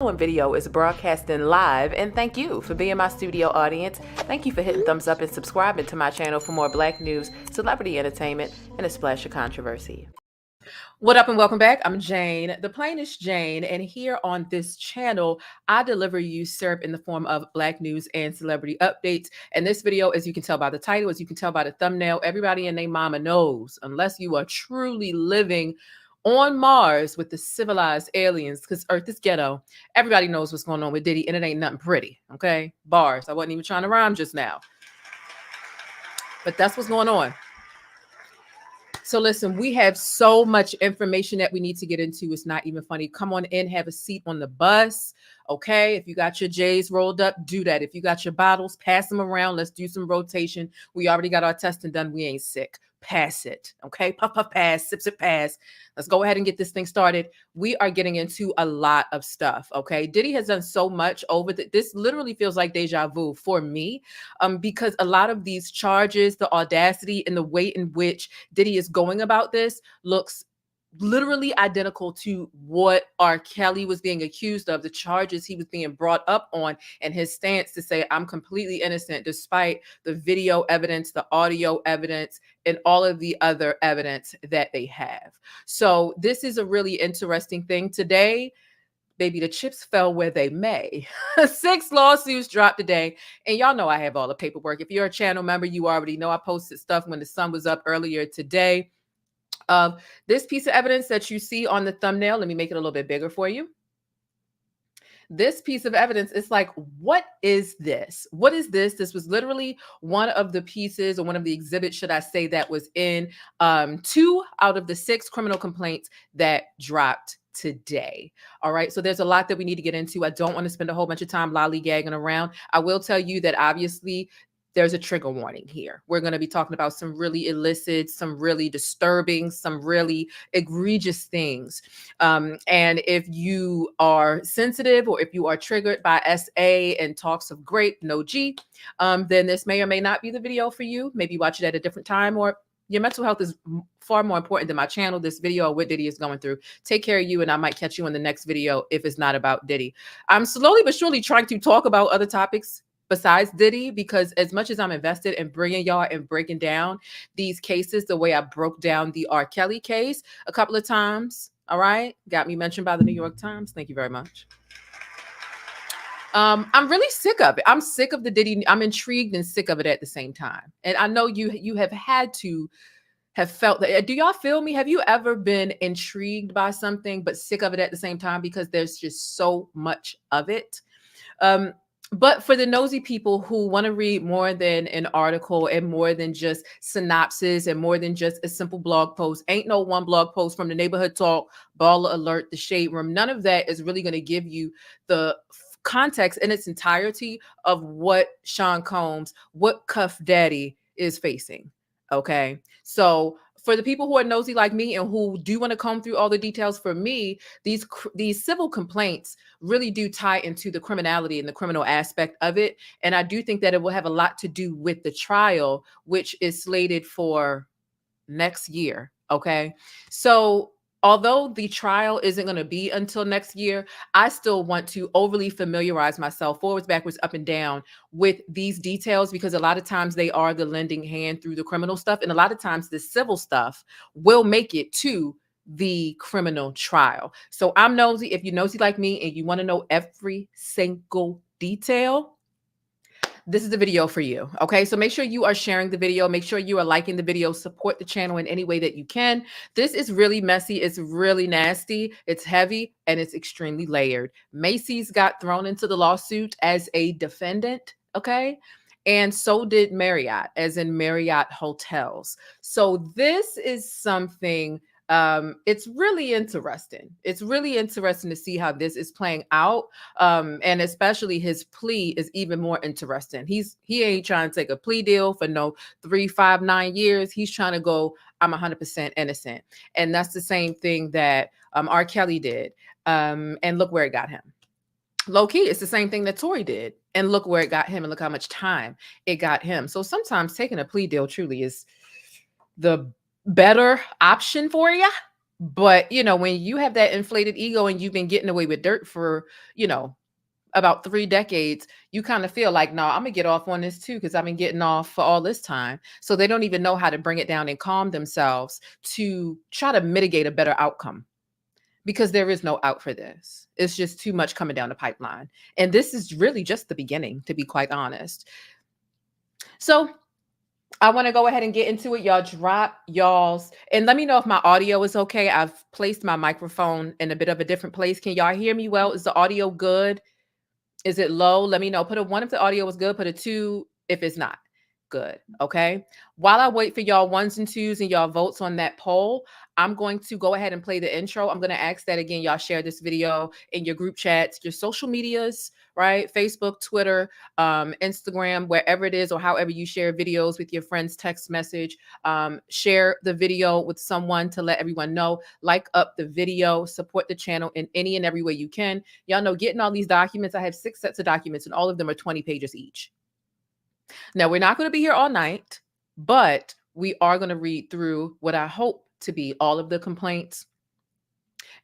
One video is broadcasting live, and thank you for being my studio audience. Thank you for hitting thumbs up and subscribing to my channel for more Black news, celebrity entertainment, and a splash of controversy. What up and welcome back. I'm Jane, the plainest Jane, and here on this channel, I deliver you syrup in the form of Black news and celebrity updates. And this video, as you can tell by the title, as you can tell by the thumbnail, everybody and their mama knows, unless you are truly living on Mars with the civilized aliens, because Earth is ghetto. Everybody knows what's going on with Diddy, and it ain't nothing pretty, okay? Bars. I wasn't even trying to rhyme just now. But that's what's going on. So listen, we have so much information that we need to get into. It's not even funny. Come on in, have a seat on the bus, okay? If you got your J's rolled up, do that. If you got your bottles, pass them around. Let's do some rotation. We already got our testing done. We ain't sick. Pass it, okay? Puff, puff, pass, sip, sip, pass. Let's go ahead and get this thing started. We are getting into a lot of stuff, okay? Diddy has done so much over this literally feels like deja vu for me, because a lot of these charges, the audacity and the way in which Diddy is going about this looks literally identical to what R. Kelly was being accused of, the charges he was being brought up on, and his stance to say, I'm completely innocent, despite the video evidence, the audio evidence, and all of the other evidence that they have. So this is a really interesting thing today. Baby, the chips fell where they may. 6 lawsuits dropped today. And y'all know I have all the paperwork. If you're a channel member, you already know I posted stuff when the sun was up earlier today. This piece of evidence that you see on the thumbnail, let me make it a little bit bigger for you. This piece of evidence is like, what is this? What is this? This was literally one of the pieces, or one of the exhibits, should I say, that was in 2 out of the 6 criminal complaints that dropped today. All right. So there's a lot that we need to get into. I don't want to spend a whole bunch of time lollygagging around. I will tell you that obviously there's a trigger warning here. We're going to be talking about some really illicit, some really disturbing, some really egregious things. And if you are sensitive, or if you are triggered by SA and talks of grape, no G, then this may or may not be the video for you. Maybe watch it at a different time, or your mental health is far more important than my channel, this video, or what Diddy is going through. Take care of you, and I might catch you in the next video if it's not about Diddy. I'm slowly but surely trying to talk about other topics besides Diddy, because as much as I'm invested in bringing y'all and breaking down these cases the way I broke down the R. Kelly case a couple of times, all right, got me mentioned by the New York Times. Thank you very much. I'm really sick of it. I'm sick of the Diddy. I'm intrigued and sick of it at the same time. And I know you have had to have felt that. Do y'all feel me? Have you ever been intrigued by something but sick of it at the same time, because there's just so much of it? But for the nosy people who want to read more than an article, and more than just synopsis, and more than just a simple blog post, ain't no one blog post from the Neighborhood Talk, Baller Alert, the Shade Room, none of that is really going to give you the context in its entirety of what Sean Combs, what Cuff Daddy is facing. Okay. So for the people who are nosy like me and who do want to comb through all the details, for me, these civil complaints really do tie into the criminality and the criminal aspect of it. And I do think that it will have a lot to do with the trial, which is slated for next year. Okay. So although the trial isn't going to be until next year, I still want to overly familiarize myself forwards, backwards, up and down with these details, because a lot of times they are the lending hand through the criminal stuff. And a lot of times the civil stuff will make it to the criminal trial. So I'm nosy. If you're nosy like me and you want to know every single detail, this is the video for you. Okay. So make sure you are sharing the video. Make sure you are liking the video. Support the channel in any way that you can. This is really messy. It's really nasty. It's heavy, and it's extremely layered. Macy's got thrown into the lawsuit as a defendant. Okay. And so did Marriott, as in Marriott Hotels. So this is something, it's really interesting. It's really interesting to see how this is playing out. And especially his plea is even more interesting. He ain't trying to take a plea deal for no 3, 5, 9 years. He's trying to go, I'm 100% innocent. And that's the same thing that R. Kelly did. And look where it got him. Low key, it's the same thing that Tory did. And look where it got him, and look how much time it got him. So sometimes taking a plea deal truly is the better option for you. But, when you have that inflated ego and you've been getting away with dirt for, about 3 decades, you kind of feel like, no, I'm gonna get off on this too, because I've been getting off for all this time. So they don't even know how to bring it down and calm themselves to try to mitigate a better outcome, because there is no out for this. It's just too much coming down the pipeline. And this is really just the beginning, to be quite honest. So I want to go ahead and get into it. Y'all drop y'all's and let me know if my audio is okay. I've placed my microphone in a bit of a different place. Can y'all hear me well? Is the audio good? Is it low? Let me know. Put a 1 if the audio is good. Put a 2 if it's not good. Okay. While I wait for y'all 1s and 2s and y'all votes on that poll, I'm going to go ahead and play the intro. I'm going to ask that again. Y'all share this video in your group chats, your social medias, right? Facebook, Twitter, Instagram, wherever it is, or however you share videos with your friends, text message. Share the video with someone to let everyone know. Like up the video, support the channel in any and every way you can. Y'all know, getting all these documents, I have 6 sets of documents and all of them are 20 pages each. Now, we're not going to be here all night, but we are going to read through what I hope to be all of the complaints.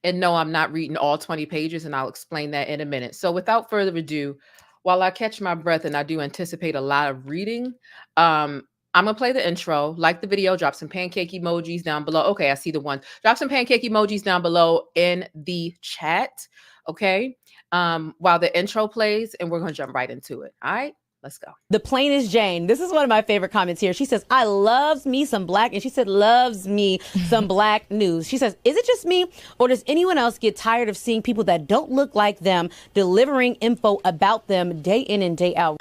And no, I'm not reading all 20 pages, and I'll explain that in a minute. So without further ado, while I catch my breath and I do anticipate a lot of reading, I'm going to play the intro, like the video, drop some pancake emojis down below. Okay, I see the one. Drop some pancake emojis down below in the chat, okay, while the intro plays, and we're going to jump right into it. All right? Let's go. thePLAINESTjane. This is one of my favorite comments here. She says, I loves me some black, and she said, loves me some black news. She says, is it just me, or does anyone else get tired of seeing people that don't look like them delivering info about them day in and day out?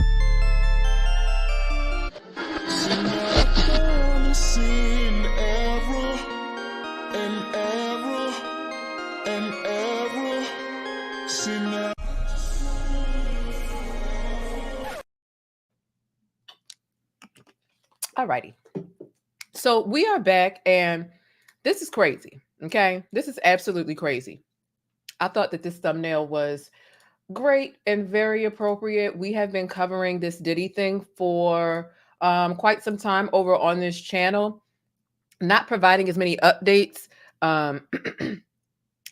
Alrighty. So we are back, and this is crazy. Okay. This is absolutely crazy. I thought that this thumbnail was great and very appropriate. We have been covering this Diddy thing for quite some time over on this channel, not providing as many updates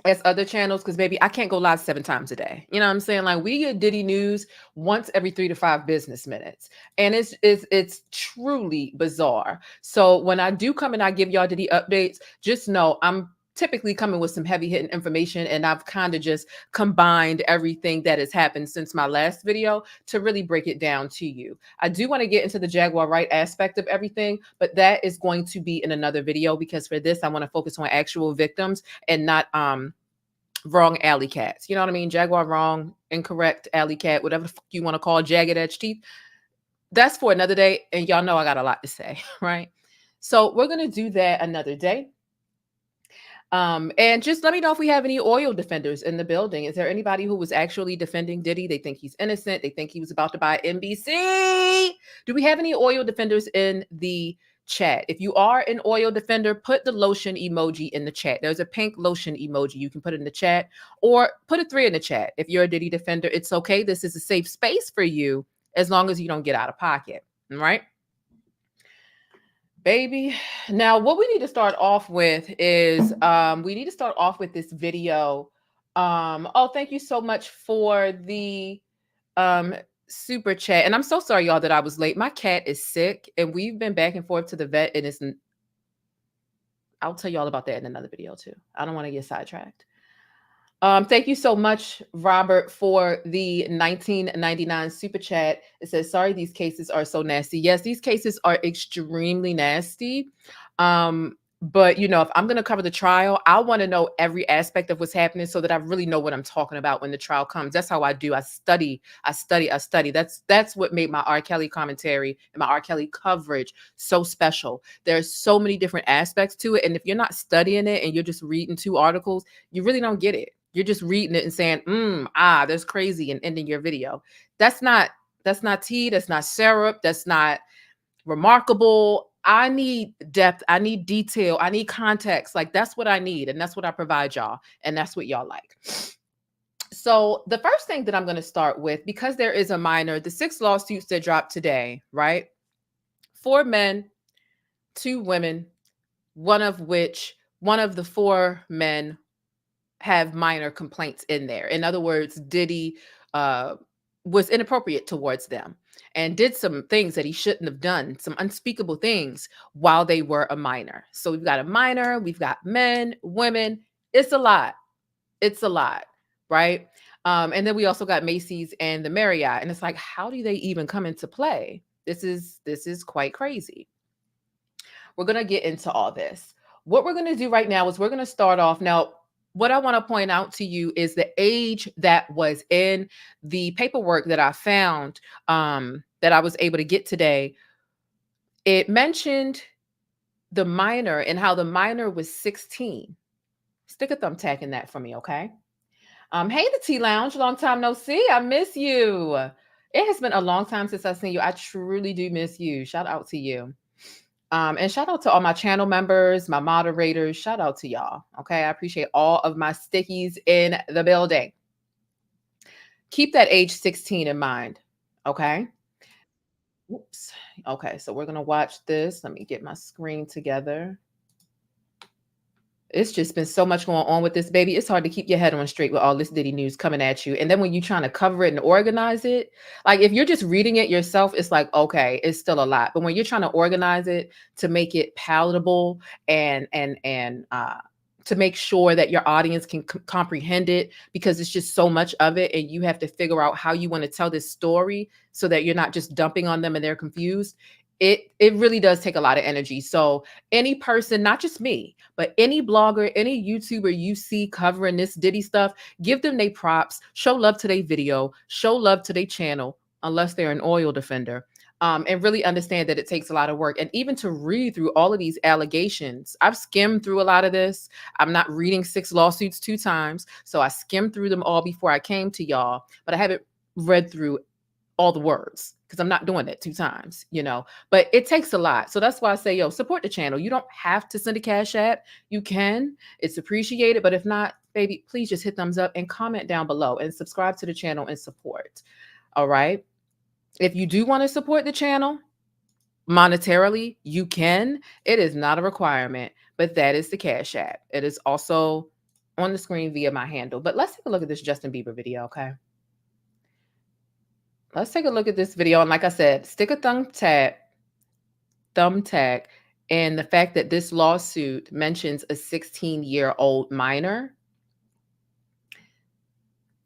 as other channels, because baby, I can't go live 7 times a day. You know what I'm saying? Like, we get Diddy news once every 3 to 5 business minutes, and it's truly bizarre. So when I do come and I give y'all Diddy updates, just know I'm typically coming with some heavy hitting information, and I've kind of just combined everything that has happened since my last video to really break it down to you. I do want to get into the Jaguar right aspect of everything, but that is going to be in another video, because for this I want to focus on actual victims and not wrong alley cats. You know what I mean? Jaguar wrong, incorrect, alley cat, whatever the fuck you want to call jagged edge teeth. That's for another day, and y'all know I got a lot to say, right? So we're going to do that another day. And just let me know if we have any oil defenders in the building. Is there anybody who was actually defending Diddy? They think he's innocent. They think he was about to buy NBC. Do we have any oil defenders in the chat? If you are an oil defender, put the lotion emoji in the chat. There's a pink lotion emoji you can put in the chat, or put a 3 in the chat. If you're a Diddy defender, it's okay. This is a safe space for you, as long as you don't get out of pocket. All right? Baby. Now, what we need to start off with is we need to start off with this video. Oh, thank you so much for the super chat. And I'm so sorry, y'all, that I was late. My cat is sick, and we've been back and forth to the vet, and I'll tell you all about that in another video too. I don't want to get sidetracked. Thank you so much, Robert, for the 1999 super chat. It says, sorry, these cases are so nasty. Yes, these cases are extremely nasty. But, you know, if I'm going to cover the trial, I want to know every aspect of what's happening so that I really know what I'm talking about when the trial comes. That's how I do. I study. That's what made my R. Kelly commentary and my R. Kelly coverage so special. There's so many different aspects to it. And if you're not studying it and you're just reading 2 articles, you really don't get it. You're just reading it and saying, that's crazy, and ending your video. That's not tea. That's not syrup. That's not remarkable. I need depth. I need detail. I need context. Like, that's what I need. And that's what I provide y'all. And that's what y'all like. So the first thing that I'm going to start with, because there is a minor, the 6 lawsuits that dropped today, right? 4 men, 2 women, one of which one of the 4 men have minor complaints in there. In other words, Diddy was inappropriate towards them and did some things that he shouldn't have done, some unspeakable things while they were a minor. So we've got a minor, we've got men, women. It's a lot. It's a lot, right? And then we also got Macy's and the Marriott. And it's like, how do they even come into play? This is quite crazy. We're going to get into all this. What we're going to do right now is we're going to start off. Now, what I want to point out to you is the age that was in the paperwork that I found, that I was able to get today. It mentioned the minor and how the minor was 16. Stick a thumbtack in that for me, okay? Hey, the Tea Lounge, long time no see. I miss you. It has been a long time since I've seen you. I truly do miss you. Shout out to you. And shout out to all my channel members, my moderators. Shout out to y'all. Okay. I appreciate all of my stickies in the building. Keep that age 16 in mind. Okay. Whoops. Okay. So we're going to watch this. Let me get my screen together. It's just been so much going on with this baby. It's hard to keep your head on straight with all this Diddy news coming at you. And then when you're trying to cover it and organize it, like if you're just reading it yourself, it's like, okay, it's still a lot. But when you're trying to organize it to make it palatable and to make sure that your audience can comprehend it, because it's just so much of it, and you have to figure out how you want to tell this story so that you're not just dumping on them and they're confused. It really does take a lot of energy. So any person, not just me, but any blogger, any YouTuber you see covering this Diddy stuff, give them their props, show love to their video, show love to their channel, unless they're an oil defender, and really understand that it takes a lot of work. And even to read through all of these allegations, I've skimmed through a lot of this. I'm not reading 6 lawsuits 2 times. So I skimmed through them all before I came to y'all, but I haven't read through all the words because I'm not doing it 2 times, but it takes a lot. So that's why I say, yo, support the channel. You don't have to send a Cash App. You can, it's appreciated. But if not, baby, please just hit thumbs up and comment down below and subscribe to the channel and support. All right. If you do want to support the channel monetarily, you can. It is not a requirement, but that is the Cash App. It is also on the screen via my handle. But let's take a look at this Justin Bieber video, okay? Let's take a look at this video. And like I said, stick a thumbtack and the fact that this lawsuit mentions a 16-year-old minor.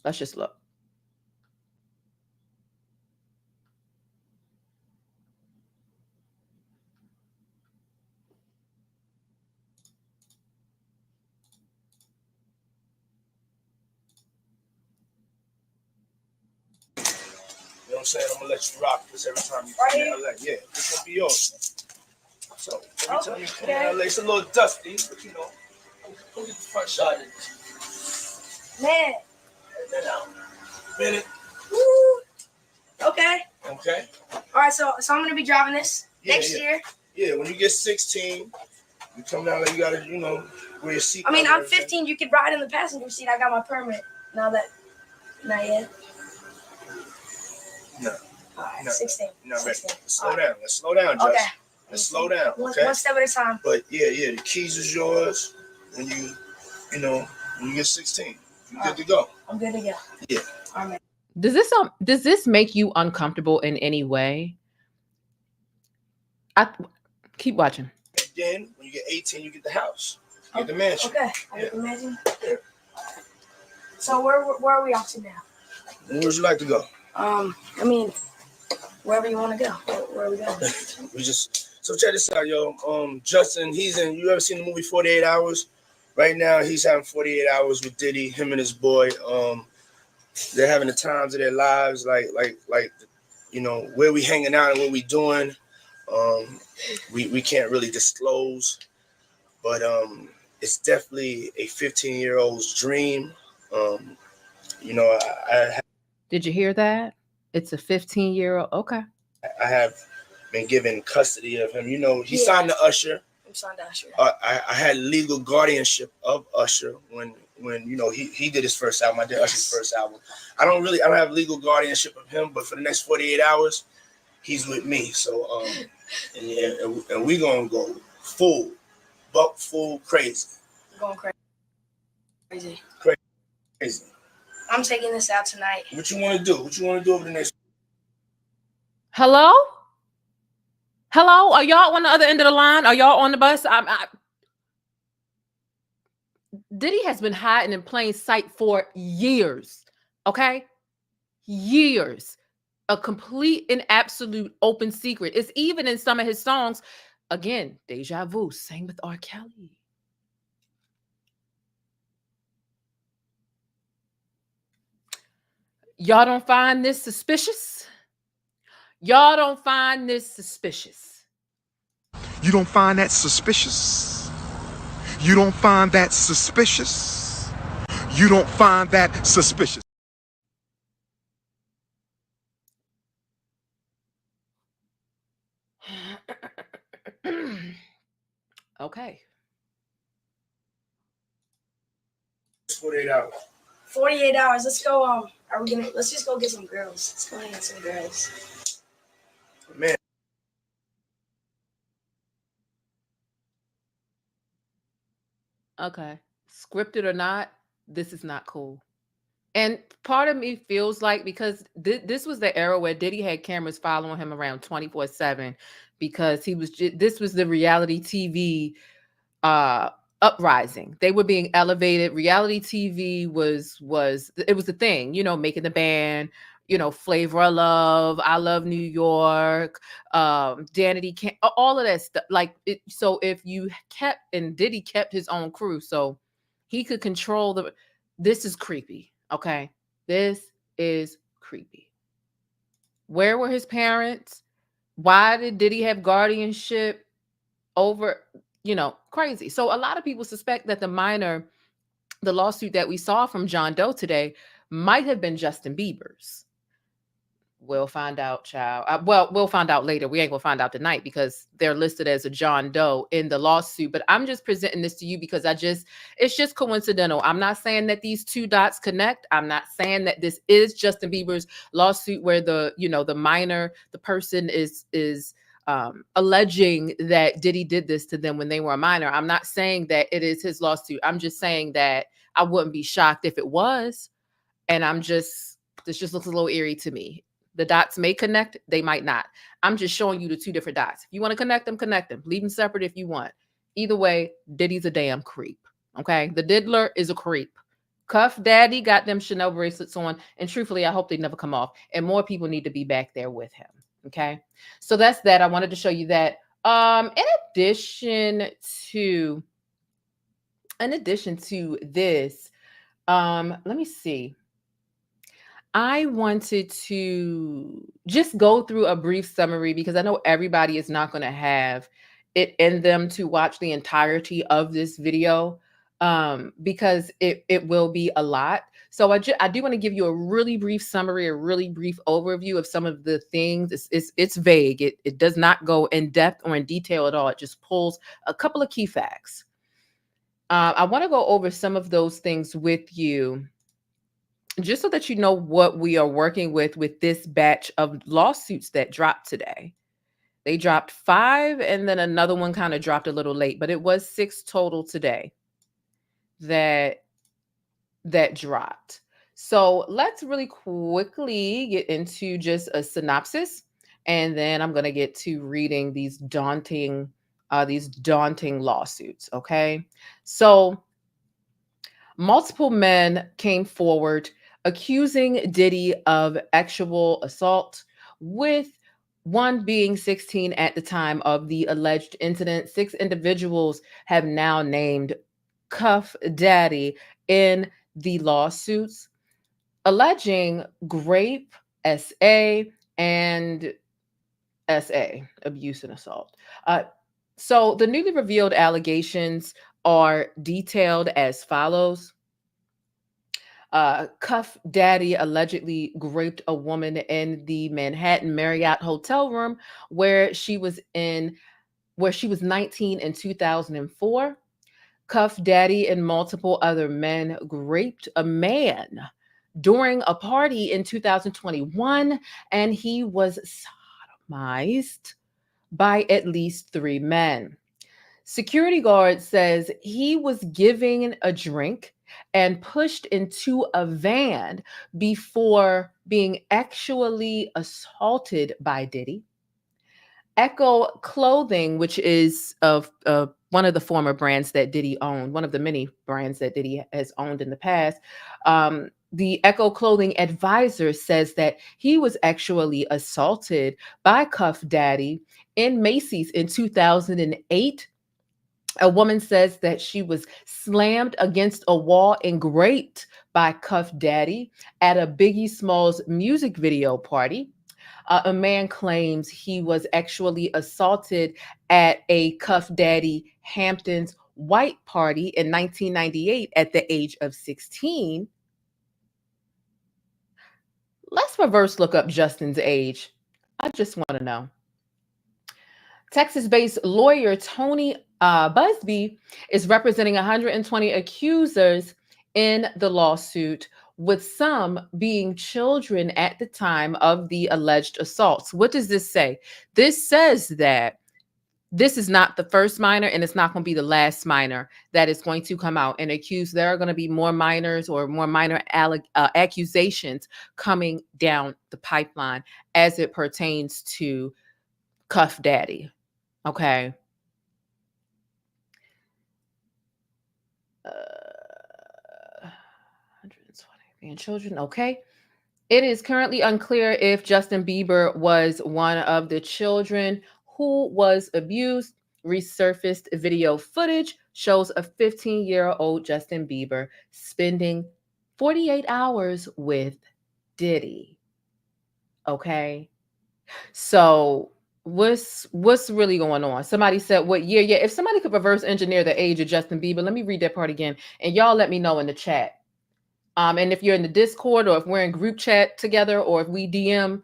Let's just look. You know what I'm saying? I'm gonna let you rock this every time you come in LA. Yeah, this gonna be yours. So every time you come in LA, it's a little dusty, but go get the front shot of it. Man. And then out. Minute. Woo. Okay. Okay. All right, so I'm gonna be driving this next year. Yeah, when you get 16, you come down there, you gotta, wear your seat. I mean, I'm 15. You could ride in the passenger seat. I got my permit. Not yet. No. All right, No. 16. No, 16. Let's slow down. Let's slow down, Josh. Okay. Let's slow down. Okay. One step at a time. But yeah, the keys is yours when when you get 16. You good to go. I'm good to go. Yeah. All right. Does this make you uncomfortable in any way? I keep watching. And then when you get 18, you get the house. You get the mansion. Okay. I get the mansion. Yeah. So where are we off to now? Where would you like to go? I mean, wherever you want to go. Where are we going? So check this out, yo. Justin, you ever seen the movie 48 Hours? Right now, he's having 48 hours with Diddy, him and his boy. They're having the times of their lives, like where we hanging out and what we doing. We can't really disclose, but it's definitely a 15-year-old's dream. Did you hear that? It's a 15-year-old. Okay. I have been given custody of him. He signed to Usher. I'm signed to Usher. I had legal guardianship of Usher when he did his first album. I did Usher's first album. I don't have legal guardianship of him, but for the next 48 hours, he's with me. So and we gonna go full crazy. Going crazy. Crazy. I'm taking this out tonight. What you want to do? What you want to do over the next? Hello? Hello? Are y'all on the other end of the line? Are y'all on the bus? Diddy has been hiding in plain sight for years. Okay? Years. A complete and absolute open secret. It's even in some of his songs. Again, Deja Vu, sang with R. Kelly. Y'all don't find this suspicious? Y'all don't find this suspicious? You don't find that suspicious? You don't find that suspicious? You don't find that suspicious? Okay. 48 hours. 48 hours. Let's go. Let's just go get some girls. Let's go get some girls. Man. Okay. Scripted or not, this is not cool. And part of me feels like, because this was the era where Diddy had cameras following him around 24/7, because this was the reality TV uprising. They were being elevated. Reality TV was the thing, Making the Band, Flavor of Love, I Love New York, Danity, all of that stuff. So if you and Diddy kept his own crew, so he could control this is creepy. Okay. This is creepy. Where were his parents? Why did Diddy have guardianship over, crazy. So a lot of people suspect that the lawsuit that we saw from John Doe today might have been Justin Bieber's. We'll find out, child. We'll find out later. We ain't gonna find out tonight because they're listed as a John Doe in the lawsuit. But I'm just presenting this to you because it's just coincidental. I'm not saying that these two dots connect. I'm not saying that this is Justin Bieber's lawsuit where the person is alleging that Diddy did this to them when they were a minor. I'm not saying that it is his lawsuit. I'm just saying that I wouldn't be shocked if it was. And this just looks a little eerie to me. The dots may connect, they might not. I'm just showing you the two different dots. If you want to connect them, connect them. Leave them separate if you want. Either way, Diddy's a damn creep. Okay? The diddler is a creep. Cuff Daddy got them Chanel bracelets on, and truthfully, I hope they never come off. And more people need to be back there with him. Okay? So that's that. I wanted to show you that. In addition to this, let me see. I wanted to just go through a brief summary because I know everybody is not going to have it in them to watch the entirety of this video, because it will be a lot. So I do want to give you a really brief summary, a really brief overview of some of the things. It's vague. It does not go in depth or in detail at all. It just pulls a couple of key facts. I want to go over some of those things with you, just so that you know what we are working with this batch of lawsuits that dropped today. They dropped 5, and then another one kind of dropped a little late, but it was 6 total today that dropped. So let's really quickly get into just a synopsis, and then I'm going to get to reading these daunting lawsuits. Okay. So multiple men came forward accusing Diddy of sexual assault, with one being 16 at the time of the alleged incident. 6 individuals have now named Cuff Daddy in the lawsuits, alleging grape, SA, and SA, abuse and assault. So the newly revealed allegations are detailed as follows. Cuff Daddy allegedly raped a woman in the Manhattan Marriott hotel room where she was 19 in 2004. Cuff Daddy and multiple other men raped a man during a party in 2021, and he was sodomized by at least 3 men. Security guard says he was giving a drink and pushed into a van before being actually assaulted by Diddy. Echo Clothing, which is of one of the former brands that Diddy owned, one of the many brands that Diddy has owned in the past. The Echo Clothing advisor says that he was actually assaulted by Cuff Daddy in Macy's in 2008. A woman says that she was slammed against a wall and raped by Cuff Daddy at a Biggie Smalls music video party. A man claims he was actually assaulted at a Cuff Daddy Hamptons white party in 1998 at the age of 16. Let's reverse look up Justin's age. I just want to know. Texas-based lawyer Tony Busby is representing 120 accusers in the lawsuit, with some being children at the time of the alleged assaults. What does this say? This says that this is not the first minor, and it's not going to be the last minor that is going to come out and accuse. There are going to be more minors or more minor accusations coming down the pipeline as it pertains to Cuff Daddy. Okay. 120 being children. Okay. It is currently unclear if Justin Bieber was one of the children who was abused. Resurfaced video footage shows a 15-year-old Justin Bieber spending 48 hours with Diddy. Okay. So what's really going on? Somebody said what year? Yeah, if somebody could reverse engineer the age of Justin Bieber, let me read that part again, and y'all let me know in the chat. And if you're in the Discord, or if we're in group chat together, or if we DM,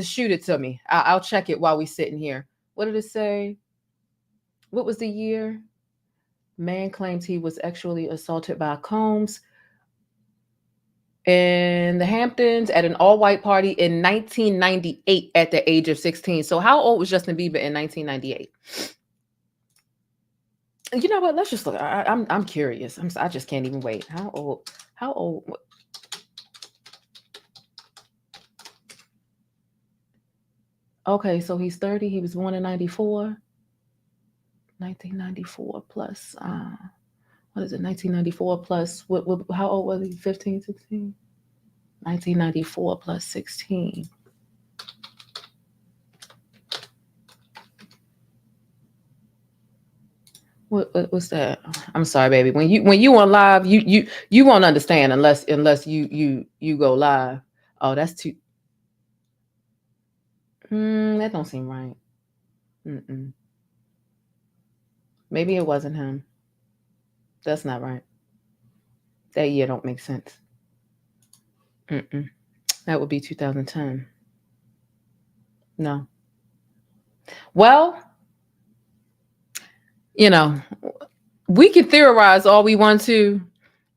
shoot it to me. I'll check it while we're sitting here. What did it say? What was the year? Man claims he was actually assaulted by Combs in the Hamptons at an all-white party in 1998 at the age of 16. So how old was Justin Bieber in 1998? You know what? Let's just look. I'm curious. I just can't even wait. How old? How old? Okay, so he's 30. He was born in 94. 1994 plus, what is it? 1994 plus, what how old was he? 15, 16? 1994 plus 16. What's that? I'm sorry, baby. When you on live, you won't understand unless you go live. Oh, that's too. That don't seem right. Maybe it wasn't him. That's not right. That year don't make sense. That would be 2010. No. Well, you know, we can theorize all we want to,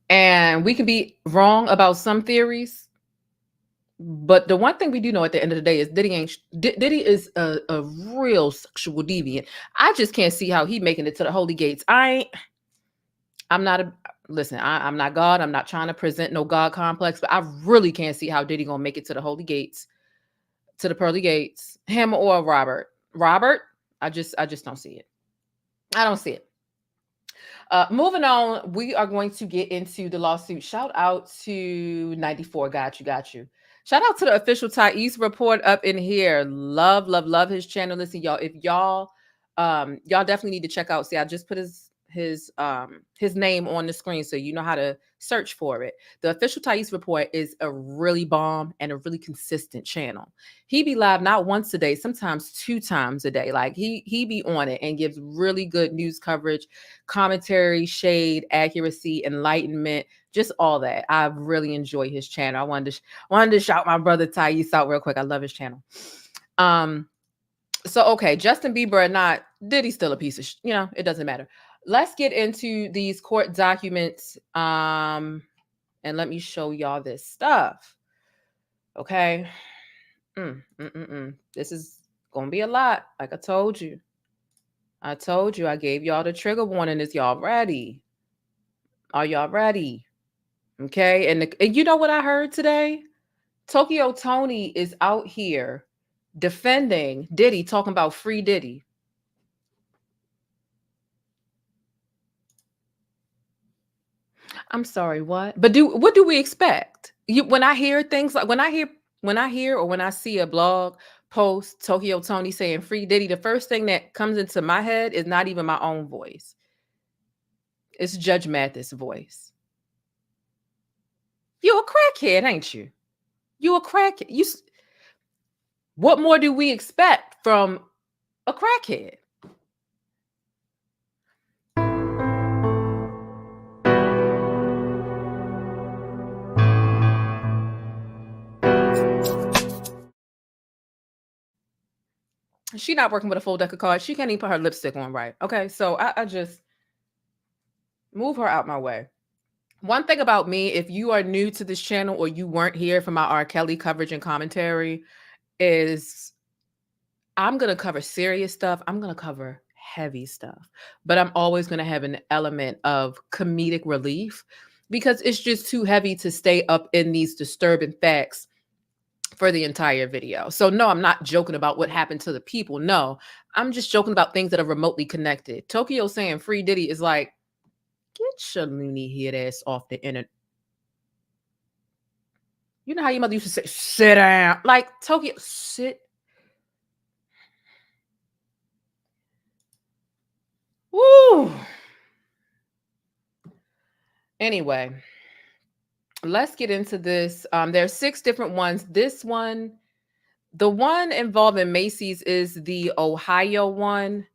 and we can be wrong about some theories. But the one thing we do know at the end of the day is Diddy is a real sexual deviant. I just can't see how he making it to the holy gates. I'm not God. I'm not trying to present no God complex, but I really can't see how Diddy gonna make it to the holy gates, to the pearly gates. Him or Robert. I just don't see it. I don't see it. Moving on, we are going to get into the lawsuit. Shout out to 94. Got you. Shout out to the official Thais report up in here. Love his channel. Listen, y'all, if y'all definitely need to check out. See, I just put his name on the screen so you know how to search for it. The official Thais report is a really bomb and a really consistent channel. He be live not once a day, sometimes 2 times a day. Like he be on it and gives really good news coverage, commentary, shade, accuracy, enlightenment, just all that. I really enjoy his channel. I wanted to shout my brother Thais out real quick. I love his channel. So okay, Justin Bieber or not, Diddy's still a piece of it doesn't matter. Let's get into these court documents, and let me show y'all this stuff. Okay. This is gonna be a lot, like I told you. I told you, I gave y'all the trigger warning. Is y'all ready? Are y'all ready? Okay. And you know what I heard today? Tokyo Tony is out here defending Diddy, talking about free Diddy. I'm sorry, what? But what do we expect? When I hear things like when I hear or when I see a blog post Tokyo Tony saying free Diddy, the first thing that comes into my head is not even my own voice. It's Judge Mathis' voice. You a crackhead, ain't you? You a crackhead. What more do we expect from a crackhead? She not working with a full deck of cards. She can't even put her lipstick on right. Okay, so I just move her out my way. One thing about me, if you are new to this channel or you weren't here for my R. Kelly coverage and commentary, is I'm going to cover serious stuff. I'm going to cover heavy stuff, but I'm always going to have an element of comedic relief because it's just too heavy to stay up in these disturbing facts for the entire video. So no, I'm not joking about what happened to the people. No, I'm just joking about things that are remotely connected. Tokyo saying free Diddy is like, get your loony head ass off the internet. You know how your mother used to say, sit down. Like, Tokyo, sit. Woo. Anyway, let's get into this. There's 6 different ones. This one, the one involving Macy's is the Ohio one.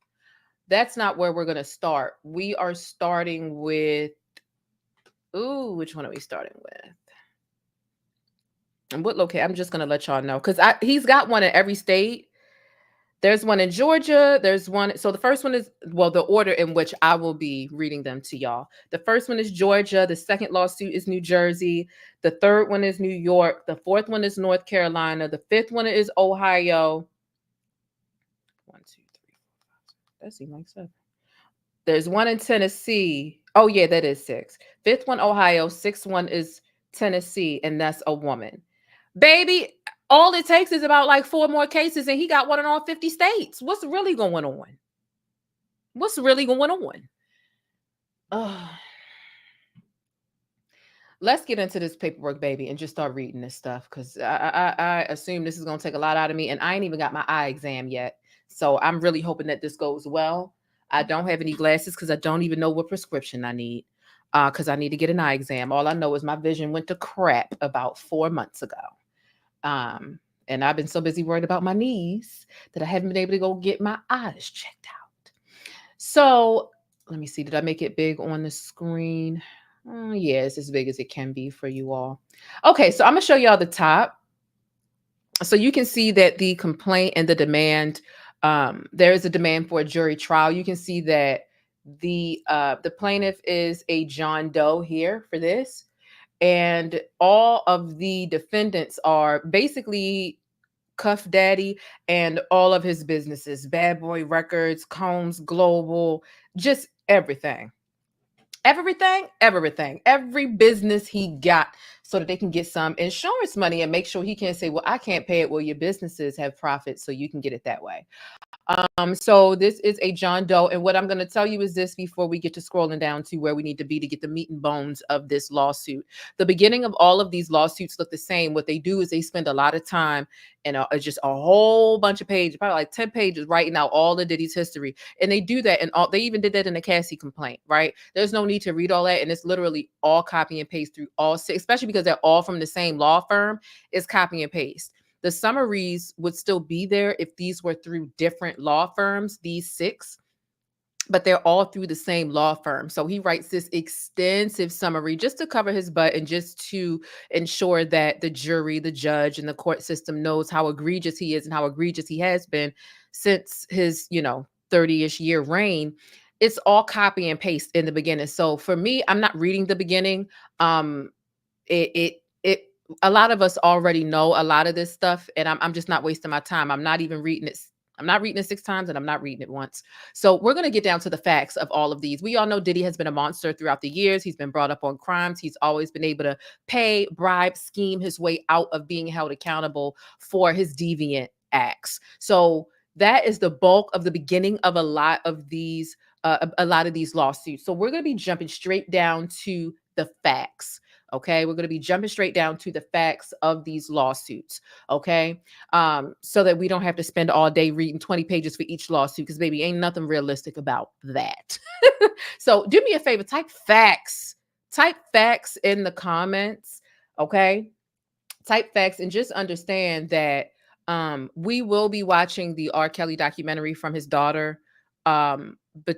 That's not where we're going to start. We are starting with, which one are we starting with? And what location? I'm just going to let y'all know because he's got one in every state. There's one in Georgia. There's one. So the first one is, well, the order in which I will be reading them to y'all. The first one is Georgia. The second lawsuit is New Jersey. The third one is New York. The fourth one is North Carolina. The fifth one is Ohio. 1, 2, 3, 4, 5. That seems like 7. There's one in Tennessee. Oh, yeah, that is 6. Fifth one, Ohio. Sixth one is Tennessee, and that's a woman. Baby, all it takes is about like 4 more cases, and he got one in all 50 states. What's really going on? What's really going on? Let's get into this paperwork, baby, and just start reading this stuff because I assume this is going to take a lot out of me, and I ain't even got my eye exam yet. So I'm really hoping that this goes well. I don't have any glasses because I don't even know what prescription I need because I need to get an eye exam. All I know is my vision went to crap about 4 months ago. And I've been so busy worried about my knees that I haven't been able to go get my eyes checked out. So let me see. Did I make it big on the screen? Yeah, it's as big as it can be for you all. Okay, so I'm going to show y'all the top. So you can see that the complaint and the demand, there is a demand for a jury trial. You can see that the plaintiff is a John Doe here for this. And all of the defendants are basically Cuff Daddy and all of his businesses, Bad Boy Records, Combs Global, just everything. Every business he got so that they can get some insurance money and make sure he can't say, well, I can't pay it. Well, your businesses have profits, so you can get it that way. So this is a John Doe. And what I'm going to tell you is this before we get to scrolling down to where we need to be to get the meat and bones of this lawsuit. The beginning of all of these lawsuits look the same. What they do is they spend a lot of time and just a whole bunch of pages, probably like 10 pages, writing out all of Diddy's history. And they do that. And they even did that in the Cassie complaint, right? There's no need to read all that. And it's literally all copy and paste through all 6, especially because they're all from the same law firm. It's copy and paste. The summaries would still be there if these were through different law firms, these 6, but they're all through the same law firm. So he writes this extensive summary just to cover his butt and just to ensure that the jury, the judge, and the court system knows how egregious he is and how egregious he has been since his, 30-ish year reign. It's all copy and paste in the beginning. So for me, I'm not reading the beginning. A lot of us already know a lot of this stuff, and I'm just not wasting my time. I'm not even reading it. I'm not reading it 6 times and I'm not reading it once. So we're going to get down to the facts of all of these. We all know Diddy has been a monster throughout the years. He's been brought up on crimes. He's always been able to pay, bribe, scheme his way out of being held accountable for his deviant acts. So that is the bulk of the beginning of a lot of these lawsuits. So we're going to be jumping straight down to the facts. Okay, we're going to be jumping straight down to the facts of these lawsuits. Okay, so that we don't have to spend all day reading 20 pages for each lawsuit, because baby, ain't nothing realistic about that. So do me a favor, type facts in the comments. Okay, type facts, and just understand that we will be watching the R. Kelly documentary from his daughter but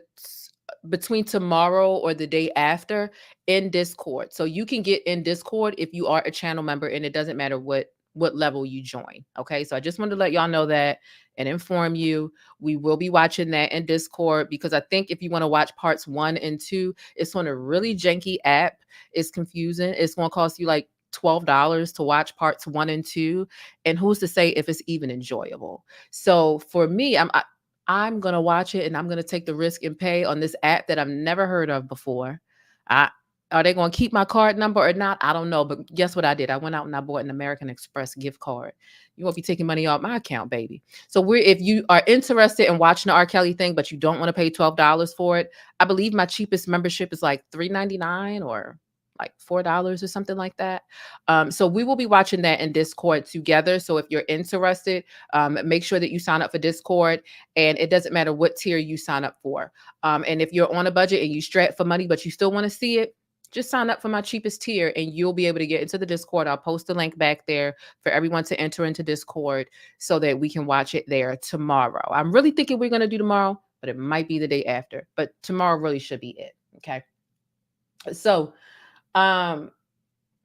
between tomorrow or the day after in Discord. So you can get in Discord if you are a channel member, and it doesn't matter what level you join. Okay, so I just wanted to let y'all know that and inform you. We will be watching that in Discord, because I think if you want to watch parts 1 and 2, it's on a really janky app. It's confusing. It's going to cost you like $12 to watch parts 1 and 2, and who's to say if it's even enjoyable. So for me, I'm going to watch it, and I'm going to take the risk and pay on this app that I've never heard of before. Are they going to keep my card number or not? I don't know. But guess what I did? I went out and I bought an American Express gift card. You won't be taking money off my account, baby. So if you are interested in watching the R. Kelly thing, but you don't want to pay $12 for it, I believe my cheapest membership is like $3.99 or like $4 or something like that. So we will be watching that in Discord together. So if you're interested, make sure that you sign up for Discord, and it doesn't matter what tier you sign up for. And if you're on a budget and you strapped for money, but you still want to see it, just sign up for my cheapest tier and you'll be able to get into the Discord. I'll post the link back there for everyone to enter into Discord so that we can watch it there tomorrow. I'm really thinking we're going to do tomorrow, but it might be the day after, but tomorrow really should be it. Okay. So,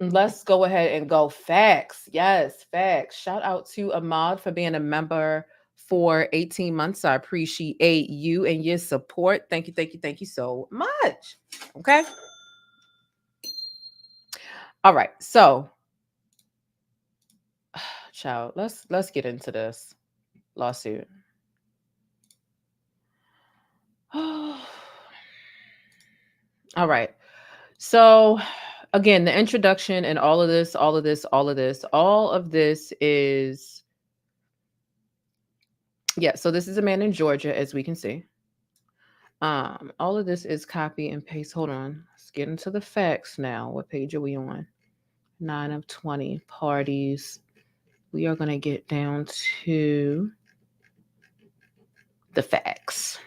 let's go ahead and go facts. Yes, facts. Shout out to Ahmad for being a member for 18 months. I appreciate you and your support. Thank you, thank you, thank you so much. Okay. All right. So, child, let's get into this lawsuit. All right. So, again, the introduction and all of this is, yeah, so this is a man in Georgia, as we can see. All of this is copy and paste. Hold on. Let's get into the facts now. What page are we on? 9 of 20 parties. We are going to get down to the facts.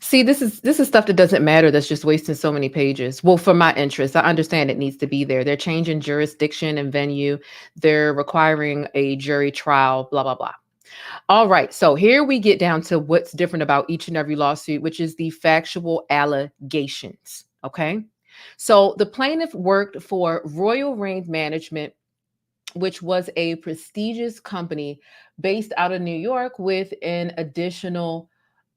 See, this is stuff that doesn't matter. That's just wasting so many pages. Well, for my interest, I understand it needs to be there. They're changing jurisdiction and venue. They're requiring a jury trial, blah, blah, blah. All right. So here we get down to what's different about each and every lawsuit, which is the factual allegations. Okay. So the plaintiff worked for Royal Reign Management, which was a prestigious company based out of New York with additional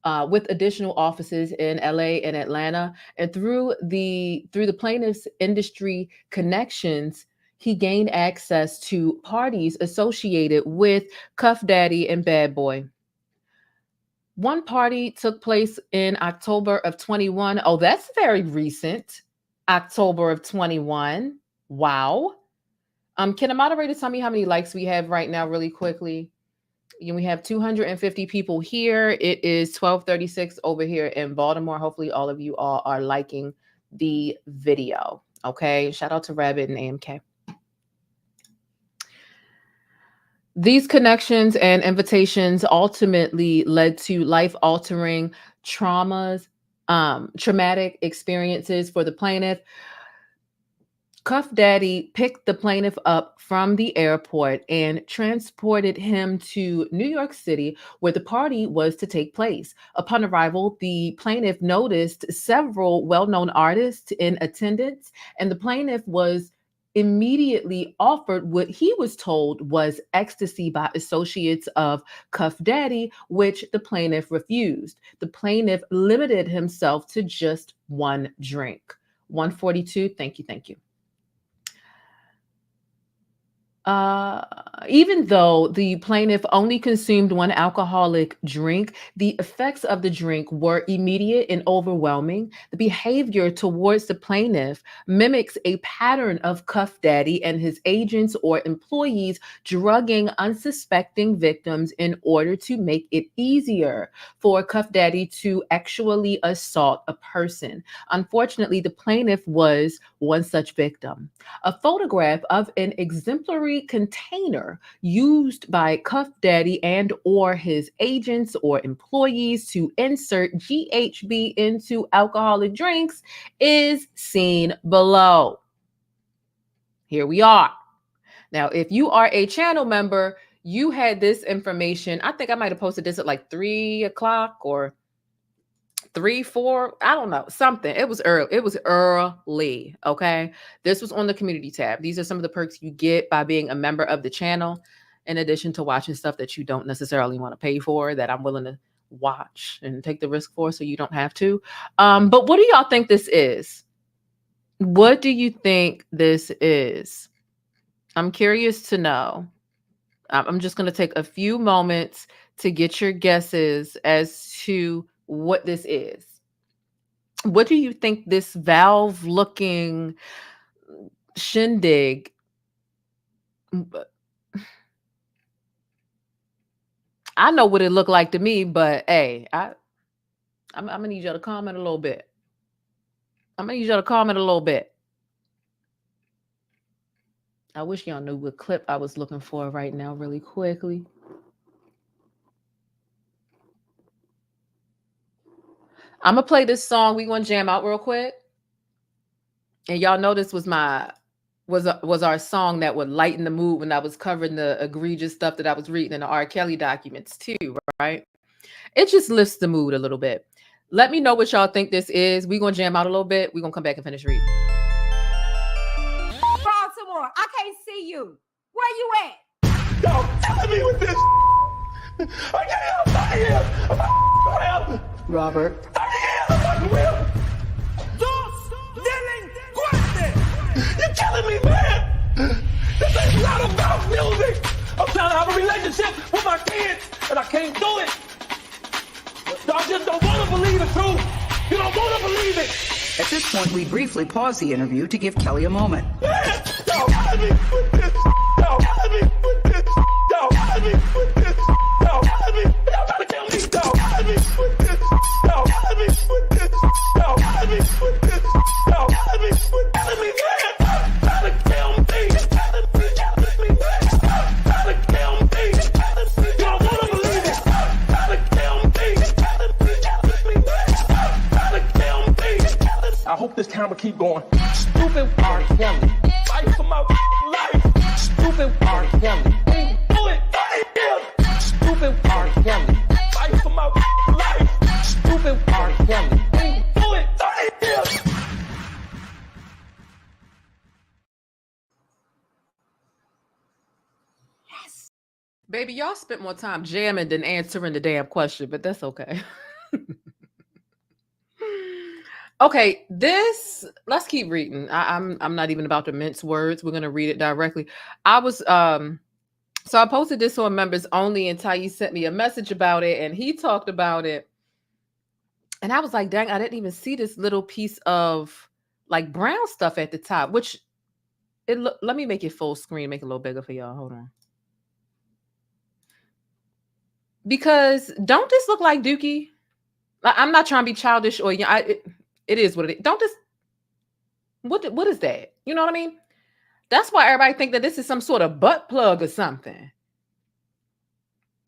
offices in LA and Atlanta. And through the plaintiff's industry connections, he gained access to parties associated with Cuff Daddy and Bad Boy. One party took place in October of 21. Oh, that's very recent. October of 21. Wow. Can a moderator tell me how many likes we have right now really quickly? We have 250 people here. It is 12:36 over here in Baltimore. Hopefully all of you all are liking the video. Okay. Shout out to Rabbit and AMK. These connections and invitations ultimately led to life-altering traumatic experiences for the plaintiff. Cuff Daddy picked the plaintiff up from the airport and transported him to New York City, where the party was to take place. Upon arrival, the plaintiff noticed several well-known artists in attendance, and the plaintiff was immediately offered what he was told was ecstasy by associates of Cuff Daddy, which the plaintiff refused. The plaintiff limited himself to just one drink. 142. Thank you. Even though the plaintiff only consumed one alcoholic drink, the effects of the drink were immediate and overwhelming. The behavior towards the plaintiff mimics a pattern of Cuff Daddy and his agents or employees drugging unsuspecting victims in order to make it easier for Cuff Daddy to actually assault a person. Unfortunately, the plaintiff was one such victim. A photograph of an exemplary container used by Cuff Daddy and or his agents or employees to insert GHB into alcoholic drinks is seen below. Here we are. Now, if you are a channel member, you had this information. I think I might have posted this at like 3 o'clock or 3, 4, I don't know, something. It was early. It was early. Okay. This was on the community tab. These are some of the perks you get by being a member of the channel, in addition to watching stuff that you don't necessarily want to pay for, that I'm willing to watch and take the risk for so you don't have to. But what do y'all think this is? What do you think this is? I'm curious to know. I'm just going to take a few moments to get your guesses as to what this is. What do you think this valve looking shindig? I know what it looked like to me, but hey, I'm gonna need y'all to comment a little bit. I'm gonna need y'all to comment a little bit. I wish y'all knew what clip I was looking for right now, really quickly. I'm gonna play this song. We gonna jam out real quick. And y'all know this was our song that would lighten the mood when I was covering the egregious stuff that I was reading in the R. Kelly documents too, right? It just lifts the mood a little bit. Let me know what y'all think this is. We're gonna jam out a little bit. We're gonna come back and finish reading. Baltimore, I can't see you. Where you at? Yo, killing me with this. I can't help here. Robert. I can't help You're killing me, man. This ain't not about music. I'm trying to have a relationship with my kids, and I can't do it. Y'all just don't want to believe the truth. You don't want to believe it. At this point, we briefly pause the interview to give Kelly a moment. Man, y'all killing me with this. Y'all killing me with this. Y'all killing me with this. Y'all killing me. Y'all trying to kill me. Y'all killing me with this. Y'all killing me with this. Y'all killing me with this. Y'all killing me with killing me, man. Trying to kill me. Killing me, man. Trying to kill me. You don't want to believe it. Trying to kill me. Killing me, man. Trying to kill me. I hope this camera keep going. Stupid R. Kelly. Fight for my life. Stupid R. Kelly. Do it right here. Stupid R. Kelly. Fight for my life. Stupid R. Kelly. Do it right here. Baby, y'all spent more time jamming than answering the damn question, but that's okay. Okay, let's keep reading. I'm not even about to mince words. We're gonna read it directly. So I posted this on members only, and Ty sent me a message about it, and he talked about it. And I was like, dang, I didn't even see this little piece of like brown stuff at the top, which let me make it full screen, make it a little bigger for y'all. Hold on. Because don't this look like Dookie? I'm not trying to be childish or it is what it is. Don't this what is that? You know what I mean? That's why everybody think that this is some sort of butt plug or something.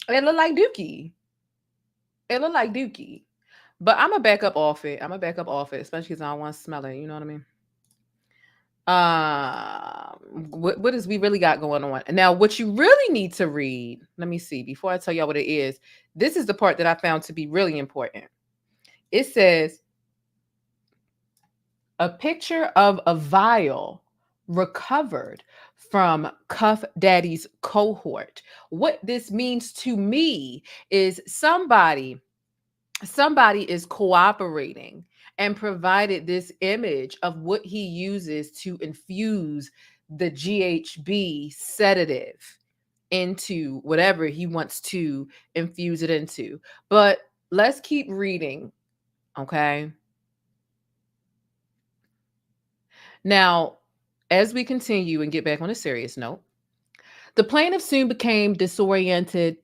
It look like Dookie. It look like Dookie. But I'm gonna back up off it. Especially because I don't want to smell it. You know what I mean? What is we really got going on? Now, what you really need to read, let me see, before I tell y'all what it is, this is the part that I found to be really important. It says, a picture of a vial recovered from Cuff Daddy's cohort. What this means to me is somebody is cooperating and provided this image of what he uses to infuse the GHB sedative into whatever he wants to infuse it into. But let's keep reading, okay? Now, as we continue and get back on a serious note, the plaintiff soon became disoriented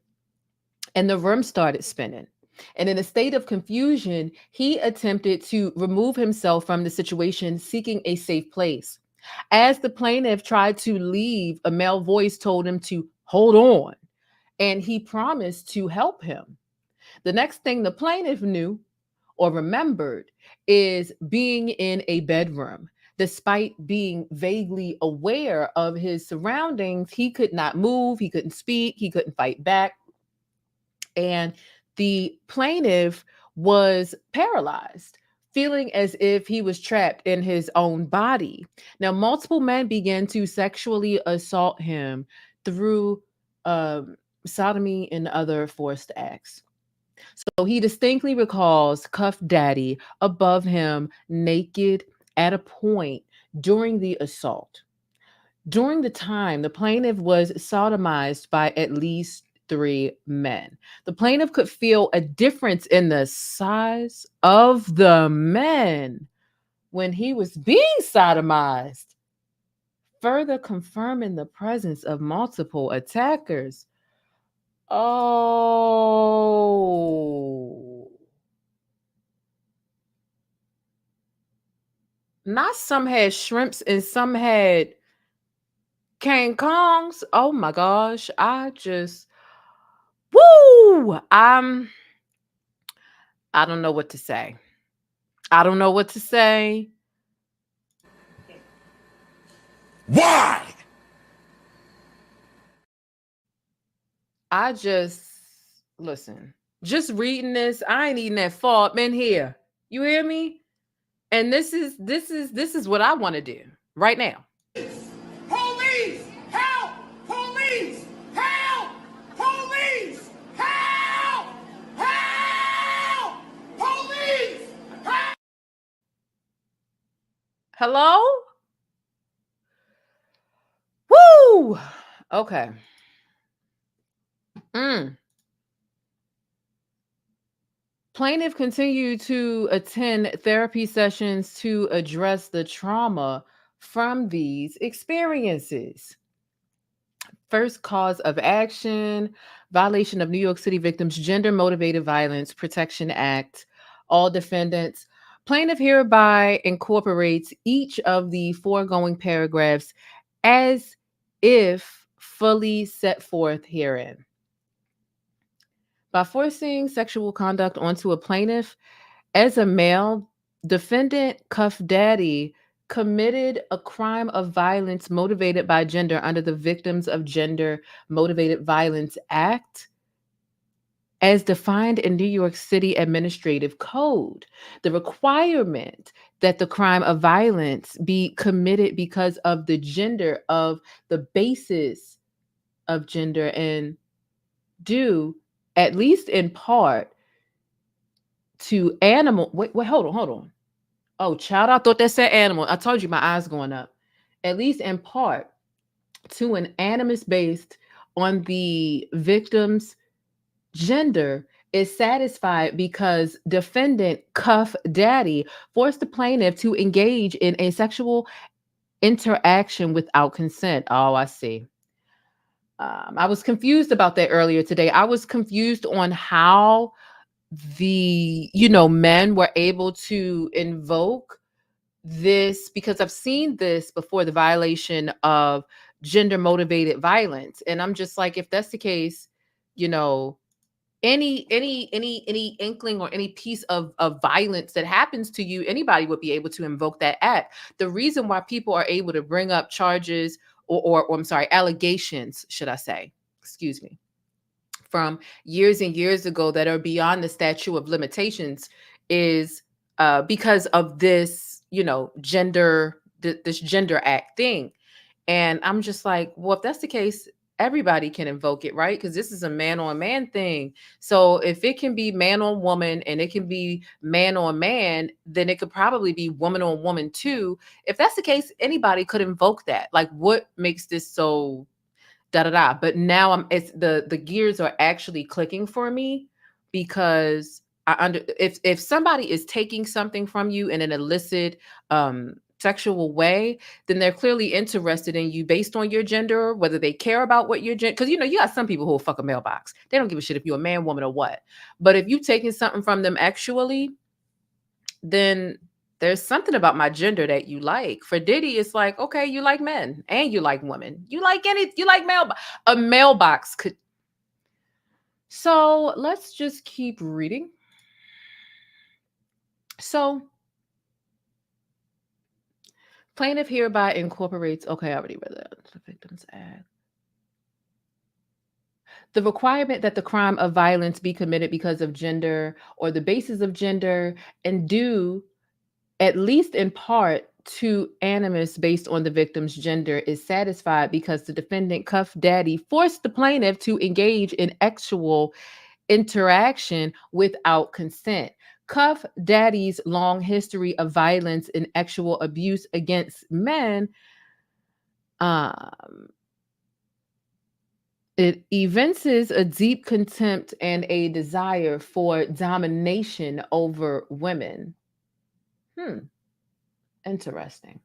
and the room started spinning. And in a state of confusion, he attempted to remove himself from the situation, seeking a safe place. As the plaintiff tried to leave, a male voice told him to hold on, and he promised to help him. The next thing the plaintiff knew or remembered is being in a bedroom. Despite being vaguely aware of his surroundings, he could not move, he couldn't speak, he couldn't fight back. And the plaintiff was paralyzed, feeling as if he was trapped in his own body. Now, multiple men began to sexually assault him through sodomy and other forced acts. So he distinctly recalls Cuff Daddy above him, naked at a point during the assault. During the time, the plaintiff was sodomized by at least 3 men. The plaintiff could feel a difference in the size of the men when he was being sodomized, further confirming the presence of multiple attackers. Oh. Not some had shrimps and some had King Kongs. Oh my gosh. Woo! I don't know what to say. I don't know what to say. Why? Listen, just reading this, I ain't eating that fall men here. You hear me? And this is what I want to do right now. Police! Help! Police! Help! Police! Help! Help! Police! Help! Hello? Woo! Okay. Plaintiff continued to attend therapy sessions to address the trauma from these experiences. First cause of action, violation of New York City Victims Gender Motivated Violence Protection Act. All defendants. Plaintiff hereby incorporates each of the foregoing paragraphs as if fully set forth herein. By forcing sexual conduct onto a plaintiff, as a male, defendant Cuff Daddy committed a crime of violence motivated by gender under the Victims of Gender Motivated Violence Act, as defined in New York City Administrative Code. The requirement that the crime of violence be committed because of the gender of the basis of gender and due, at least in part, to animal. Wait, hold on. Oh, child, I thought that said animal. I told you my eyes going up. At least in part to an animus based on the victim's gender is satisfied because defendant Cuff Daddy forced the plaintiff to engage in a sexual interaction without consent. Oh, I see. I was confused about that earlier today. I was confused on how the men were able to invoke this, because I've seen this before, the violation of gender motivated violence, and I'm just like, if that's the case, any inkling or any piece of violence that happens to you, anybody would be able to invoke that act. The reason why people are able to bring up charges or I'm sorry, allegations, should I say, excuse me, from years and years ago that are beyond the statute of limitations is because of this, gender, this gender act thing. And I'm just like, well, if that's the case, everybody can invoke it, right? Because this is a man on man thing. So if it can be man on woman and it can be man on man, then it could probably be woman on woman too. If that's the case, anybody could invoke that. Like, what makes this so da da da. But now it's the gears are actually clicking for me, because if somebody is taking something from you in an illicit sexual way, then they're clearly interested in you based on your gender, whether they care about what your gender, because you got some people who will fuck a mailbox. They don't give a shit if you're a man, woman, or what. But if you taking something from them actually, then there's something about my gender that you like. For Diddy, it's like, okay, you like men and you like women. You like a mailbox could. So let's just keep reading. So plaintiff hereby incorporates, okay, I already read that. The Victims Act. The requirement that the crime of violence be committed because of gender or the basis of gender, and due at least in part to animus based on the victim's gender, is satisfied because the defendant Cuff Daddy forced the plaintiff to engage in actual interaction without consent. Cuff Daddy's long history of violence and actual abuse against men, it evinces a deep contempt and a desire for domination over women. Interesting.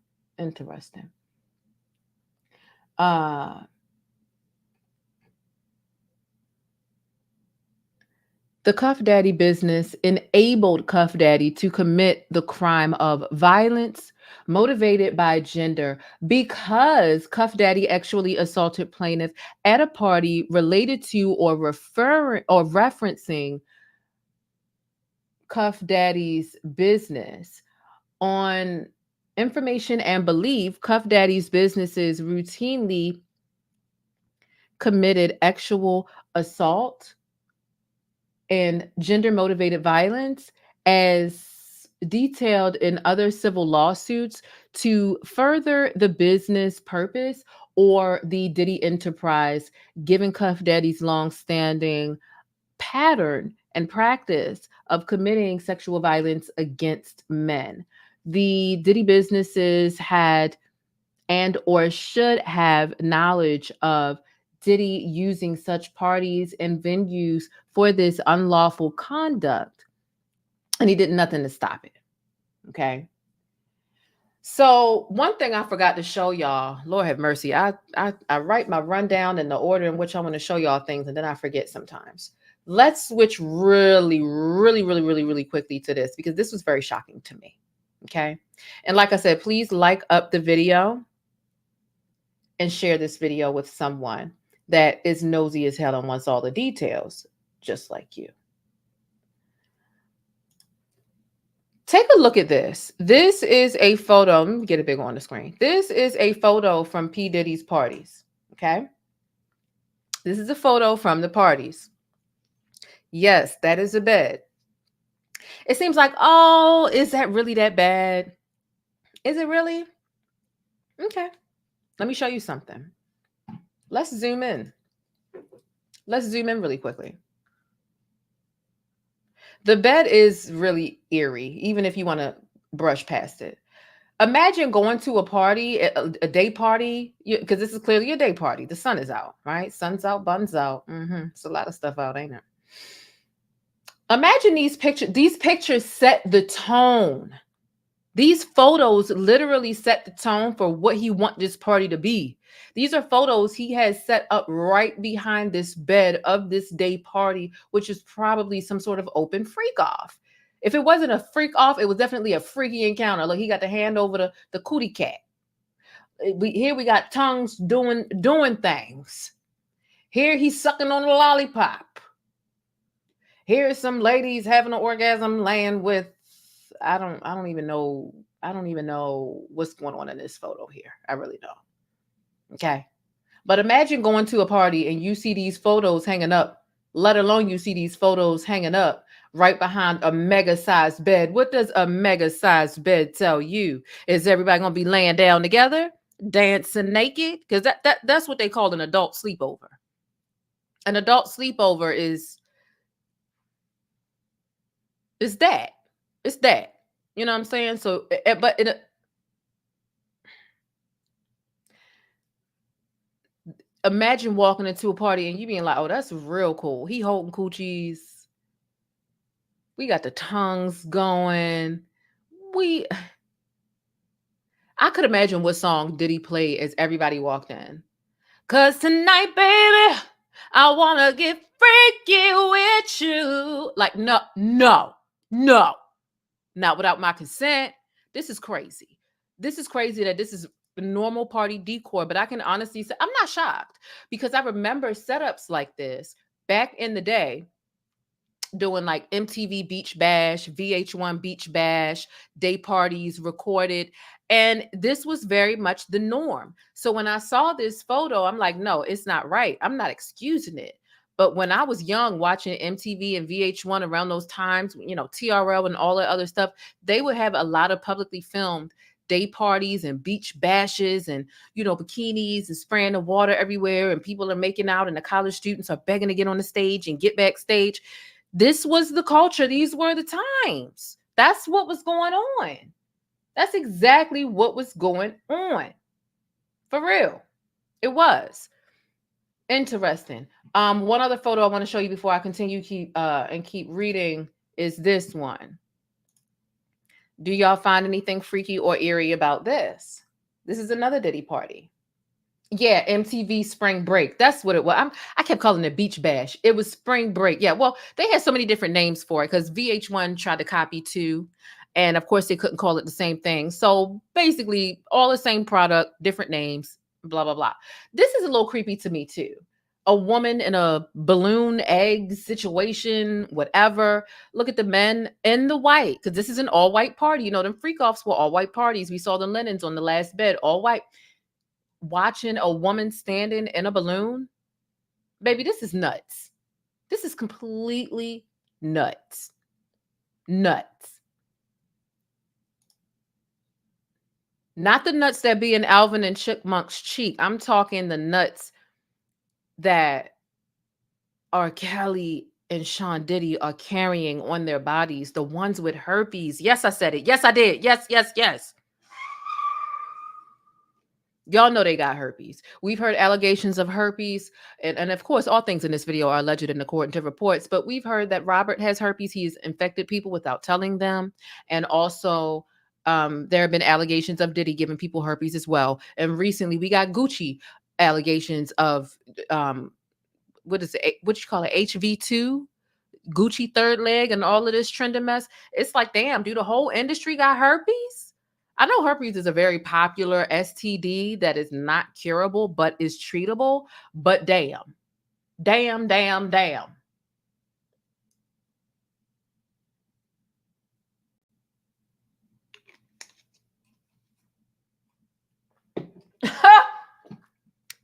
The Cuff Daddy business enabled Cuff Daddy to commit the crime of violence motivated by gender, because Cuff Daddy actually assaulted plaintiff at a party related to or referencing Cuff Daddy's business. On information and belief, Cuff Daddy's businesses routinely committed actual assault and gender-motivated violence as detailed in other civil lawsuits to further the business purpose or the Diddy enterprise, given Cuff Daddy's long-standing pattern and practice of committing sexual violence against men. The Diddy businesses had and or should have knowledge of Diddy using such parties and venues for this unlawful conduct, and he did nothing to stop it. Okay. So one thing I forgot to show y'all, Lord have mercy, I write my rundown in the order in which I want to show y'all things, and then I forget sometimes. Let's switch really quickly to this, because this was very shocking to me. Okay. And like I said, please like up the video and share this video with someone that is nosy as hell and wants all the details, just like you. Take a look at this. This is a photo. Let me get it big on the screen. This is a photo from P. Diddy's parties. Okay. This is a photo from the parties. Yes, that is a bed. It seems like, oh, is that really that bad? Is it really? Okay. Let me show you something. Let's zoom in. Let's zoom in really quickly. The bed is really eerie, even if you want to brush past it. Imagine going to a party, a day party, because this is clearly a day party. The sun is out, right? Sun's out, buns out. It's a lot of stuff out, ain't it? Imagine these pictures. These pictures set the tone. These photos literally set the tone for what he wants this party to be. These are photos he has set up right behind this bed of this day party, which is probably some sort of open freak off. If it wasn't a freak off, it was definitely a freaky encounter. Look, he got the hand over the cootie cat. Here we got tongues doing things. Here he's sucking on a lollipop. Here's some ladies having an orgasm laying with, I don't even know what's going on in this photo here. I really don't. Okay. But imagine going to a party and you see these photos hanging up, let alone you see these photos hanging up right behind a mega-sized bed. What does a mega-sized bed tell you? Is everybody going to be laying down together, dancing naked? Because that's what they call an adult sleepover. An adult sleepover is that. It's that. You know what I'm saying? So, imagine walking into a party and you being like, oh, that's real cool. He holding coochies. We got the tongues going. I could imagine what song Diddy played as everybody walked in. Cause tonight, baby, I wanna get freaky with you. Like, no, not without my consent. This is crazy. This is crazy that this is normal party decor, but I can honestly say I'm not shocked because I remember setups like this back in the day doing like MTV Beach Bash, VH1 Beach Bash, day parties recorded. And this was very much the norm. So when I saw this photo, I'm like, no, it's not right. I'm not excusing it. But when I was young watching MTV and VH1 around those times, you know, TRL and all that other stuff, they would have a lot of publicly filmed day parties and beach bashes and, you know, bikinis and spraying the water everywhere. And people are making out and the college students are begging to get on the stage and get backstage. This was the culture. These were the times. That's what was going on. That's exactly what was going on. For real. It was. Interesting. One other photo I want to show you before I continue keep reading is this one. Do y'all find anything freaky or eerie about this? This is another Diddy party. Yeah, MTV Spring Break. That's what it was. I kept calling it Beach Bash. It was Spring Break. Yeah, well, they had so many different names for it because VH1 tried to copy too. And of course, they couldn't call it the same thing. So basically, all the same product, different names, blah, blah, blah. This is a little creepy to me too. A woman in a balloon egg situation, whatever. Look at the men in the white, because this is an all white party. You know, them freak offs were all white parties. We saw the linens on the last bed, all white. Watching a woman standing in a balloon, baby, this is nuts. This is completely nuts. Nuts. Not the nuts that be in Alvin and Chipmunk's cheek. I'm talking the nuts that R. Kelly and Sean Diddy are carrying on their bodies. The ones with herpes. Yes, I said it. Yes, I did. Yes, yes, yes. Y'all know they got herpes. We've heard allegations of herpes. And of course, all things in this video are alleged and according to reports. But we've heard that Robert has herpes. He's infected people without telling them. And also, there have been allegations of Diddy giving people herpes as well. And recently, we got Gucci allegations of, what is it? What you call it? HV2? Gucci third leg and all of this trending mess. It's like, damn, dude, the whole industry got herpes? I know herpes is a very popular STD that is not curable, but is treatable. But damn.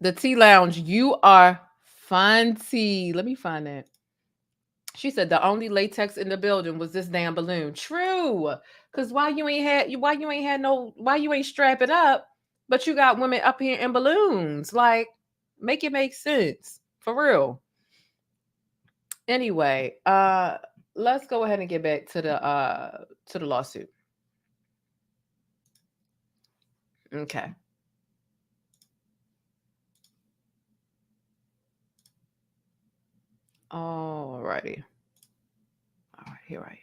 The Tea Lounge, you are fancy. Let me find that. She said the only latex in the building was this damn balloon. True. Cause why you ain't strap it up, but you got women up here in balloons. Like, make it make sense. For real. Anyway, let's go ahead and get back to the lawsuit. Okay. Alrighty. All right, here I am.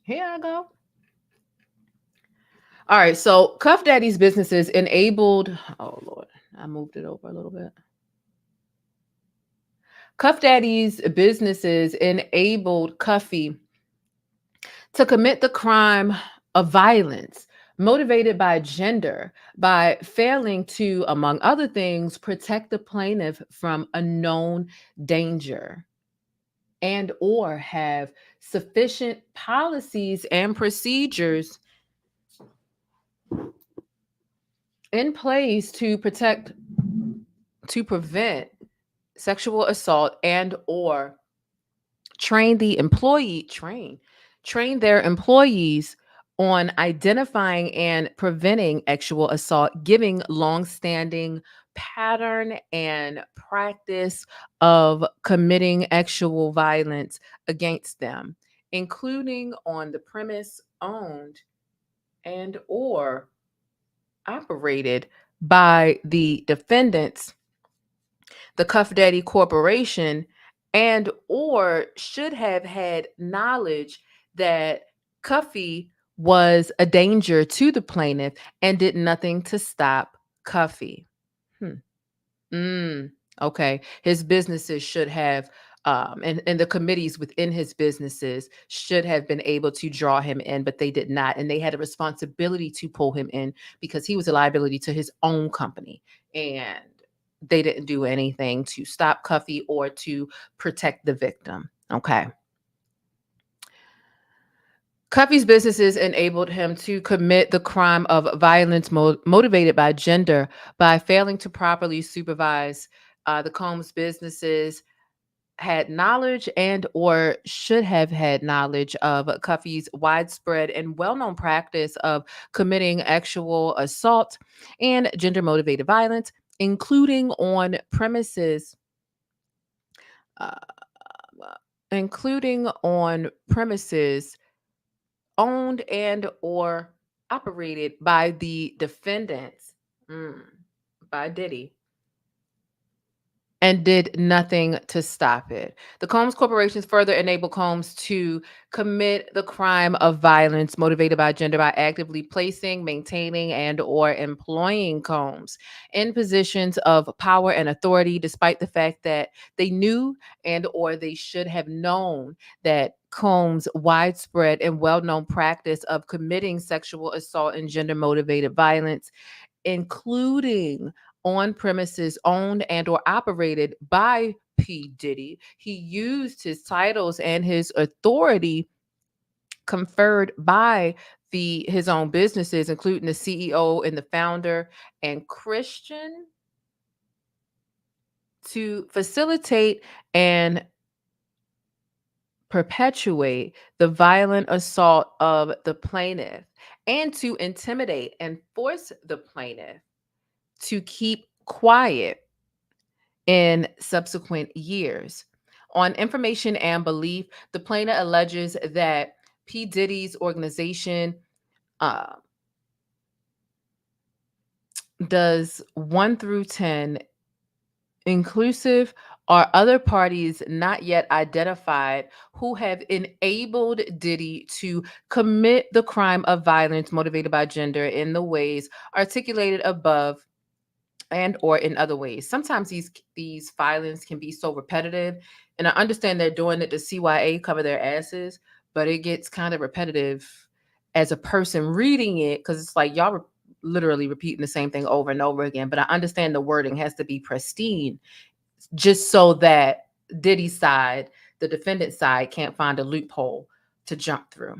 Here I go. All right, so Cuff Daddy's businesses enabled. Oh Lord, I moved it over a little bit. Cuff Daddy's businesses enabled Cuffy to commit the crime of violence motivated by gender by failing to, among other things, protect the plaintiff from a known danger and or have sufficient policies and procedures in place to prevent sexual assault and or train their employees on identifying and preventing sexual assault, giving long-standing pattern and practice of committing sexual violence against them, including on the premise owned and or operated by the defendants the Cuff Daddy Corporation and or should have had knowledge that Cuffy was a danger to the plaintiff and did nothing to stop Cuffy. Okay. His businesses should have, and the committees within his businesses should have been able to draw him in, but they did not. And they had a responsibility to pull him in because he was a liability to his own company. And they didn't do anything to stop Cuffy or to protect the victim. Okay. Cuffy's businesses enabled him to commit the crime of violence motivated by gender by failing to properly supervise. The Combs businesses had knowledge and or should have had knowledge of Cuffy's widespread and well-known practice of committing actual assault and gender-motivated violence, including on premises, uh, including on premises owned and or operated by the defendants, by Diddy, and did nothing to stop it. The Combs corporations further enable Combs to commit the crime of violence motivated by gender by actively placing, maintaining, and or employing Combs in positions of power and authority, despite the fact that they knew and or they should have known that Combs' widespread and well-known practice of committing sexual assault and gender-motivated violence, including on premises owned and or operated by P. Diddy. He used his titles and his authority conferred by his own businesses, including the CEO and the founder and Christian, to facilitate and perpetuate the violent assault of the plaintiff and to intimidate and force the plaintiff to keep quiet in subsequent years. On information and belief, the plaintiff alleges that P. Diddy's organization does 1 through 10 inclusive are other parties not yet identified who have enabled Diddy to commit the crime of violence motivated by gender in the ways articulated above and or in other ways. Sometimes these filings can be so repetitive, and I understand they're doing it to CYA cover their asses, but it gets kind of repetitive as a person reading it because it's like y'all literally repeating the same thing over and over again. But I understand the wording has to be pristine just so that Diddy's side, the defendant's side, can't find a loophole to jump through.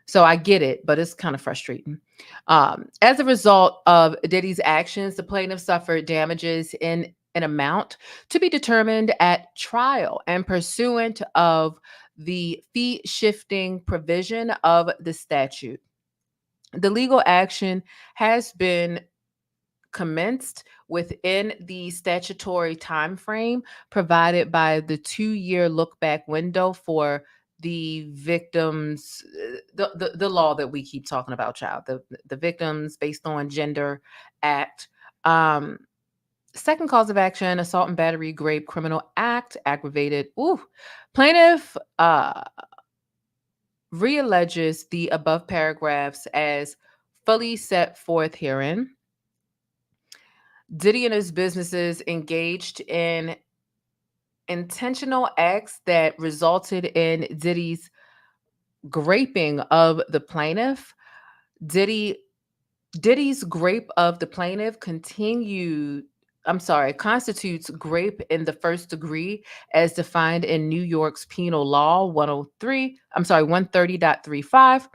So I get it, but it's kind of frustrating. As a result of Diddy's actions, the plaintiff suffered damages in an amount to be determined at trial and pursuant of the fee shifting provision of the statute. The legal action has been commenced within the statutory time frame provided by the 2-year look back window for the victims, the law that we keep talking about, child, the Victims Based on Gender Act. Second cause of action, assault and battery, grape, criminal act, aggravated. Plaintiff realleges the above paragraphs as fully set forth herein. Diddy and his businesses engaged in intentional acts that resulted in Diddy's graping of the plaintiff. Diddy's grape of the plaintiff constitutes grape in the first degree as defined in New York's penal law 130.35,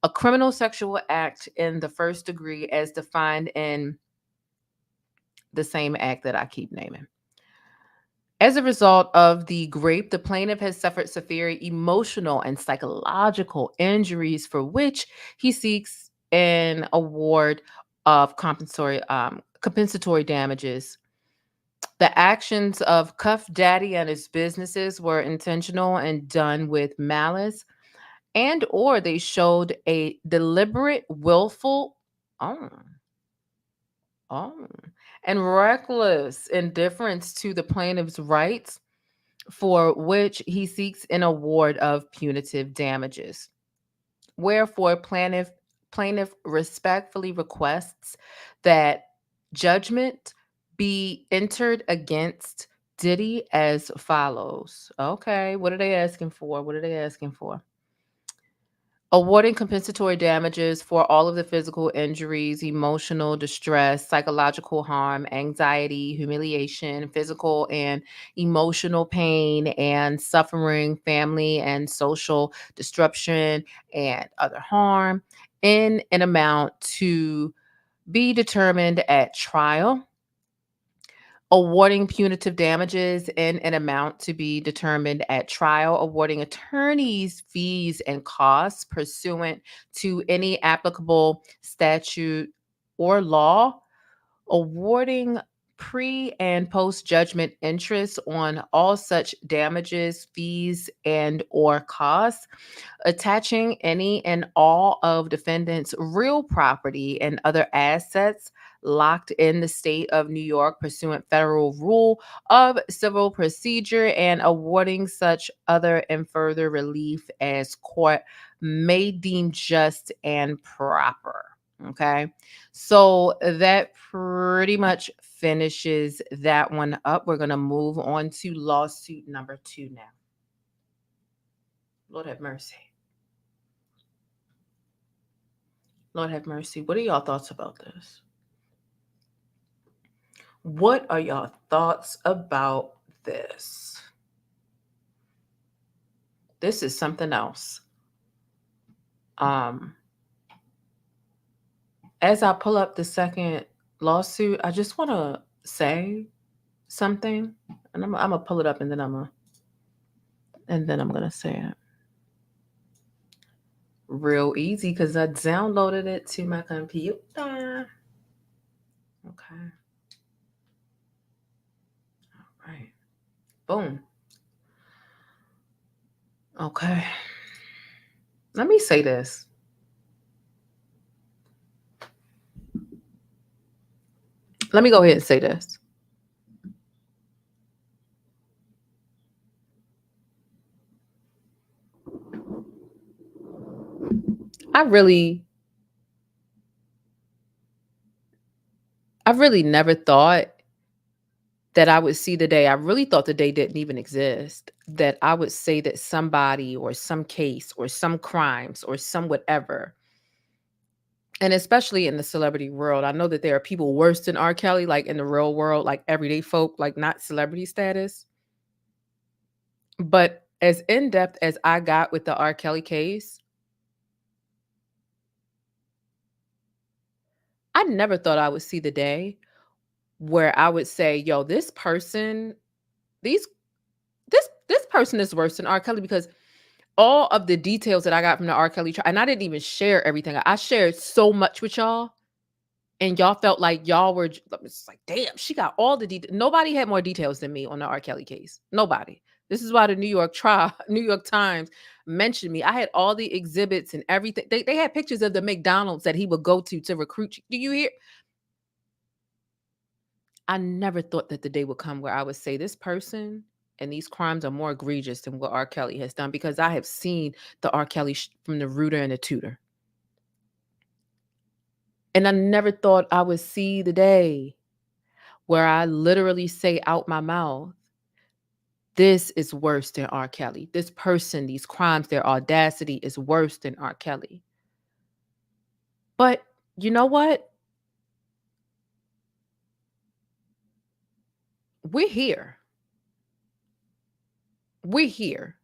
a criminal sexual act in the first degree as defined in the same act that I keep naming. As a result of the grape, the plaintiff has suffered severe emotional and psychological injuries for which he seeks an award of compensatory damages. The actions of Cuff Daddy and his businesses were intentional and done with malice, and or they showed a deliberate, willful, and reckless indifference to the plaintiff's rights, for which he seeks an award of punitive damages. Wherefore, plaintiff respectfully requests that judgment be entered against Diddy as follows. Okay, what are they asking for? What are they asking for? Awarding compensatory damages for all of the physical injuries, emotional distress, psychological harm, anxiety, humiliation, physical and emotional pain and suffering, family and social disruption, and other harm in an amount to be determined at trial. Awarding punitive damages in an amount to be determined at trial, awarding attorneys' fees and costs pursuant to any applicable statute or law, awarding pre and post judgment interest on all such damages, fees, and or costs, attaching any and all of defendants' real property and other assets locked in the state of New York pursuant federal rule of civil procedure, and awarding such other and further relief as court may deem just and proper. Okay, so that pretty much finishes that one up. We're going to move on to lawsuit number 2 now. Lord have mercy. Lord have mercy. What are y'all thoughts about this? What are y'all thoughts about this? This is something else. As I pull up the second lawsuit, I just want to say something, and I'm gonna pull it up, and then I'm gonna say it real easy because I downloaded it to my computer. Okay. All right. Boom. Okay. Let me say this. Let me go ahead and say this. I really never thought that I would see the day. I really thought the day didn't even exist. That I would say that somebody or some case or some crimes or some whatever, and especially in the celebrity world, I know that there are people worse than R. Kelly, like in the real world, like everyday folk, like not celebrity status. But as in-depth as I got with the R. Kelly case, I never thought I would see the day where I would say, yo, this person, this person is worse than R. Kelly, because all of the details that I got from the R. Kelly trial, and I didn't even share everything. I shared so much with y'all, and y'all felt like y'all were, it's like, damn, she got all the details. Nobody had more details than me on the R. Kelly case. Nobody. This is why the New York Times mentioned me. I had all the exhibits and everything. They had pictures of the McDonald's that he would go to recruit you. Do you hear? I never thought that the day would come where I would say this person and these crimes are more egregious than what R. Kelly has done, because I have seen the R. Kelly from the rooter and the tutor. And I never thought I would see the day where I literally say out my mouth, this is worse than R. Kelly. This person, these crimes, their audacity is worse than R. Kelly. But you know what? We're here. We're here.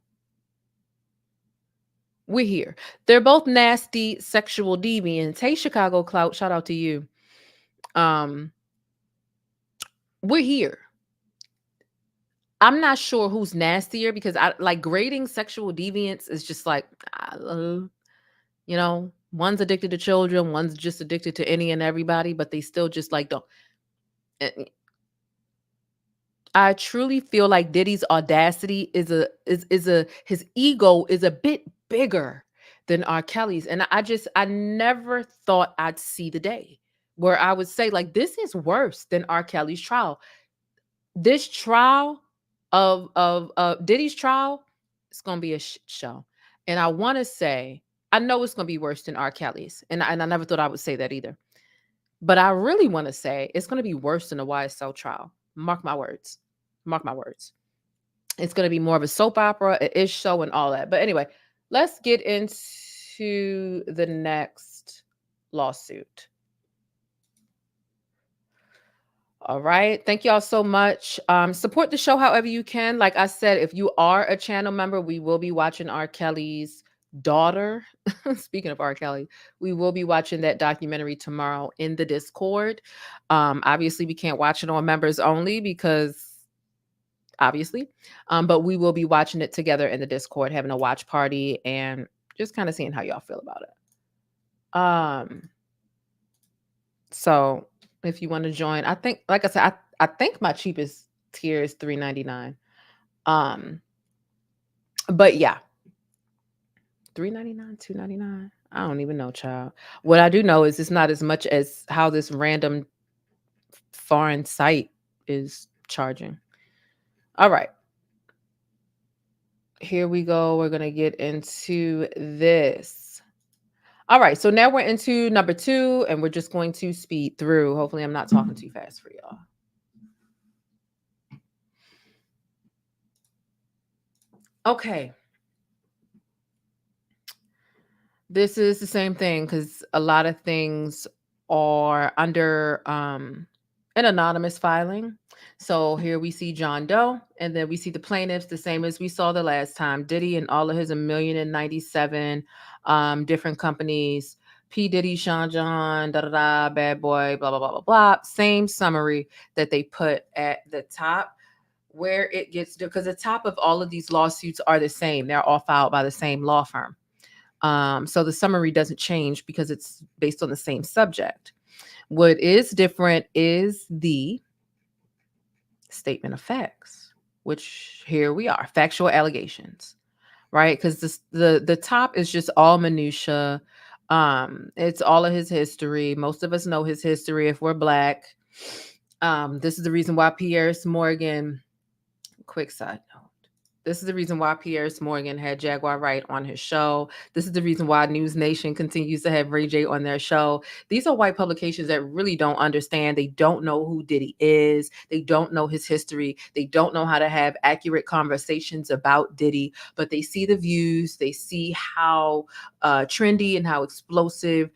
We're here. They're both nasty sexual deviants. Hey, Chicago Clout, shout out to you. We're here. I'm not sure who's nastier, because I like grading sexual deviance is just like, one's addicted to children, one's just addicted to any and everybody, but they still just like don't. I truly feel like Diddy's audacity is his ego is a bit bigger than R. Kelly's. And I never thought I'd see the day where I would say, like, this is worse than R. Kelly's trial. This trial of Diddy's trial, it's gonna be a show. And I want to say, I know it's gonna be worse than R. Kelly's, and I never thought I would say that either. But I really want to say it's gonna be worse than the YSL trial. Mark my words. Mark my words. It's gonna be more of a soap opera, an ish show, and all that. But anyway, let's get into the next lawsuit. All right. Thank y'all so much. Support the show however you can. Like I said, if you are a channel member, we will be watching R. Kelly's daughter. Speaking of R. Kelly, we will be watching that documentary tomorrow in the Discord. Obviously, we can't watch it on members only because obviously, but we will be watching it together in the Discord, having a watch party and just kind of seeing how y'all feel about it. So if you want to join, I think, like I said, I think my cheapest tier is $3.99. But yeah, $3.99, $2.99. I don't even know, child. What I do know is it's not as much as how this random foreign site is charging. All right. Here we go. We're going to get into this. All right. So now we're into number 2, and we're just going to speed through. Hopefully, I'm not talking too fast for y'all. Okay. This is the same thing because a lot of things are under an anonymous filing. So here we see John Doe, and then we see the plaintiffs, the same as we saw the last time. Diddy and all of his 1,097 different companies. P. Diddy, Sean John, Bad Boy, blah, blah, blah, blah, blah. Same summary that they put at the top. Where it gets, because the top of all of these lawsuits are the same. They're all filed by the same law firm. So the summary doesn't change because it's based on the same subject. What is different is the statement of facts, which here we are, factual allegations, right? Because the top is just all minutia. It's all of his history. Most of us know his history if we're Black. This is the reason why Piers Morgan, quick side note, this is the reason why Piers Morgan had Jaguar Wright on his show. This is the reason why News Nation continues to have Ray J on their show. These are white publications that really don't understand. They don't know who Diddy is. They don't know his history. They don't know how to have accurate conversations about Diddy, but they see the views. They see how trendy and how explosive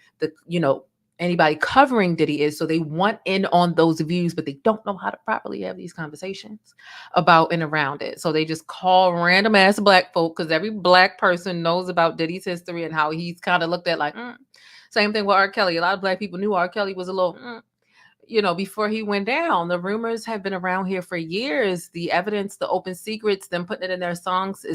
anybody covering Diddy is. So they want in on those views, but they don't know how to properly have these conversations about and around it. So they just call random ass Black folk, because every Black person knows about Diddy's history and how he's kind of looked at like, Same thing with R. Kelly. A lot of Black people knew R. Kelly was a little, before he went down. The rumors have been around here for years. The evidence, the open secrets, them putting it in their songs,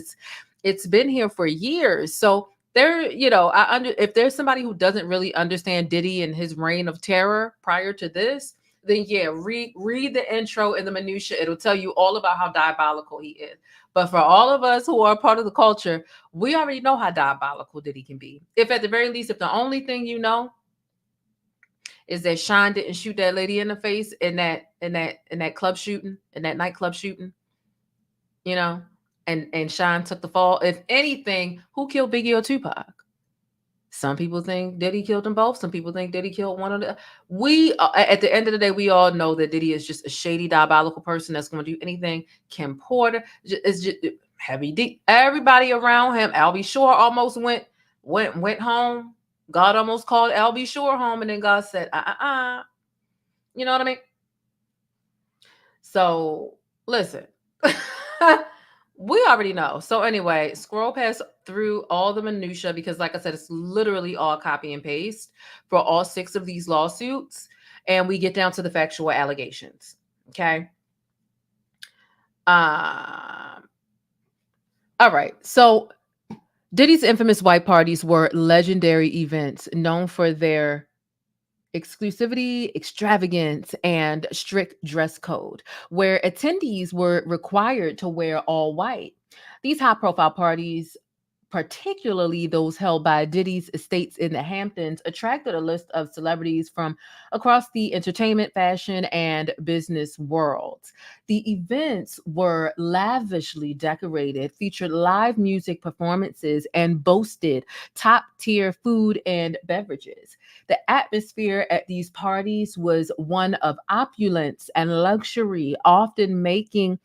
it's been here for years. So there, if there's somebody who doesn't really understand Diddy and his reign of terror prior to this, then yeah, read the intro and the minutia. It'll tell you all about how diabolical he is. But for all of us who are part of the culture, we already know how diabolical Diddy can be. If at the very least, if the only thing you know is that Sean didn't shoot that lady in the face in that club shooting, in that nightclub shooting, and Sean took the fall. If anything, who killed Biggie or Tupac? Some people think Diddy killed them both. Some people think Diddy killed one of them. At the end of the day, we all know that Diddy is just a shady, diabolical person that's going to do anything. Kim Porter is just heavy deep. Everybody around him. Albie Shore almost went home. God almost called Albie Shore home, and then God said, You know what I mean? So listen. We already know. So anyway, scroll past through all the minutia, because like I said, it's literally all copy and paste for all 6 of these lawsuits. And we get down to the factual allegations. Okay. All right. So Diddy's infamous white parties were legendary events known for their exclusivity, extravagance, and strict dress code, where attendees were required to wear all white. These high-profile parties particularly those held by Diddy's estates in the Hamptons, attracted a list of celebrities from across the entertainment, fashion, and business worlds. The events were lavishly decorated, featured live music performances, and boasted top tier food and beverages. The atmosphere at these parties was one of opulence and luxury, often making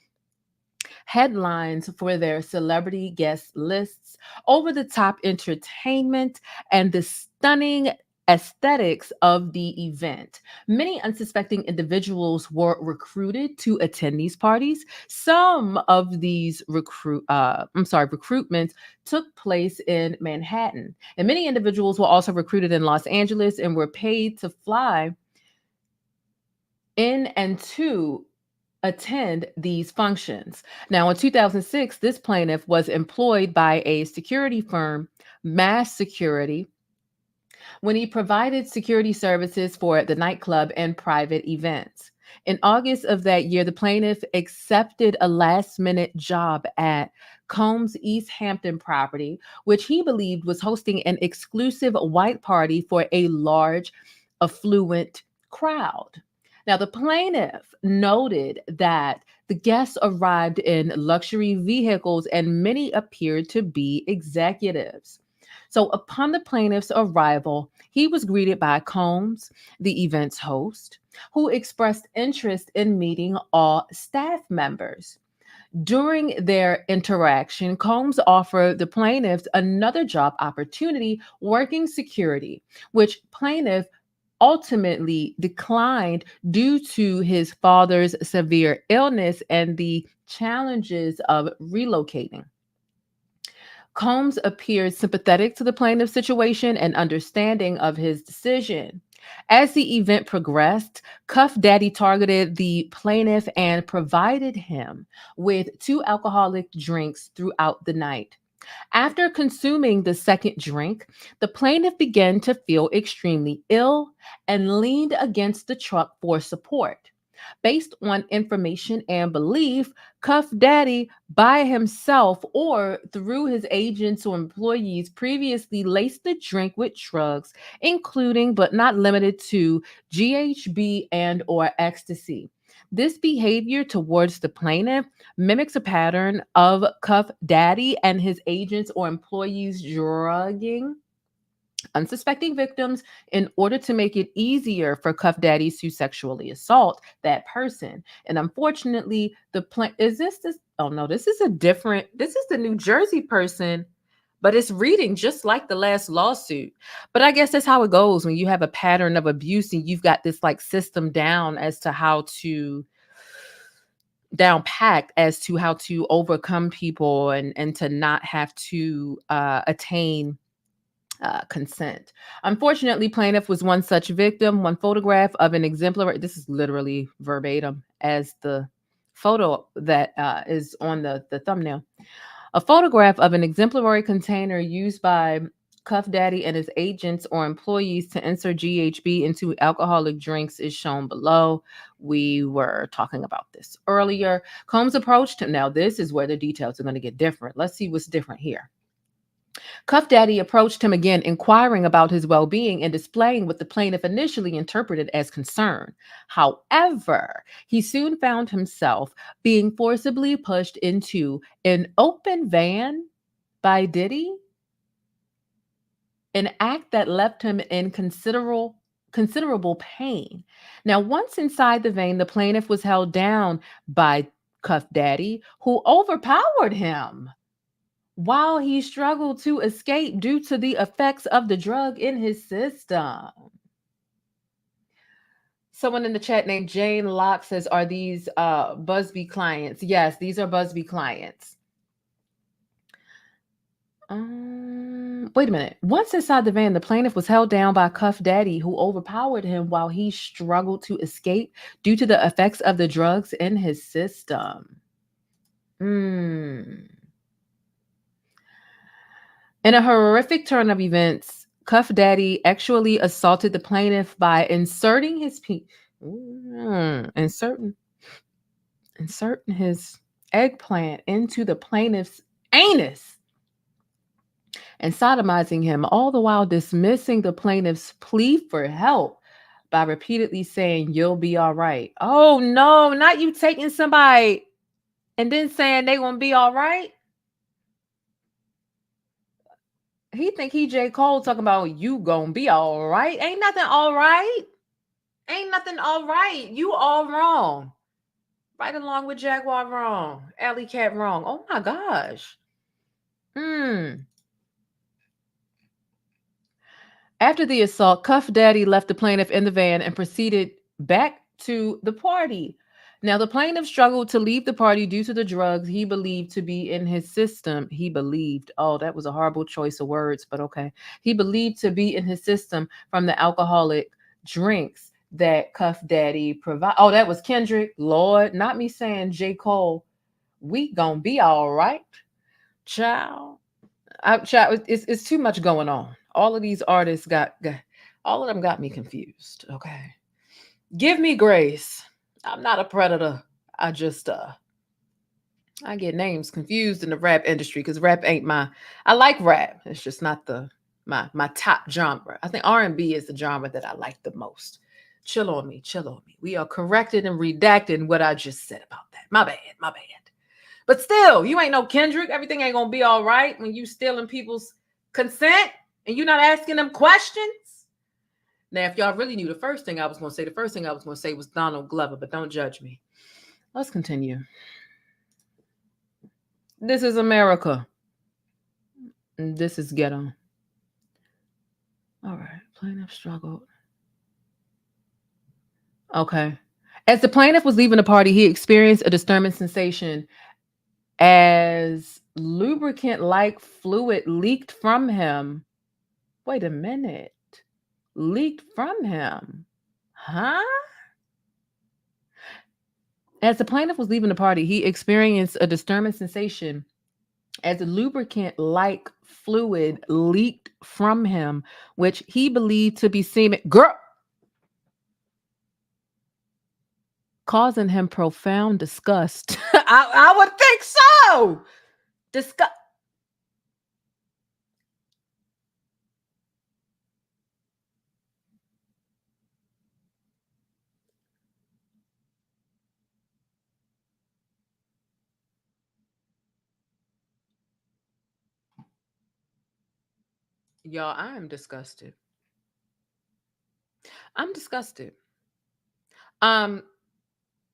headlines for their celebrity guest lists, over the top entertainment, and the stunning aesthetics of the event. Many unsuspecting individuals were recruited to attend these parties. Some of these recruitments took place in Manhattan, and many individuals were also recruited in Los Angeles and were paid to fly in and to attend these functions. Now, in 2006, this plaintiff was employed by a security firm, Mass Security, when he provided security services for the nightclub and private events. In August of that year, the plaintiff accepted a last minute job at Combs East Hampton property, which he believed was hosting an exclusive white party for a large, affluent crowd. Now, the plaintiff noted that the guests arrived in luxury vehicles and many appeared to be executives. So, upon the plaintiff's arrival, he was greeted by Combs, the event's host, who expressed interest in meeting all staff members. During their interaction, Combs offered the plaintiffs another job opportunity working security, which plaintiff ultimately declined due to his father's severe illness and the challenges of relocating. Combs appeared sympathetic to the plaintiff's situation and understanding of his decision. As the event progressed, Cuff Daddy targeted the plaintiff and provided him with 2 alcoholic drinks throughout the night. After consuming the second drink, the plaintiff began to feel extremely ill and leaned against the truck for support. Based on information and belief, Cuff Daddy by himself or through his agents or employees previously laced the drink with drugs, including but not limited to GHB and or ecstasy. This behavior towards the plaintiff mimics a pattern of Cuff Daddy and his agents or employees drugging unsuspecting victims in order to make it easier for Cuff Daddies to sexually assault that person. And unfortunately, oh no, this is the New Jersey person, but it's reading just like the last lawsuit. But I guess that's how it goes when you have a pattern of abuse and you've got this like system down as to how to down packed as to how to overcome people and to not have to attain consent. Unfortunately, plaintiff was one such victim. One photograph of an exemplary, this is literally verbatim as the photo that is on the thumbnail. A photograph of an exemplary container used by Cuff Daddy and his agents or employees to insert GHB into alcoholic drinks is shown below. We were talking about this earlier. Combs approached him. Now, this is where the details are going to get different. Let's see what's different here. Cuff Daddy approached him again, inquiring about his well-being and displaying what the plaintiff initially interpreted as concern. However, he soon found himself being forcibly pushed into an open van by Diddy, an act that left him in considerable pain. Now, once inside the van, the plaintiff was held down by Cuff Daddy, who overpowered him while he struggled to escape due to the effects of the drug in his system. Someone in the chat named Jane Locke says, are these Busby clients? Yes, these are Busby clients. Wait a minute. Once inside the van, the plaintiff was held down by Cuff Daddy, who overpowered him while he struggled to escape due to the effects of the drugs in his system. In a horrific turn of events, Cuff Daddy actually assaulted the plaintiff by inserting his eggplant into the plaintiff's anus. and sodomizing him, all the while dismissing the plaintiff's plea for help by repeatedly saying, "You'll be all right." Oh no, not you taking somebody and then saying they gonna be all right. He think he J. Cole talking about you gonna be all right. Ain't nothing all right. Ain't nothing all right. You all wrong. Right along with Jaguar wrong. Alley Cat wrong. Oh my gosh. After the assault, Cuff Daddy left the plaintiff in the van and proceeded back to the party. Now, the plaintiff struggled to leave the party due to the drugs he believed to be in his system. He believed. Oh, that was a horrible choice of words, but okay. He believed to be in his system from the alcoholic drinks that Cuff Daddy provide. Oh, that was Kendrick. Lord, not me saying J. Cole. We gonna be all right, child. Child, it's too much going on. All of these artists all of them got me confused. Okay, give me grace. I'm not a predator. I just I get names confused in the rap industry because rap ain't I like rap. It's just not my top genre. I think R&B is the genre that I like the most. Chill on me. We are corrected and redacted what I just said about that. My bad. But still, you ain't no Kendrick. Everything ain't gonna be all right when you stealing people's consent and you're not asking them questions. Now, if y'all really knew the first thing I was gonna say was Donald Glover, but don't judge me. Let's continue. This is America. This is ghetto. All right, plaintiff struggled. Okay. As the plaintiff was leaving the party, he experienced a disturbing sensation as lubricant-like fluid leaked from him. Wait a minute. Leaked from him. Huh? As the plaintiff was leaving the party, he experienced a disturbing sensation as a lubricant-like fluid leaked from him, which he believed to be semen. Girl! Causing him profound disgust. I would think so. Disgust. Y'all, I am disgusted. I'm disgusted.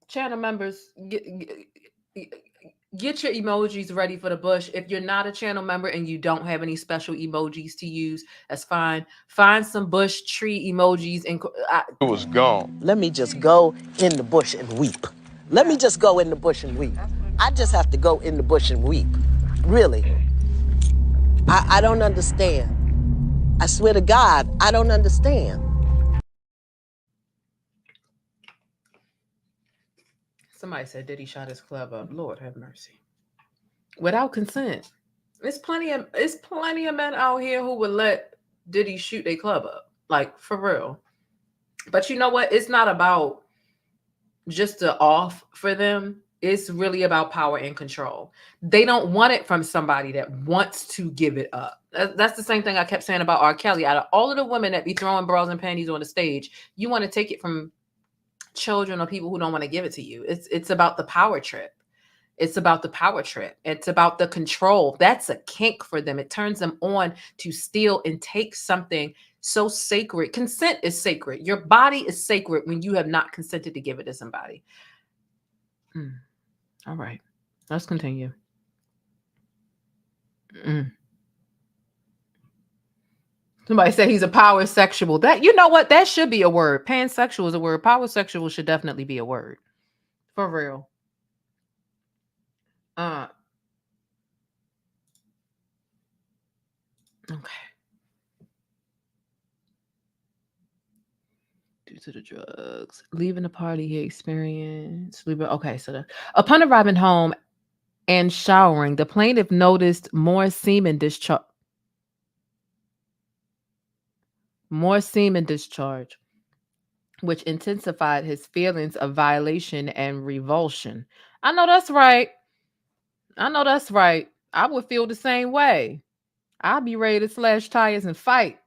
Channel members, get your emojis ready for the bush. If you're not a channel member and you don't have any special emojis to use, that's fine. Find some bush tree emojis and It was gone. Let me just go in the bush and weep. Let me just go in the bush and weep. I just have to go in the bush and weep. Really. I don't understand. I swear to God, I don't understand. Somebody said Diddy shot his club up. Lord have mercy. Without consent. There's plenty of men out here who would let Diddy shoot their club up. Like, for real. But you know what? It's not about just the off for them. It's really about power and control. They don't want it from somebody that wants to give it up. That's the same thing I kept saying about R. Kelly. Out of all of the women that be throwing bras and panties on the stage, you want to take it from children or people who don't want to give it to you. It's about the power trip. It's about the power trip. It's about the control. That's a kink for them. It turns them on to steal and take something so sacred. Consent is sacred. Your body is sacred when you have not consented to give it to somebody. All right. Let's continue. Somebody said he's a power sexual. That, you know what? That should be a word. Pansexual is a word. Power sexual should definitely be a word. For real. Okay. Due to the drugs. Leaving the party, he experienced. Okay, so upon arriving home and showering, the plaintiff noticed more semen discharge, which intensified his feelings of violation and revulsion. I know that's right. I would feel the same way. I'll be ready to slash tires and fight.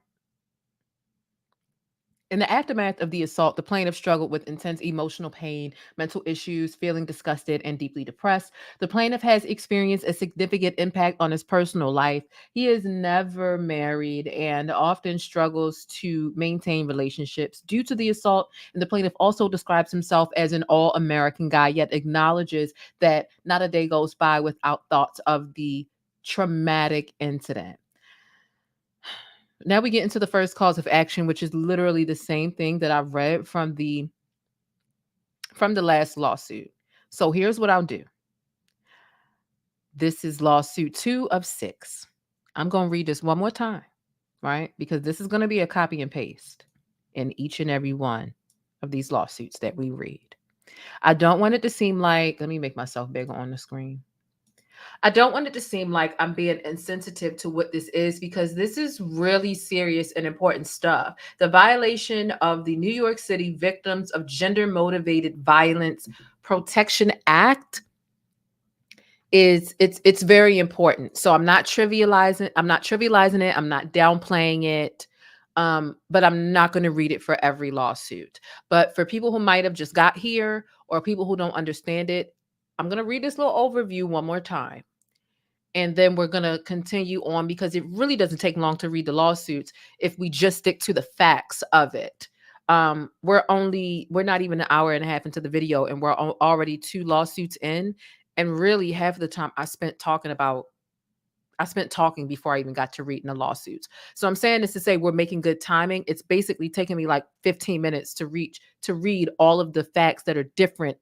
In the aftermath of the assault, the plaintiff struggled with intense emotional pain, mental issues, feeling disgusted, and deeply depressed. The plaintiff has experienced a significant impact on his personal life. He is never married and often struggles to maintain relationships due to the assault. And the plaintiff also describes himself as an all-American guy, yet acknowledges that not a day goes by without thoughts of the traumatic incident. Now we get into the first cause of action, which is literally the same thing that I've read from the last lawsuit. So here's what I'll do. This is lawsuit 2 of 6. I'm going to read this one more time, right? Because this is going to be a copy and paste in each and every one of these lawsuits that we read. I don't want it to seem like, let me make myself bigger on the screen. I don't want it to seem like I'm being insensitive to what this is, because this is really serious and important stuff. The violation of the New York City Victims of Gender Motivated Violence Protection Act it's very important. So I'm not trivializing it. I'm not downplaying it. But I'm not going to read it for every lawsuit. But for people who might have just got here or people who don't understand it, I'm going to read this little overview one more time. And then we're going to continue on, because it really doesn't take long to read the lawsuits if we just stick to the facts of it. We're not even an hour and a half into the video, and we're already 2 lawsuits in. And really half the time I spent talking before I even got to reading the lawsuits. So I'm saying this to say we're making good timing. It's basically taking me like 15 minutes to read all of the facts that are different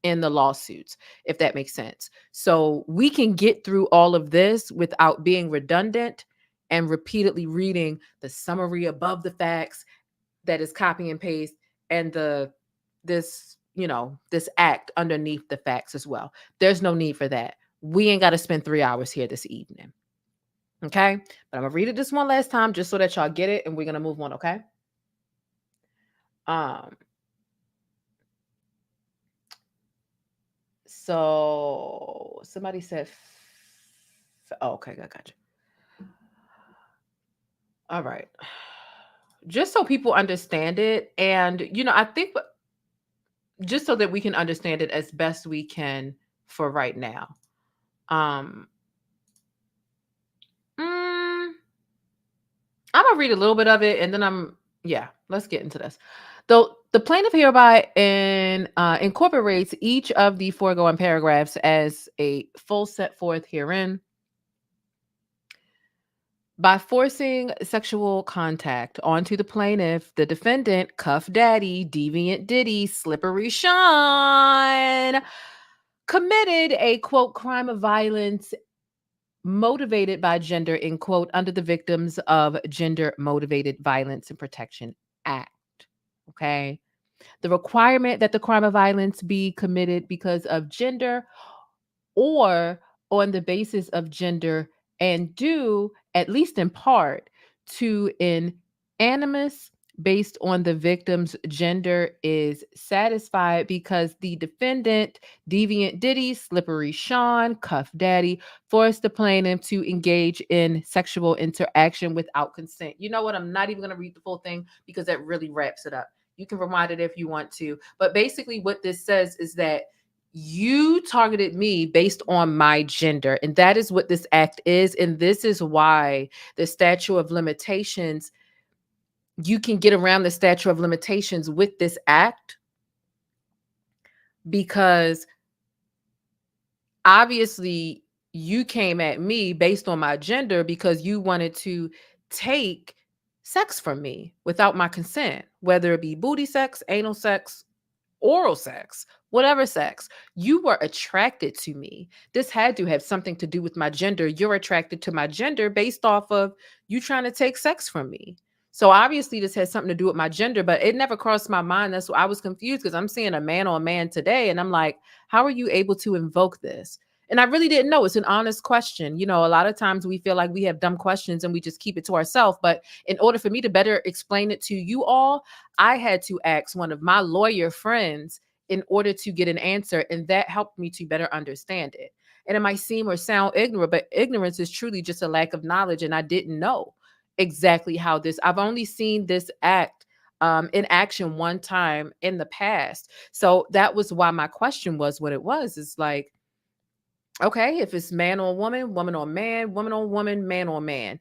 in the lawsuits, if that makes sense. So we can get through all of this without being redundant and repeatedly reading the summary above the facts that is copy and paste, and this act underneath the facts as well. There's no need for that. We ain't got to spend 3 hours here this evening. Okay? But I'm going to read it this one last time just so that y'all get it, and we're going to move on, okay? So somebody said, okay, I got you. All right. Just so people understand it, and I think just so that we can understand it as best we can for right now. I'm gonna read a little bit of it, and then let's get into this. Though the plaintiff hereby incorporates each of the foregoing paragraphs as a full set forth herein. By forcing sexual contact onto the plaintiff, the defendant, Cuff Daddy, Deviant Diddy, Slippery Sean, committed a, quote, crime of violence motivated by gender, in quote, under the Victims of Gender Motivated Violence and Protection Act. Okay. The requirement that the crime of violence be committed because of gender or on the basis of gender, and due, at least in part, to an animus based on the victim's gender, is satisfied because the defendant, Deviant Diddy, Slippery Sean, Cuff Daddy, forced the plaintiff to engage in sexual interaction without consent. You know what? I'm not even going to read the full thing because that really wraps it up. You can rewind it if you want to. But basically what this says is that you targeted me based on my gender. And that is what this act is. And this is why the statute of limitations, you can get around the statute of limitations with this act, because obviously you came at me based on my gender because you wanted to take sex from me without my consent, whether it be booty sex, anal sex, oral sex, whatever sex. You were attracted to me. This had to have something to do with my gender. You're attracted to my gender based off of you trying to take sex from me. So obviously this has something to do with my gender, but it never crossed my mind. That's why I was confused, because I'm seeing a man on man today, and I'm like, how are you able to invoke this? And I really didn't know. It's an honest question. A lot of times we feel like we have dumb questions and we just keep it to ourselves. But in order for me to better explain it to you all, I had to ask one of my lawyer friends in order to get an answer. And that helped me to better understand it. And it might seem or sound ignorant, but ignorance is truly just a lack of knowledge. And I didn't know exactly how this, I've only seen this act in action one time in the past. So that was why my question was what it was. It's like, okay, if it's man on woman, woman on man, woman on woman, man on man,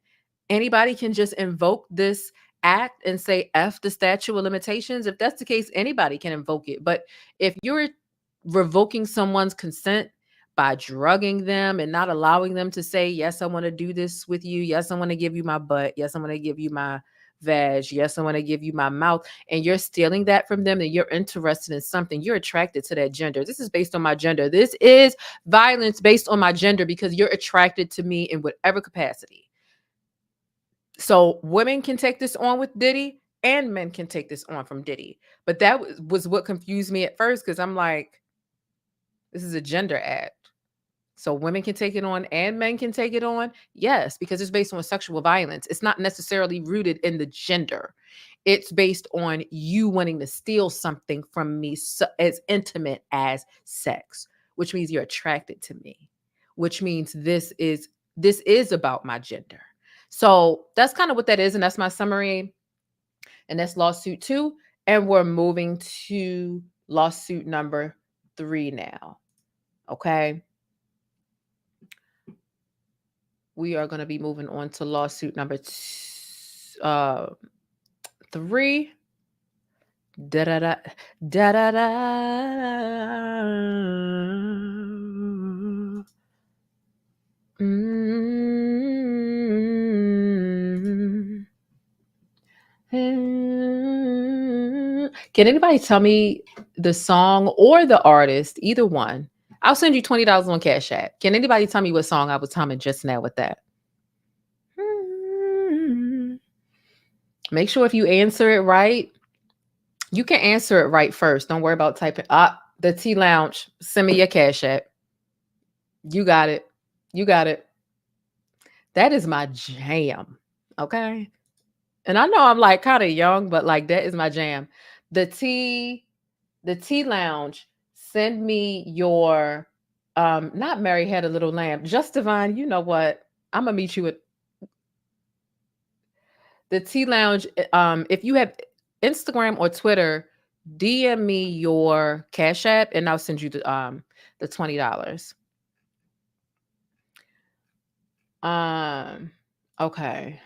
anybody can just invoke this act and say F the statute of limitations. If that's the case, anybody can invoke it. But if you're revoking someone's consent by drugging them and not allowing them to say, yes, I want to do this with you. Yes, I want to give you my butt. Yes, I want to give you my vag. Yes, I want to give you my mouth. And you're stealing that from them and you're interested in something. You're attracted to that gender. This is based on my gender. This is violence based on my gender because you're attracted to me in whatever capacity. So women can take this on with Diddy and men can take this on from Diddy. But that was what confused me at first because I'm like, this is a gender act. So women can take it on and men can take it on? Yes, because it's based on sexual violence. It's not necessarily rooted in the gender. It's based on you wanting to steal something from me as intimate as sex, which means you're attracted to me, which means this is about my gender. So that's kind of what that is. And that's my summary. And that's lawsuit 2. And we're moving to lawsuit number 3 now. Okay. We are going to be moving on to lawsuit number 3. Da-da-da, da-da-da. Can anybody tell me the song or the artist, either one? I'll send you $20 on Cash App. Can anybody tell me what song I was humming just now with that? Make sure if you answer it right, you can answer it right first. Don't worry about typing. The T Lounge, send me your Cash App. You got it. You got it. That is my jam. Okay. And I know I'm like kind of young, but like that is my jam. The T Lounge, send me your not Mary Had a Little Lamb. Just Divine, you know what? I'm gonna meet you at the T Lounge. If you have Instagram or Twitter, DM me your Cash App and I'll send you the $20. Okay.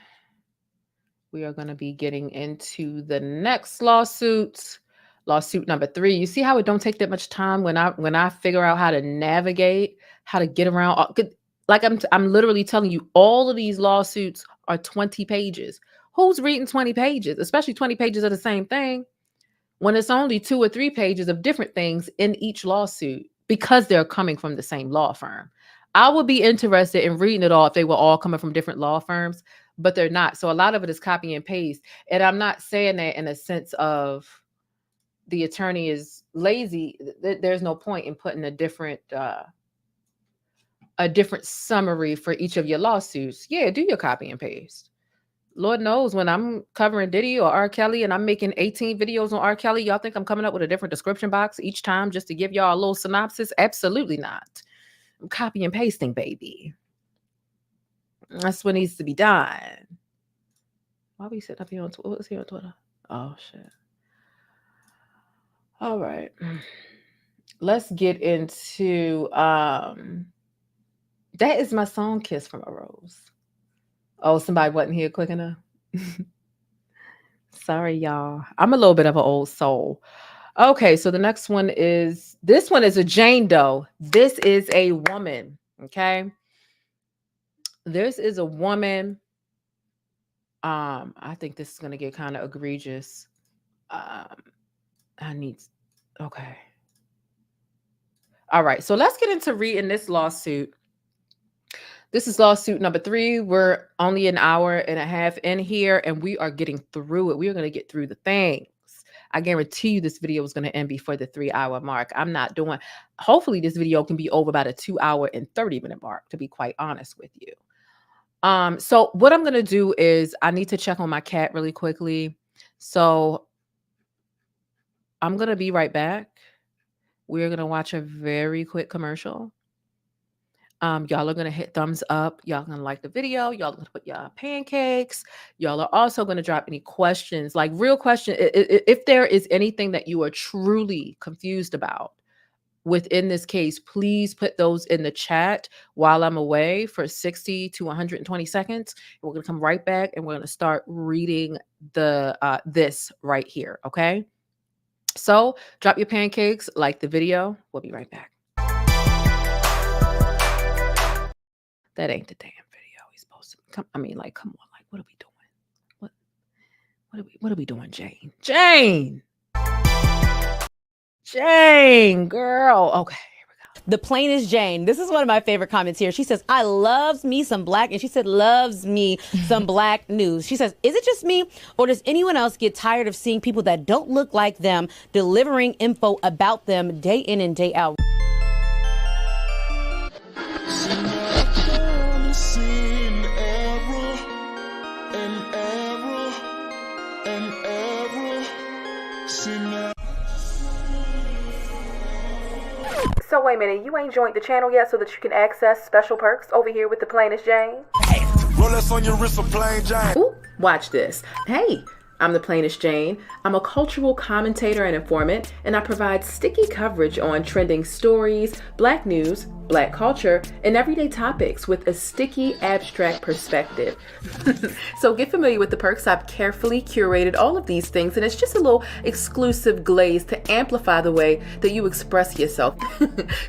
We are going to be getting into the next lawsuit number 3. You see how it don't take that much time when I figure out how to navigate, how to get around. Like I'm literally telling you, all of these lawsuits are 20 pages. Who's reading 20 pages, especially 20 pages of the same thing, when it's only 2 or 3 pages of different things in each lawsuit because they're coming from the same law firm. I would be interested in reading it all if they were all coming from different law firms, but they're not. So a lot of it is copy and paste. And I'm not saying that in a sense of the attorney is lazy. There's no point in putting a different summary for each of your lawsuits. Yeah, do your copy and paste. Lord knows when I'm covering Diddy or R. Kelly and I'm making 18 videos on R. Kelly, y'all think I'm coming up with a different description box each time just to give y'all a little synopsis? Absolutely not. I'm copy and pasting, baby. That's what needs to be done. Why are we sitting up here on Twitter? What was here on Twitter? Oh, shit. All right. Let's get into that is my song Kiss from a Rose. Oh, somebody wasn't here quick enough. Sorry, y'all. I'm a little bit of an old soul. Okay, so the next one is, this one is a Jane Doe. This is a woman, okay? This is a woman. I think this is going to get kind of egregious. Okay. All right, so let's get into reading this lawsuit. This is lawsuit number 3. We're only an hour and a half in here, and we are getting through it. We are going to get through the things. I guarantee you this video is going to end before the 3-hour mark. Hopefully this video can be over by the 2-hour and 30-minute mark, to be quite honest with you. So what I'm going to do is I need to check on my cat really quickly. So I'm going to be right back. we're going to watch a very quick commercial. Y'all are going to hit thumbs up. Y'all going to like the video. Y'all going to put y'all pancakes. Y'all are also going to drop any questions, like real question. If there is anything that you are truly confused about within this case, please put those in the chat while I'm away for 60 to 120 seconds. We're going to come right back and we're going to start reading the this right here. Okay. So drop your pancakes, like the video. We'll be right back. That ain't the damn video he's supposed to come. I mean, like, come on, like, what are we doing? What are we doing, Jane? Jane, girl. Okay. The plainest Jane. This is one of my favorite comments here. She says, I loves me some black, and she said, loves me some black news. She says, is it just me, or does anyone else get tired of seeing people that don't look like them delivering info about them day in and day out? So wait a minute, you ain't joined the channel yet so that you can access special perks over here with the plainest Jane? Rolex on your wrist, a plain Jane. Ooh, watch this. Hey, I'm the plainest Jane. I'm a cultural commentator and informant, and I provide sticky coverage on trending stories, black news, black culture, and everyday topics with a sticky, abstract perspective. So get familiar with the perks. I've carefully curated all of these things, and it's just a little exclusive glaze to amplify the way that you express yourself.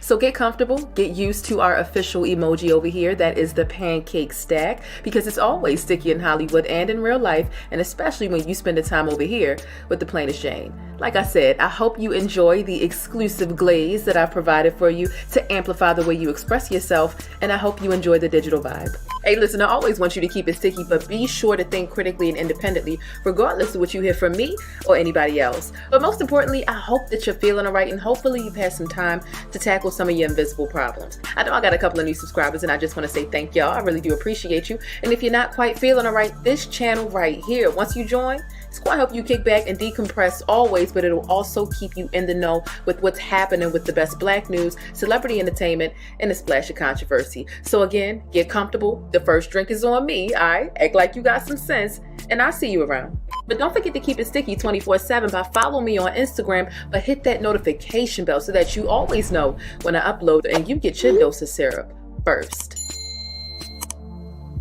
So get comfortable, get used to our official emoji over here. That is the pancake stack, because it's always sticky in Hollywood and in real life, and especially when you spend the time over here with the plainest Jane. Like I said, I hope you enjoy the exclusive glaze that I've provided for you to amplify the way you express yourself, and I hope you enjoy the digital vibe. Hey, listen, I always want you to keep it sticky, but be sure to think critically and independently, regardless of what you hear from me or anybody else. But most importantly, I hope that you're feeling all right, and hopefully you've had some time to tackle some of your invisible problems. I know I got a couple of new subscribers, and I just want to say thank y'all. I really do appreciate you. And if you're not quite feeling all right, this channel right here, once you join, it's going to help you kick back and decompress always, but it'll also keep you in the know with what's happening with the best black news, celebrity entertainment, and a splash of controversy. So again, get comfortable. The first drink is on me, all right? Act like you got some sense, and I'll see you around. But don't forget to keep it sticky 24/7 by following me on Instagram, but hit that notification bell so that you always know when I upload and you get your dose of syrup first.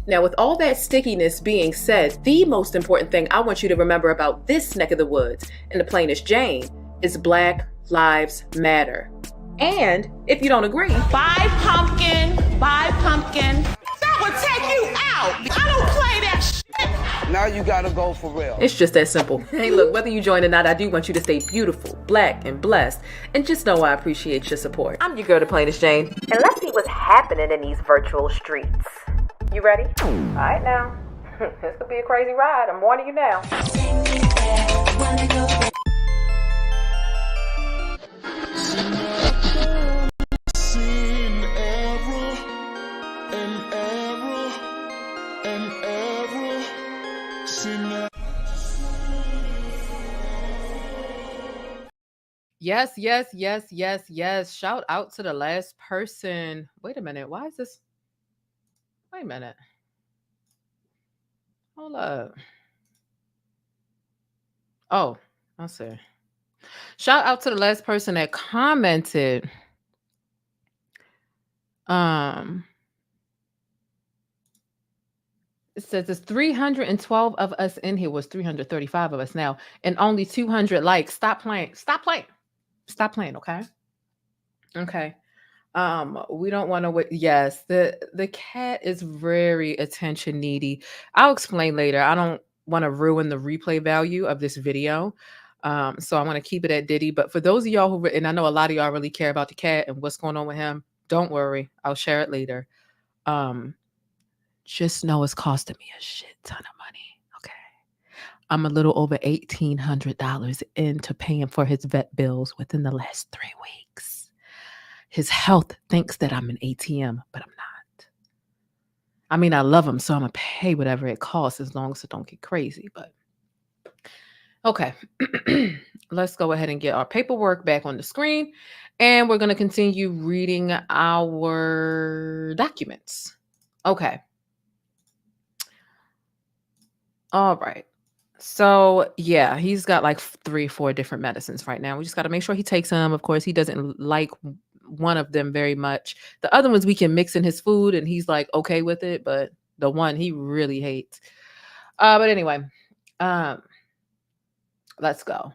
Now, with all that stickiness being said, the most important thing I want you to remember about this neck of the woods and the plainest Jane is Black Lives Matter. And if you don't agree, buy pumpkin. That would take you out. I don't play that shit. Now you gotta go for real. It's just that simple. Hey, look, whether you join or not, I do want you to stay beautiful, black, and blessed. And just know I appreciate your support. I'm your girl, the plainest Jane. And let's see what's happening in these virtual streets. You ready? All right now. This could be a crazy ride. I'm warning you now. Yes. Shout out to the last person. Wait a minute. Why is this? Wait a minute. Hold up. Oh, I'll see. Shout out to the last person that commented. It says there's 312 of us in here. Was 335 of us now, and only 200 likes. Stop playing. Okay. We don't want to wait. Yes, the cat is very attention needy. I'll explain later. I don't want to ruin the replay value of this video. So I want to keep it at Diddy. But for those of y'all who, and I know a lot of y'all really care about the cat and what's going on with him, don't worry. I'll share it later. Just know it's costing me a shit ton of money. Okay. I'm a little over $1,800 into paying for his vet bills within the last 3 weeks. His health thinks that I'm an ATM, but I'm not. I mean, I love him, so I'm going to pay whatever it costs as long as it don't get crazy. But okay, let's go ahead and get our paperwork back on the screen. And we're going to continue reading our documents. Okay. All right. So, yeah, he's got like 3-4 different medicines right now. We just got to make sure he takes them. Of course, he doesn't like one of them very much. The other ones we can mix in his food and he's like okay with it, but the one he really hates. But anyway, let's go.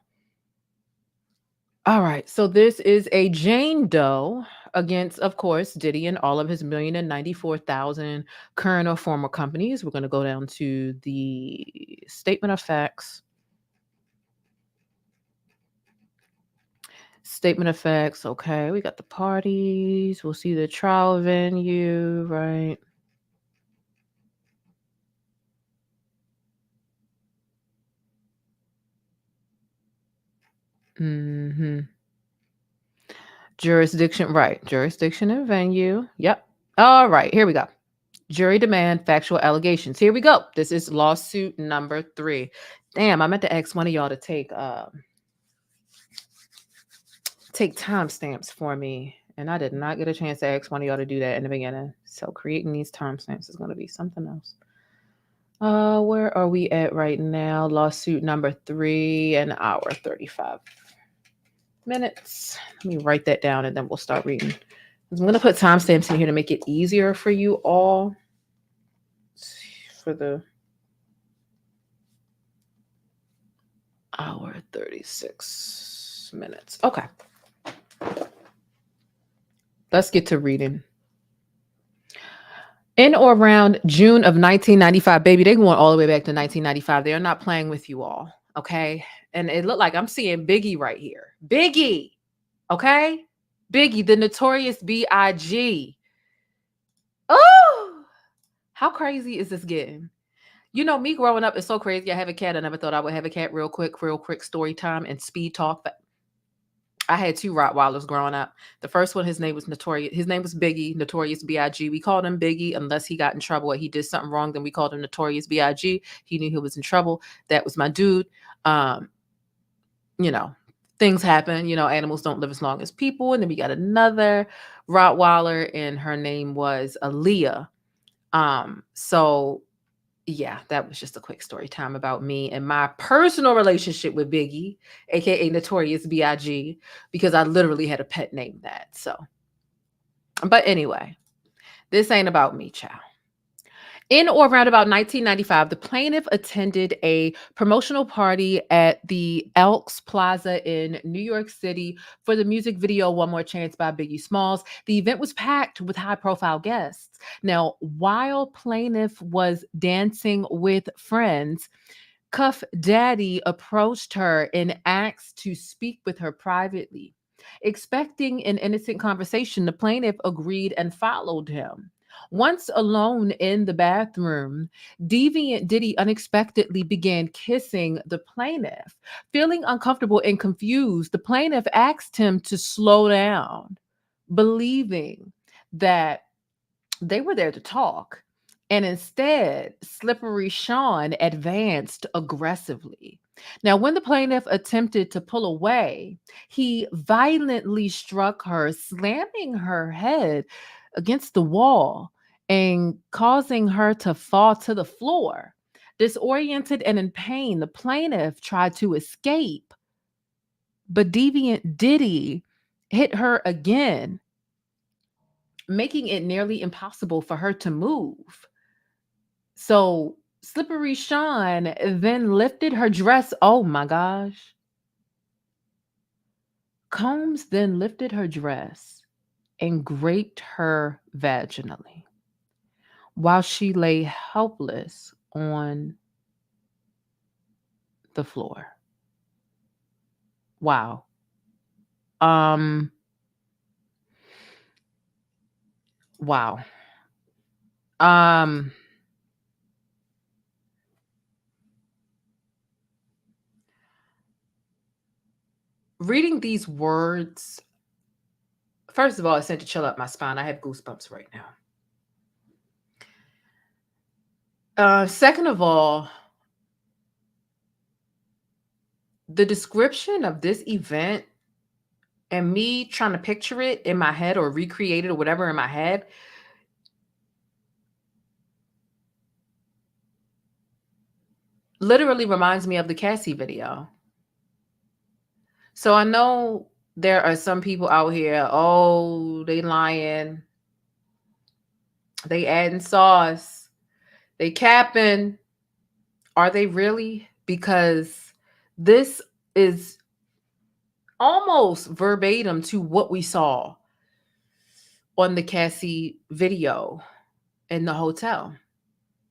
All right. So this is a Jane Doe against, of course, Diddy and all of his 1,094,000 current or former companies. We're going to go down to the statement of facts. Statement of facts. Okay. We got the parties. We'll see the trial venue, right? Mm-hmm. Jurisdiction, right. Jurisdiction and venue. Yep. All right. Here we go. Jury demand factual allegations. Here we go. This is lawsuit number 3. Damn, I meant to ask one of y'all to take timestamps for me. And I did not get a chance to ask one of y'all to do that in the beginning. So creating these timestamps is going to be something else. Where are we at right now? Lawsuit number 3, an hour 35 minutes. Let me write that down and then we'll start reading. I'm going to put timestamps in here to make it easier for you all. For the hour 36 minutes. Okay. Let's get to reading. In or around June of 1995, baby, they're going all the way back to 1995. They're not playing with you all, okay? And it looked like I'm seeing Biggie right here. Biggie, okay? Biggie, the notorious B.I.G. Oh, how crazy is this getting? You know, me growing up is so crazy. I have a cat. I never thought I would have a cat. Real quick story time and speed talk. I had 2 Rottweilers growing up. The first one, his name was Notorious. His name was Biggie, Notorious B.I.G. We called him Biggie unless he got in trouble or he did something wrong. Then we called him Notorious B.I.G. He knew he was in trouble. That was my dude. You know, things happen. You know, animals don't live as long as people. And then we got another Rottweiler, and her name was Aaliyah. So yeah, that was just a quick story time about me and my personal relationship with Biggie, aka Notorious B.I.G., because I literally had a pet named that. So, but anyway, this ain't about me, child. In or around about 1995, the plaintiff attended a promotional party at the Elks Plaza in New York City for the music video One More Chance by Biggie Smalls. The event was packed with high-profile guests. Now, while plaintiff was dancing with friends, Cuff Daddy approached her and asked to speak with her privately. Expecting an innocent conversation, the plaintiff agreed and followed him. Once alone in the bathroom, deviant Diddy unexpectedly began kissing the plaintiff. Feeling uncomfortable and confused, the plaintiff asked him to slow down, believing that they were there to talk. And instead, Slippery Sean advanced aggressively. Now, when the plaintiff attempted to pull away, he violently struck her, slamming her head against the wall and causing her to fall to the floor. Disoriented and in pain, the plaintiff tried to escape, but deviant Diddy hit her again, making it nearly impossible for her to move. So Slippery Sean then lifted her dress. Oh my gosh. Combs then lifted her dress and raped her vaginally while she lay helpless on the floor. Wow. Wow. Reading these words, first of all, it sent a chill up my spine. I have goosebumps right now. Second of all, the description of this event And me trying to picture it in my head or recreate it or whatever in my head, literally reminds me of the Cassie video. So I know there are some people out here, oh, they lying, they adding sauce, they capping. Are they really? Because this is almost verbatim to what we saw on the Cassie video in the hotel.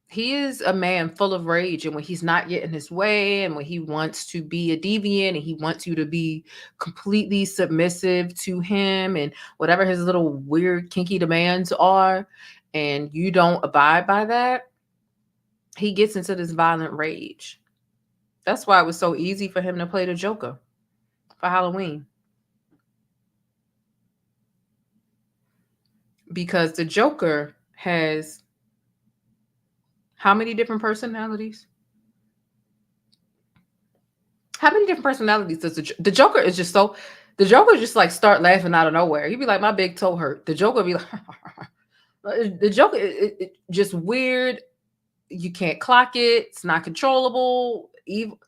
He is a man full of rage, and when he's not getting his way, and when he wants to be a deviant, and he wants you to be completely submissive to him, and whatever his little weird kinky demands are, and you don't abide by that, he gets into this violent rage. That's why it was so easy for him to play the Joker for Halloween. Because the Joker has how many different personalities? How many different personalities does the Joker is just so, the Joker just like start laughing out of nowhere. He'd be like, my big toe hurt. The Joker be like, the Joker it just weird. You can't clock it. It's not controllable. Evil.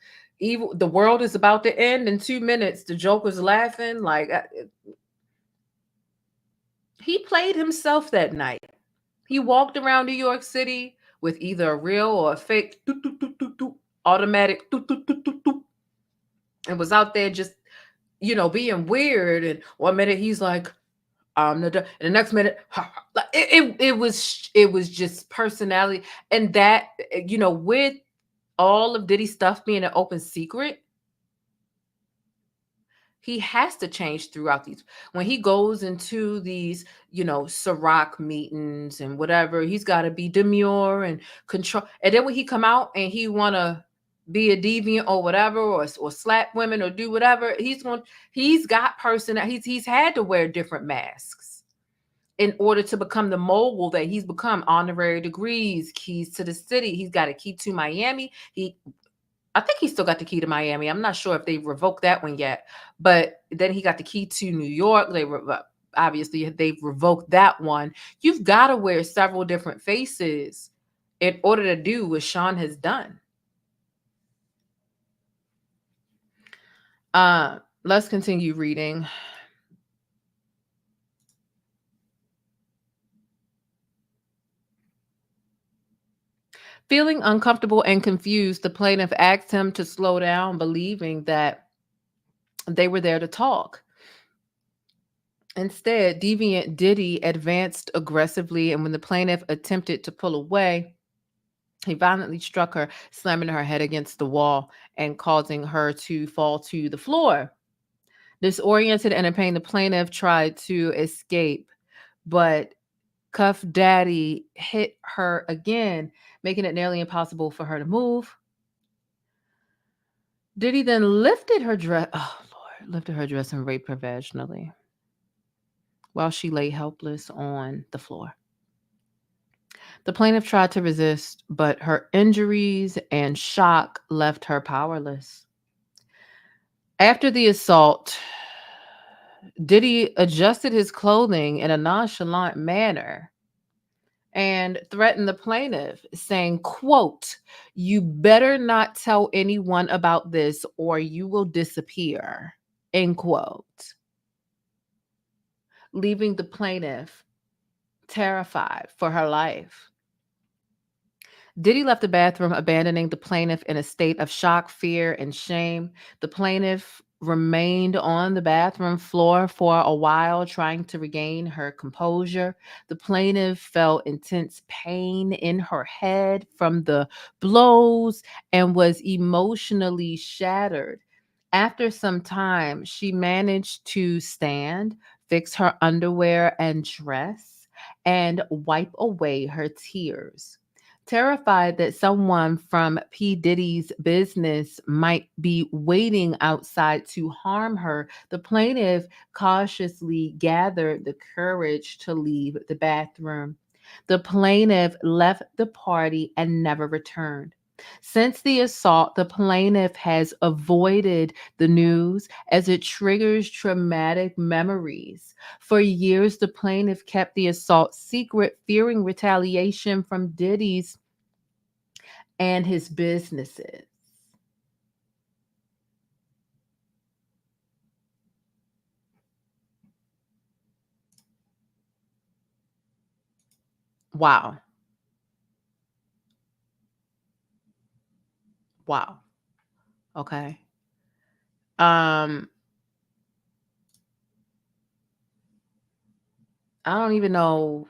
The world is about to end in 2 minutes. The Joker's laughing like he played himself that night. He walked around New York City with either a real or a fake automatic and was out there just, being weird. And 1 minute he's like, and the next minute, it was just personality. And that, with all of Diddy's stuff being an open secret, he has to change throughout these. When he goes into these, Ciroc meetings and whatever, he's got to be demure and control. And then when he come out and he want to be a deviant or whatever, or slap women or do whatever, he's got he's had to wear different masks in order to become the mogul that he's become. Honorary degrees, keys to the city. He's got a key to Miami. I think he still got the key to Miami. I'm not sure if they revoked that one yet, but then he got the key to New York. Obviously they've revoked that one. You've got to wear several different faces in order to do what Sean has done. Let's continue reading. Feeling uncomfortable and confused, the plaintiff asked him to slow down, believing that they were there to talk. Instead, deviant Diddy advanced aggressively, and when the plaintiff attempted to pull away, he violently struck her, slamming her head against the wall and causing her to fall to the floor. Disoriented and in pain, the plaintiff tried to escape, but Cuff Daddy hit her again, making it nearly impossible for her to move. Diddy then lifted her dress and raped her vaginally while she lay helpless on the floor. The plaintiff tried to resist, but her injuries and shock left her powerless. After the assault, Diddy adjusted his clothing in a nonchalant manner and threatened the plaintiff, saying, quote, "You better not tell anyone about this or you will disappear," end quote, leaving the plaintiff terrified for her life. Diddy left the bathroom, abandoning the plaintiff in a state of shock, fear, and shame. The plaintiff remained on the bathroom floor for a while, trying to regain her composure. The plaintiff felt intense pain in her head from the blows and was emotionally shattered. After some time, she managed to stand, fix her underwear and dress, and wipe away her tears. Terrified that someone from P. Diddy's business might be waiting outside to harm her, the plaintiff cautiously gathered the courage to leave the bathroom. The plaintiff left the party and never returned. Since the assault, the plaintiff has avoided the news as it triggers traumatic memories. For years, the plaintiff kept the assault secret, fearing retaliation from Diddy's and his businesses. Wow. Wow. Okay. Um, I don't even know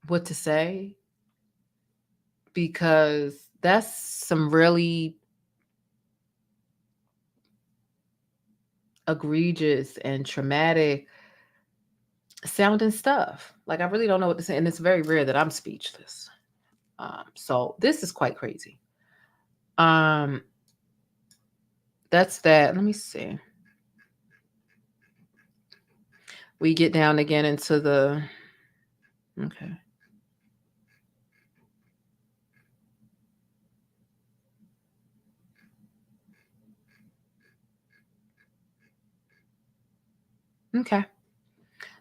what to say because that's some really egregious and traumatic sounding stuff. Like, I really don't know what to say. And it's very rare that I'm speechless. So this is quite crazy. That's that. Let me see. We get down again into the, okay. Okay.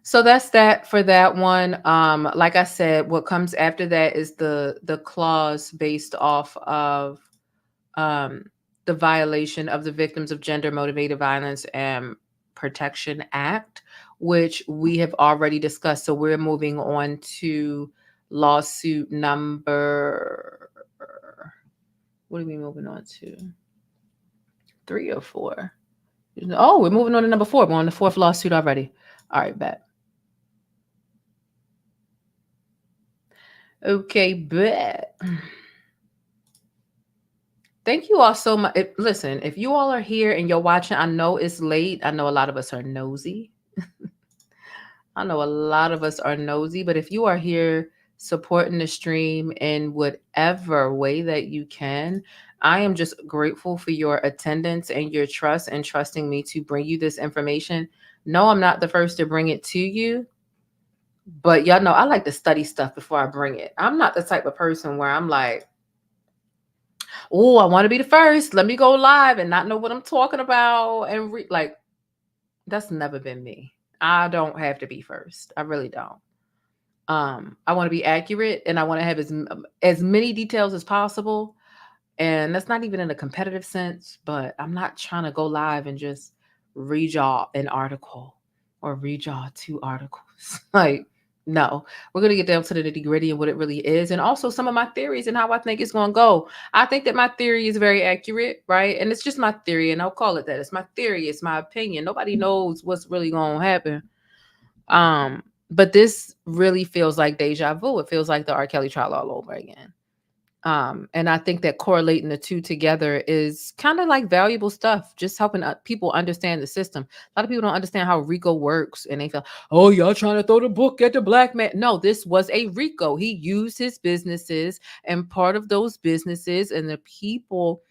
So that's that for that one. Like I said, what comes after that is the clause based off of um the violation of the Victims of Gender Motivated Violence and Protection Act, which we have already discussed. So we're moving on to lawsuit number, what are we moving on to? 3 or 4? Oh, we're moving on to number 4. We're on the 4th lawsuit already. All right, bet. Okay, bet. Thank you all so much. Listen, if you all are here and you're watching, I know it's late. I know a lot of us are nosy. I know a lot of us are nosy, but if you are here supporting the stream in whatever way that you can, I am just grateful for your attendance and your trust and trusting me to bring you this information. No, I'm not the first to bring it to you, but y'all know I like to study stuff before I bring it. I'm not the type of person where I'm like, oh, I want to be the first. Let me go live and not know what I'm talking about. And like, that's never been me. I don't have to be first. I really don't. I want to be accurate and I want to have as many details as possible. And that's not even in a competitive sense, but I'm not trying to go live and just read y'all an article or read y'all 2 articles. Like, no, we're going to get down to the nitty gritty and what it really is. And also some of my theories and how I think it's going to go. I think that my theory is very accurate, right? And it's just my theory, and I'll call it that. It's my theory. It's my opinion. Nobody knows what's really going to happen. But this really feels like deja vu. It feels like the R. Kelly trial all over again. And I think that correlating the two together is kind of like valuable stuff, just helping people understand the system. A lot of people don't understand how RICO works, and they feel, oh, y'all trying to throw the book at the black man. No, this was a RICO. He used his businesses, and part of those businesses and the people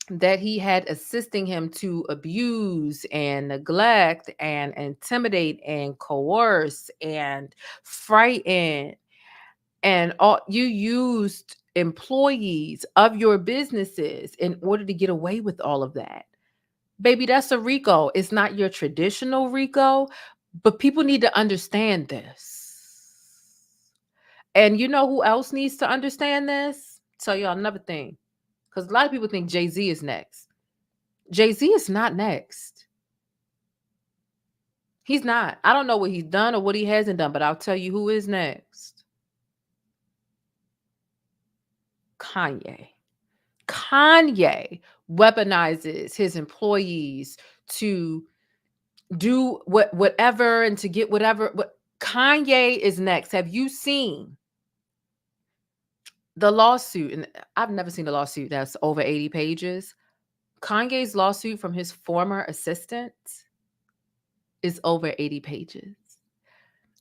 that he had assisting him to abuse and neglect and intimidate and coerce and frighten, and all, you used employees of your businesses in order to get away with all of that. Baby, that's a RICO. It's not your traditional RICO, but people need to understand this. And you know who else needs to understand this? Tell y'all another thing. Because a lot of people think Jay-Z is next. Jay-Z is not next. He's not. I don't know what he's done or what he hasn't done, but I'll tell you who is next. Kanye. Kanye weaponizes his employees to do whatever and to get whatever. Kanye is next. Have you seen the lawsuit? And I've never seen a lawsuit that's over 80 pages. Kanye's lawsuit from his former assistant is over 80 pages.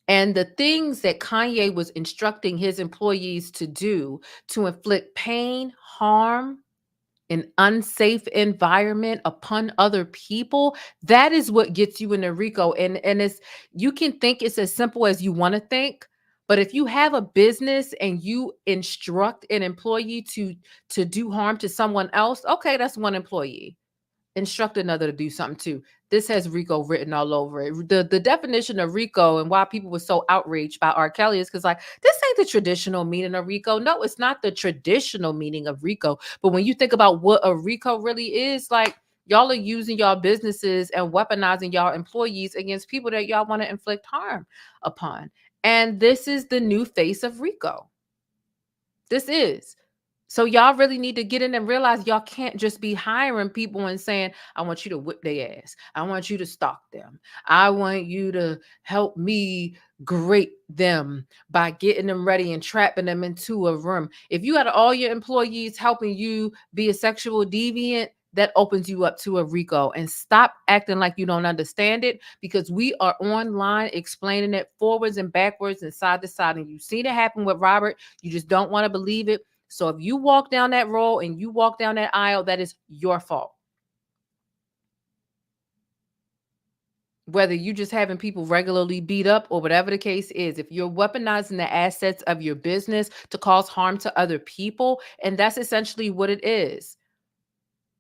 And the things that Kanye was instructing his employees to do to inflict pain, harm, an unsafe environment upon other people, that is what gets you in the RICO. And it's, you can think it's as simple as you want to think, But if you have a business and you instruct an employee to do harm to someone else, okay, that's one employee. Instruct another to do something too. This has RICO written all over it. The definition of RICO and why people were so outraged by R. Kelly is because like, this ain't the traditional meaning of RICO. No, it's not the traditional meaning of RICO. But when you think about what a RICO really is, like, y'all are using y'all businesses and weaponizing y'all employees against people that y'all want to inflict harm upon. And this is the new face of RICO. This is. So y'all really need to get in and realize y'all can't just be hiring people and saying, I want you to whip their ass. I want you to stalk them. I want you to help me grate them by getting them ready and trapping them into a room. If you had all your employees helping you be a sexual deviant, that opens you up to a RICO. And stop acting like you don't understand it, because we are online explaining it forwards and backwards and side to side. And you've seen it happen with Robert. You just don't want to believe it. So if you walk down that road and you walk down that aisle, that is your fault. Whether you just having people regularly beat up or whatever the case is, if you're weaponizing the assets of your business to cause harm to other people, and that's essentially what it is.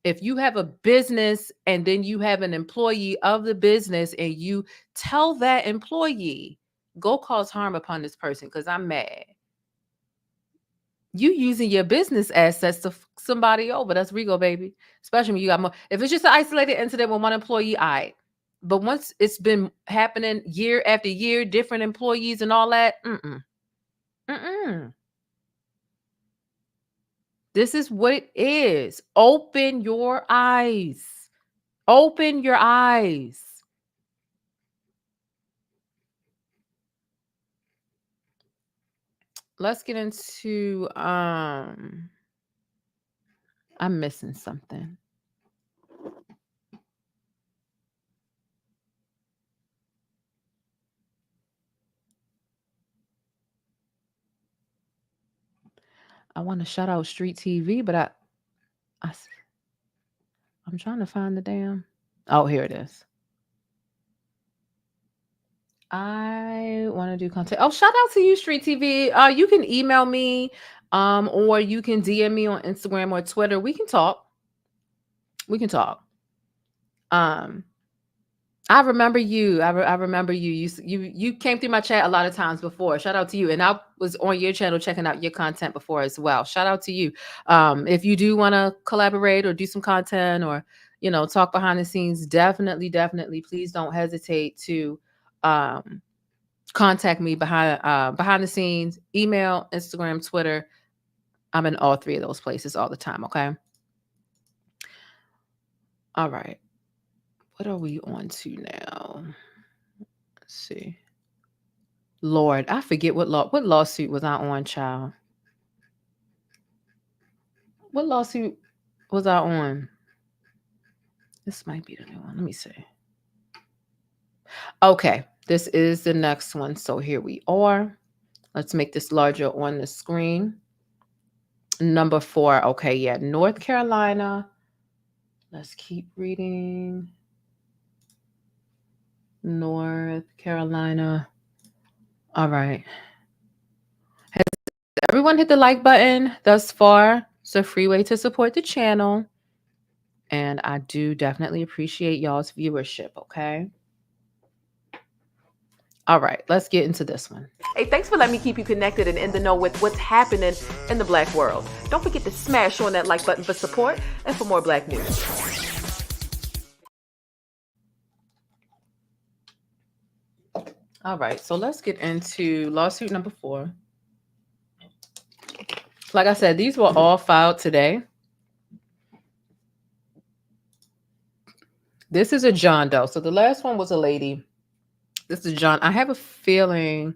If you have a business and then you have an employee of the business and you tell that employee, go cause harm upon this person because I'm mad. You using your business assets to fuck somebody over. That's RICO, baby. Especially when you got more. If it's just an isolated incident with one employee, all right. But once it's been happening year after year, different employees and all that, This is what it is. Open your eyes. Open your eyes. Let's get into I'm missing something. I want to shout out Street TV, but I'm trying to find the damn. Oh, here it is. I want to do content. Oh, shout out to you, Street TV. You can email me, or you can DM me on Instagram or Twitter. We can talk. I remember you. I remember you. You came through my chat a lot of times before. Shout out to you. And I was on your channel checking out your content before as well. Shout out to you. If you do want to collaborate or do some content or, talk behind the scenes, definitely, please don't hesitate to contact me behind the scenes, email, Instagram, Twitter. I'm in all three of those places all the time. Okay. All right. What are we on to now? Let's see. Lord, I forget what lawsuit was I on, child. What lawsuit was I on? This might be the new one. Let me see. Okay, this is the next one. So here we are. Let's make this larger on the screen. Number 4. Okay, yeah, North Carolina. Let's keep reading. North Carolina. All right. Has everyone hit the like button thus far? It's a free way to support the channel. And I do definitely appreciate y'all's viewership, okay? All right, let's get into this one. Hey, thanks for letting me keep you connected and in the know with what's happening in the Black world. Don't forget to smash on that like button for support and for more Black news. All right, so let's get into lawsuit number 4. Like I said, these were all filed today. This is a John Doe. So the last one was a lady. This is John. I have a feeling.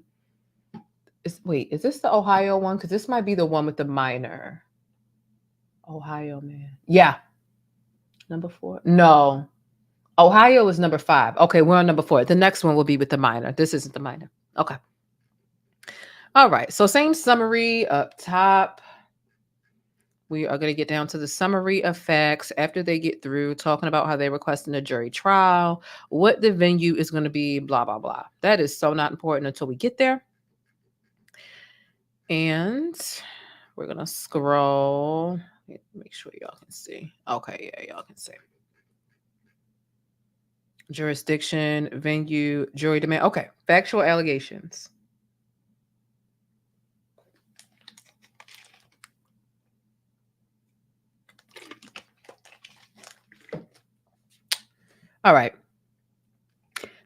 Wait, is this the Ohio one? Because this might be the one with the minor. Ohio, man. Yeah. Number 4? No. Ohio is number 5. Okay, we're on number 4. The next one will be with the minor. This isn't the minor. Okay. All right. So same summary up top. We are going to get down to the summary of facts after they get through talking about how they're requesting a jury trial, what the venue is going to be, blah, blah, blah. That is so not important until we get there. And we're going to scroll. Make sure y'all can see. Okay, yeah, y'all can see. Jurisdiction, venue, jury demand. Okay, factual allegations. All right.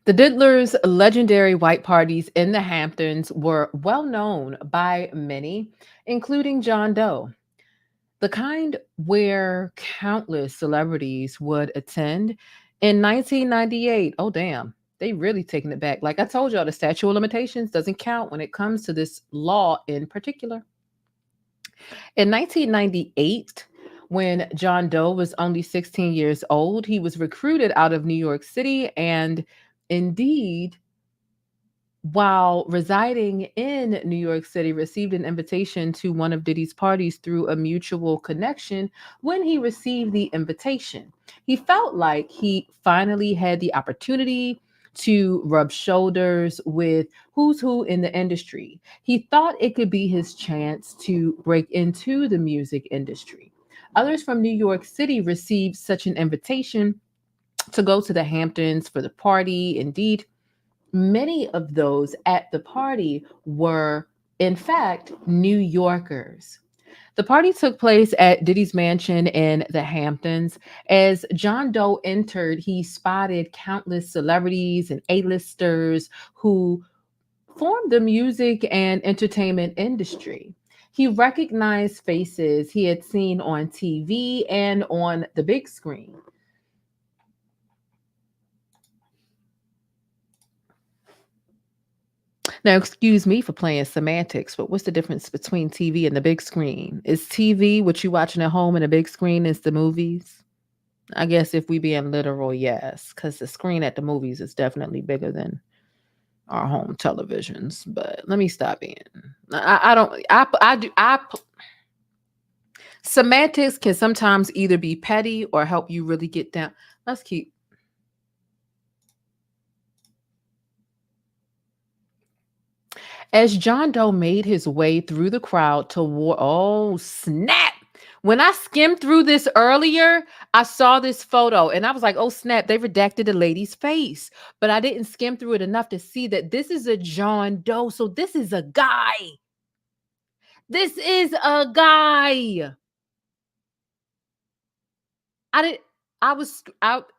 The Diddlers' legendary white parties in the Hamptons were well known by many, including John Doe. The kind where countless celebrities would attend in 1998. Oh, damn. They really taking it back. Like I told y'all, the statute of limitations doesn't count when it comes to this law in particular. In 1998, when John Doe was only 16 years old, he was recruited out of New York City and indeed, while residing in New York City, received an invitation to one of Diddy's parties through a mutual connection. When he received the invitation, he felt like he finally had the opportunity to rub shoulders with who's who in the industry. He thought it could be his chance to break into the music industry. Others from New York City received such an invitation to go to the Hamptons for the party. Indeed, many of those at the party were, in fact, New Yorkers. The party took place at Diddy's mansion in the Hamptons. As John Doe entered, he spotted countless celebrities and A-listers who formed the music and entertainment industry. He recognized faces he had seen on TV and on the big screen. Now, excuse me for playing semantics, but what's the difference between TV and the big screen? Is TV what you watching at home and the big screen is the movies? I guess if we being literal, yes, because the screen at the movies is definitely bigger than our home televisions. But let me stop being. Semantics can sometimes either be petty or help you really get down. Let's keep. As John Doe made his way through the crowd toward, oh snap. When I skimmed through this earlier, I saw this photo and I was like, oh snap, they redacted the lady's face. But I didn't skim through it enough to see that this is a John Doe. So this is a guy. This is a guy.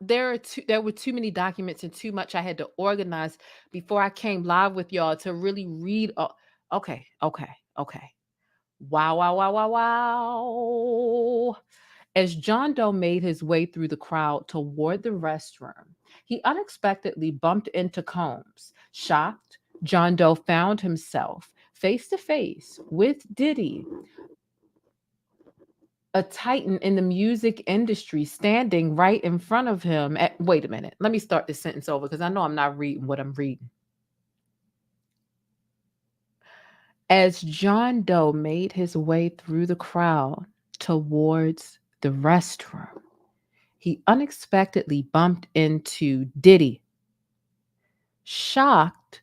There were too many documents and too much I had to organize before I came live with y'all to really read. Okay. Wow. As John Doe made his way through the crowd toward the restroom, he unexpectedly bumped into Combs. Shocked, John Doe found himself face to face with Diddy, a titan in the music industry, standing right in front of him. Wait a minute. Let me start this sentence over because I know I'm not reading what I'm reading. As John Doe made his way through the crowd towards the restroom, he unexpectedly bumped into Diddy. Shocked,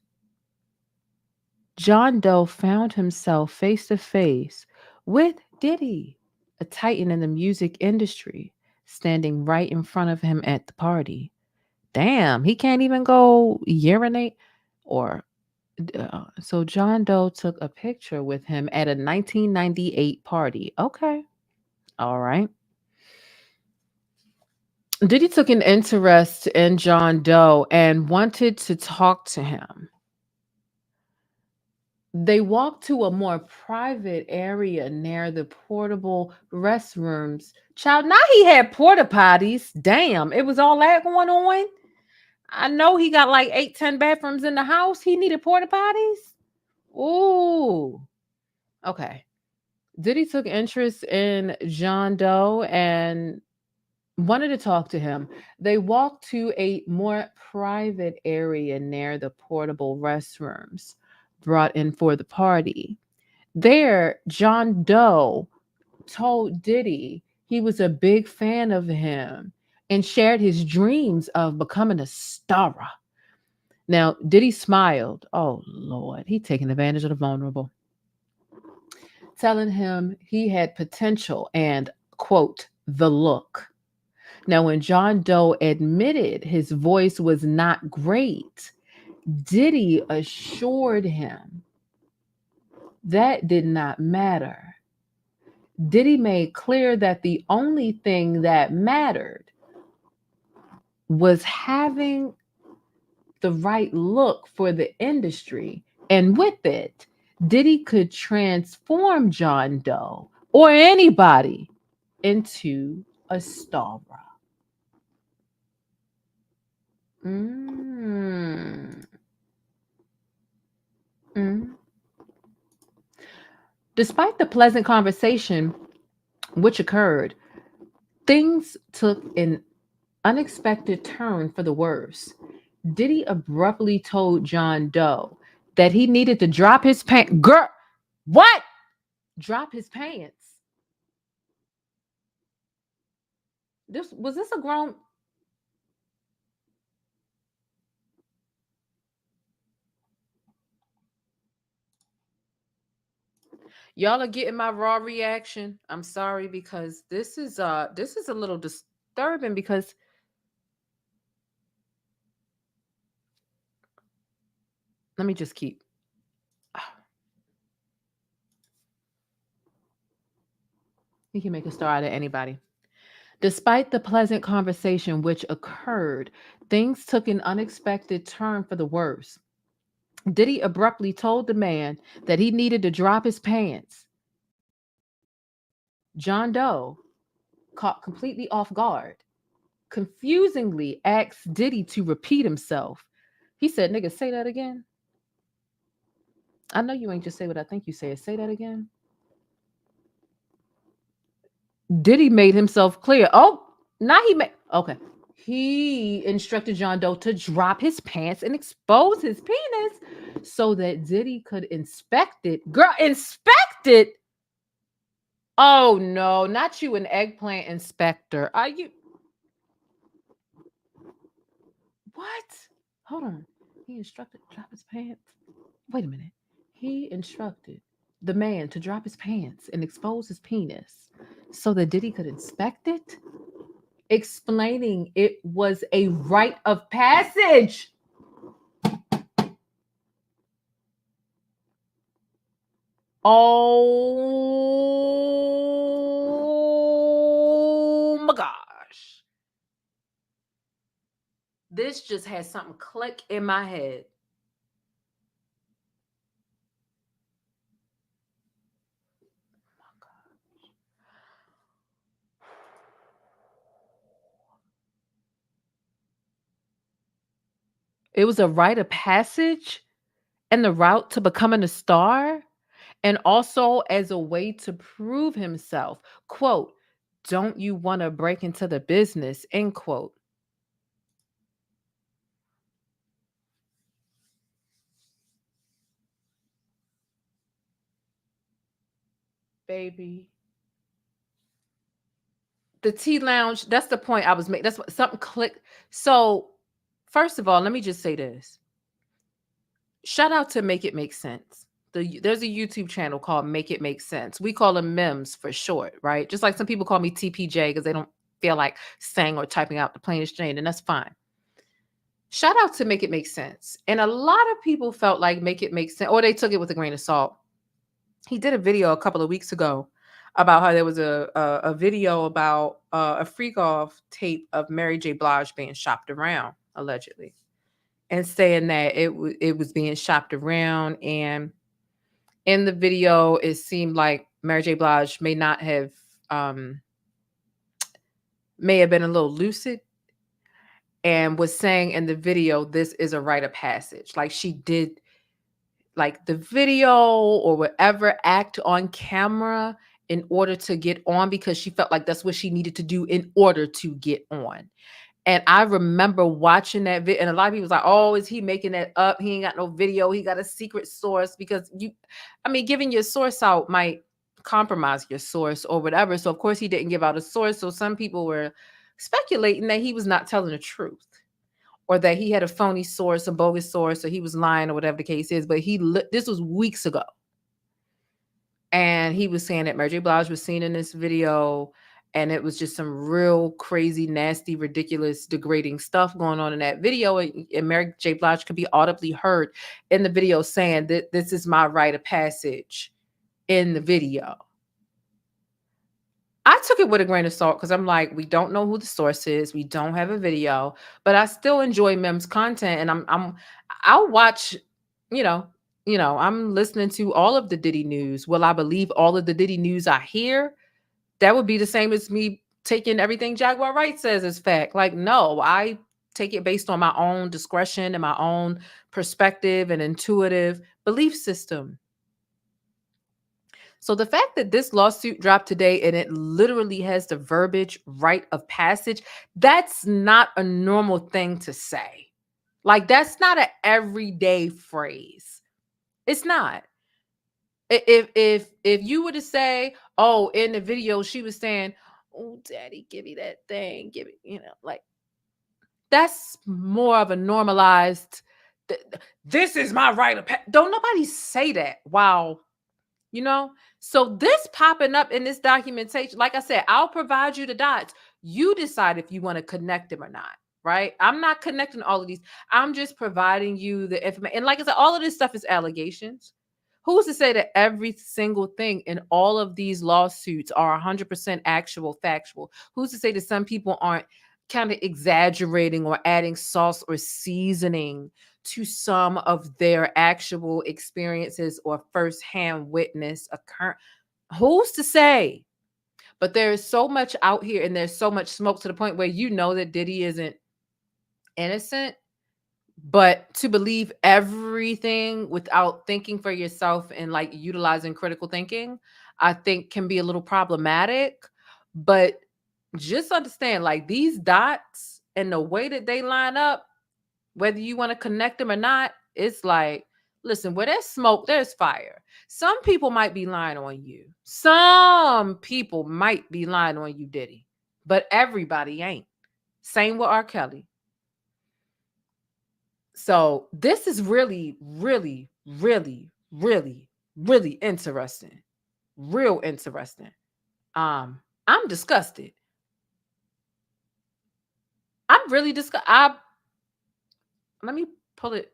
John Doe found himself face to face with Diddy, a titan in the music industry, standing right in front of him at the party. Damn, he can't even go urinate or. So John Doe took a picture with him at a 1998 party. Okay. All right. Diddy took an interest in John Doe and wanted to talk to him. They walked to a more private area near the portable restrooms. Child, now he had porta potties. Damn, it was all that going on. I know he got like 8-10 bathrooms in the house. He needed porta potties. Ooh. Okay. Diddy took interest in John Doe and wanted to talk to him. They walked to a more private area near the portable restrooms brought in for the party. There, John Doe told Diddy he was a big fan of him and shared his dreams of becoming a star. Now, Diddy smiled. Oh, Lord, he taking advantage of the vulnerable. telling him he had potential and, quote, the look. Now, when John Doe admitted his voice was not great, Diddy assured him that did not matter. Diddy made clear that the only thing that mattered was having the right look for the industry. And with it, Diddy could transform John Doe or anybody into a star. Despite the pleasant conversation which occurred, things took an unexpected turn for the worse. Diddy abruptly told John Doe that he needed to drop his pants. Girl, what? Drop his pants. Was this a grown? Y'all are getting my raw reaction. I'm sorry, because this is a little disturbing, because let me just keep. He can make a star out of anybody. Despite the pleasant conversation which occurred, things took an unexpected turn for the worse. Diddy abruptly told the man that he needed to drop his pants. John Doe, caught completely off guard, confusingly asked Diddy to repeat himself. He said, "Nigga, say that again." I know you ain't just say what I think you said. Say that again. Diddy made himself clear. Oh, now he made. Okay. He instructed John Doe to drop his pants and expose his penis so that Diddy could inspect it. Girl, inspect it? Oh, no, not you, an eggplant inspector. Are you? What? Hold on. He instructed to drop his pants. Wait a minute. He instructed the man to drop his pants and expose his penis so that Diddy could inspect it, explaining it was a rite of passage. Oh my gosh. This just had something click in my head. It was a rite of passage and the route to becoming a star, and also as a way to prove himself. Quote, "Don't you want to break into the business?" End quote. Baby. The tea lounge, that's the point I was making. That's what something clicked. So, first of all, let me just say this. Shout out to Make It Make Sense. There's a YouTube channel called Make It Make Sense. We call them MEMS for short, right? Just like some people call me TPJ because they don't feel like saying or typing out the plainest Jane, and that's fine. Shout out to Make It Make Sense. And a lot of people felt like Make It Make Sense, or they took it with a grain of salt. He did a video a couple of weeks ago about how there was a video about a freak off tape of Mary J. Blige being shopped around, allegedly, and saying that it was being shopped around. And in the video, it seemed like Mary J. Blige may have been a little lucid, and was saying in the video, this is a rite of passage. Like she did like the video or whatever act on camera in order to get on, because she felt like that's what she needed to do in order to get on. And I remember watching that video, and a lot of people was like, "Oh, is he making that up? He ain't got no video. He got a secret source." Because giving your source out might compromise your source or whatever. So of course he didn't give out a source. So some people were speculating that he was not telling the truth, or that he had a phony source, a bogus source, or he was lying, or whatever the case is. But this was weeks ago. And he was saying that Mary J. Blige was seen in this video, and it was just some real crazy, nasty, ridiculous, degrading stuff going on in that video. And Mary J. Blige could be audibly heard in the video saying that this is my rite of passage in the video. I took it with a grain of salt because I'm like, we don't know who the source is. We don't have a video, but I still enjoy Mem's content, and I'll watch, you know, I'm listening to all of the Diddy news. Will I believe all of the Diddy news I hear? That would be the same as me taking everything Jaguar Wright says as fact. Like, no, I take it based on my own discretion and my own perspective and intuitive belief system. So the fact that this lawsuit dropped today and it literally has the verbiage rite of passage, that's not a normal thing to say. Like, that's not an everyday phrase. It's not. If you were to say, oh, in the video she was saying, oh, daddy, give me that thing, give it, like, that's more of a normalized, this is my rite of passage. Don't nobody say that. Wow. So this popping up in this documentation, like I said, I'll provide you the dots. You decide if you want to connect them or not, right? I'm not connecting all of these. I'm just providing you the information. And like I said, all of this stuff is allegations. Who's to say that every single thing in all of these lawsuits are 100% actual, factual? Who's to say that some people aren't kind of exaggerating or adding sauce or seasoning to some of their actual experiences or firsthand witness occur? Who's to say? But there is so much out here and there's so much smoke to the point where you know that Diddy isn't innocent. But to believe everything without thinking for yourself and like utilizing critical thinking, I think can be a little problematic. But just understand, like, these dots and the way that they line up, whether you want to connect them or not, it's like, listen, where there's smoke, there's fire. Some people might be lying on you. Some people might be lying on you, Diddy. But everybody ain't. Same with R. Kelly. So this is really, really, really, really, really interesting. Real interesting. I'm disgusted. I'm really disgusted. Let me pull it.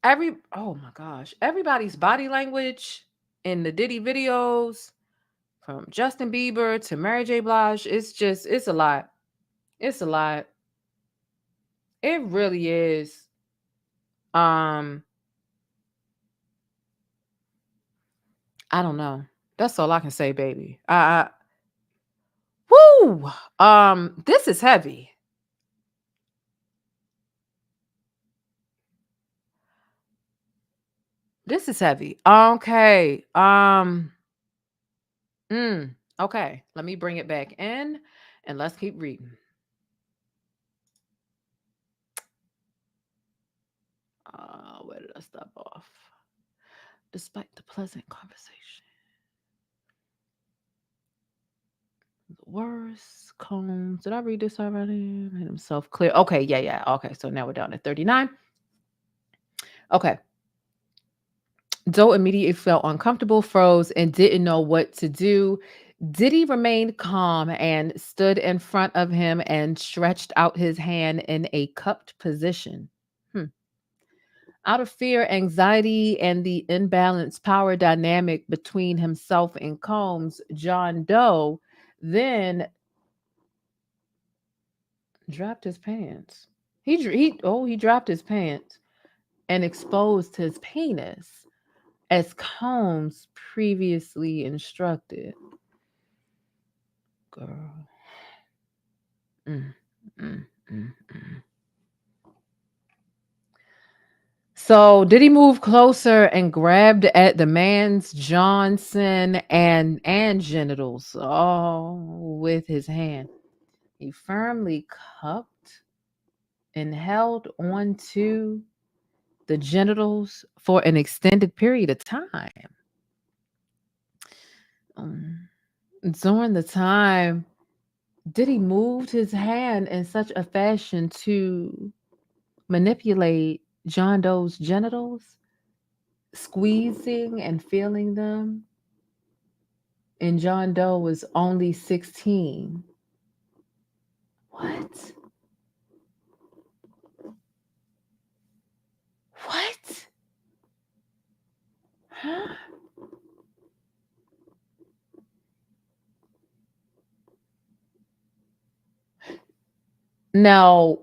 Oh my gosh, everybody's body language in the Diddy videos, from Justin Bieber to Mary J. Blige, it's a lot. It's a lot. It really is. I don't know. That's all I can say, baby. Woo! This is heavy. This is heavy. Okay. Okay. Let me bring it back in and let's keep reading. Where did I stop off? Despite the pleasant conversation, the worst cones. Did I read this already? Made himself clear. Okay, yeah. Okay, so now we're down to 39. Okay. Doe immediately felt uncomfortable, froze, and didn't know what to do. Diddy remained calm and stood in front of him and stretched out his hand in a cupped position. Out of fear, anxiety, and the imbalanced power dynamic between himself and Combs, John Doe then dropped his pants. He dropped his pants and exposed his penis as Combs previously instructed. Girl. So did he move closer and grabbed at the man's Johnson and genitals with his hand? He firmly cupped and held onto the genitals for an extended period of time. During the time, Diddy moved his hand in such a fashion to manipulate John Doe's genitals, squeezing and feeling them. And John Doe was only 16. What? What? Huh? Now,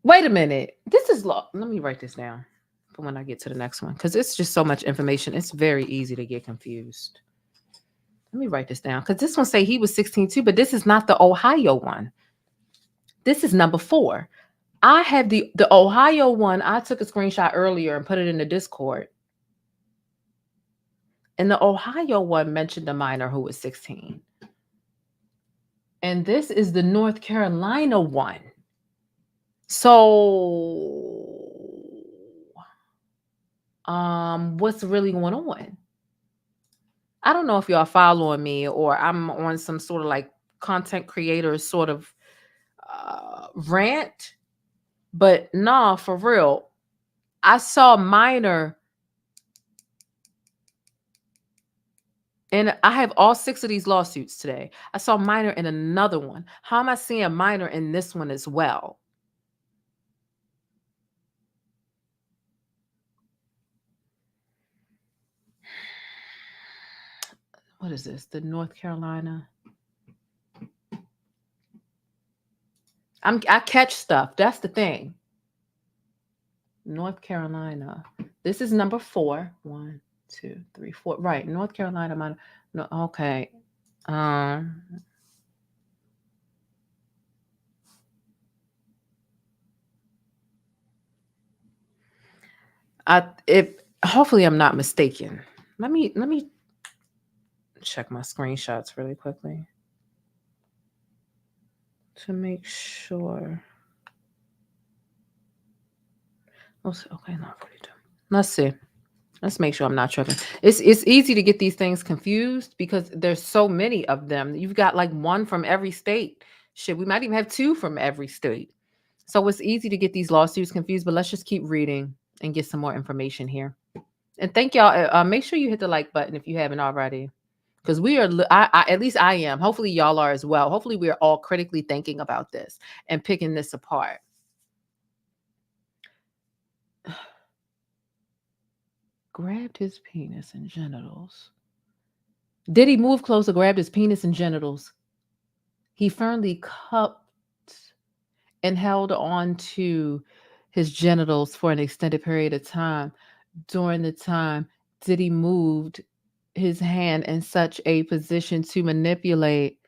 wait a minute. This is law. Let me write this down for when I get to the next one, because it's just so much information. It's very easy to get confused. Let me write this down, because this one say he was 16 too, but this is not the Ohio one. This is number 4. I have the Ohio one. I took a screenshot earlier and put it in the Discord. And the Ohio one mentioned a minor who was 16. And this is the North Carolina one. So, what's really going on? I don't know if y'all following me or I'm on some sort of like content creator sort of rant, but nah, for real. I saw minor, and I have all 6 of these lawsuits today. I saw minor in another one. How am I seeing minor in this one as well? What is this? The North Carolina. I catch stuff. That's the thing. North Carolina. This is number 4. 1, 2, 3, 4. Right. North Carolina minor. No, okay. Hopefully I'm not mistaken. Let me check my screenshots really quickly to make sure. Okay, not 42. Let's see. Let's make sure I'm not tripping. It's easy to get these things confused because there's so many of them. You've got like 1 from every state. Shit, we might even have 2 from every state. So it's easy to get these lawsuits confused, but let's just keep reading and get some more information here. And thank y'all. Make sure you hit the like button if you haven't already, because we are, at least I am. Hopefully y'all are as well. Hopefully we're all critically thinking about this and picking this apart. Grabbed his penis and genitals. Diddy moved closer, grabbed his penis and genitals. He firmly cupped and held on to his genitals for an extended period of time. During the time, Diddy moved his hand in such a position to manipulate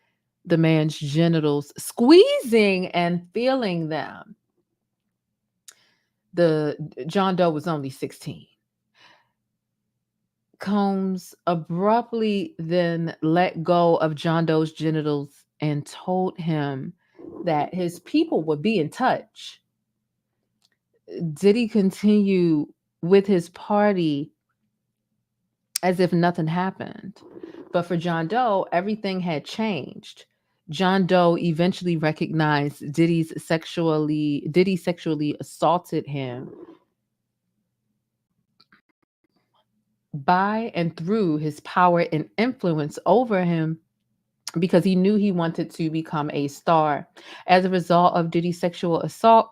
the man's genitals, squeezing and feeling them. The John Doe was only 16. Combs abruptly then let go of John Doe's genitals and told him that his people would be in touch. Diddy continued with his party as if nothing happened. But for John Doe, everything had changed. John Doe eventually recognized Diddy sexually assaulted him by and through his power and influence over him, because he knew he wanted to become a star. As a result of Diddy's sexual assault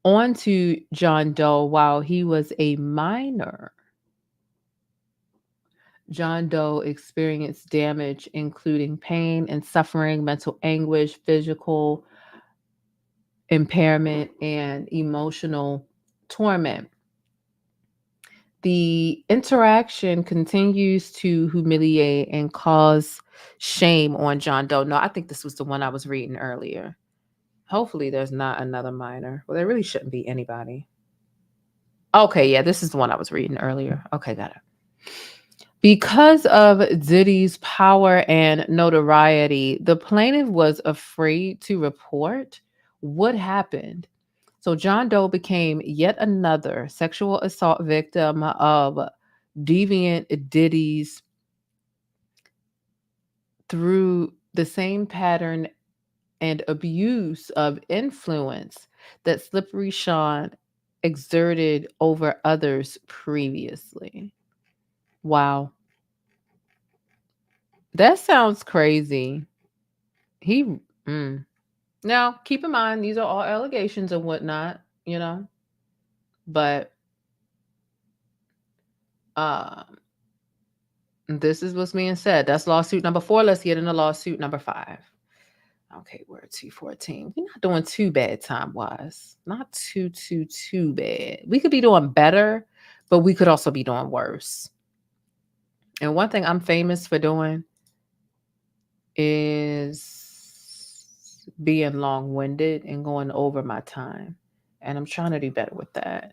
onto John Doe while he was a minor, John Doe experienced damage, including pain and suffering, mental anguish, physical impairment, and emotional torment. The interaction continues to humiliate and cause shame on John Doe. No, I think this was the one I was reading earlier. Hopefully there's not another minor. Well, there really shouldn't be anybody. Okay, yeah, this is the one I was reading earlier. Okay, got it. Because of Diddy's power and notoriety, the plaintiff was afraid to report what happened. So John Doe became yet another sexual assault victim of deviant Diddy's through the same pattern and abuse of influence that Slippery Sean exerted over others previously. Wow. That sounds crazy. Now, keep in mind, these are all allegations and whatnot, but this is what's being said. That's lawsuit number 4. Let's get into lawsuit number 5. Okay, we're at 214. We're not doing too bad time-wise. Not too bad. We could be doing better, but we could also be doing worse. And one thing I'm famous for doing is being long-winded and going over my time. And I'm trying to do better with that.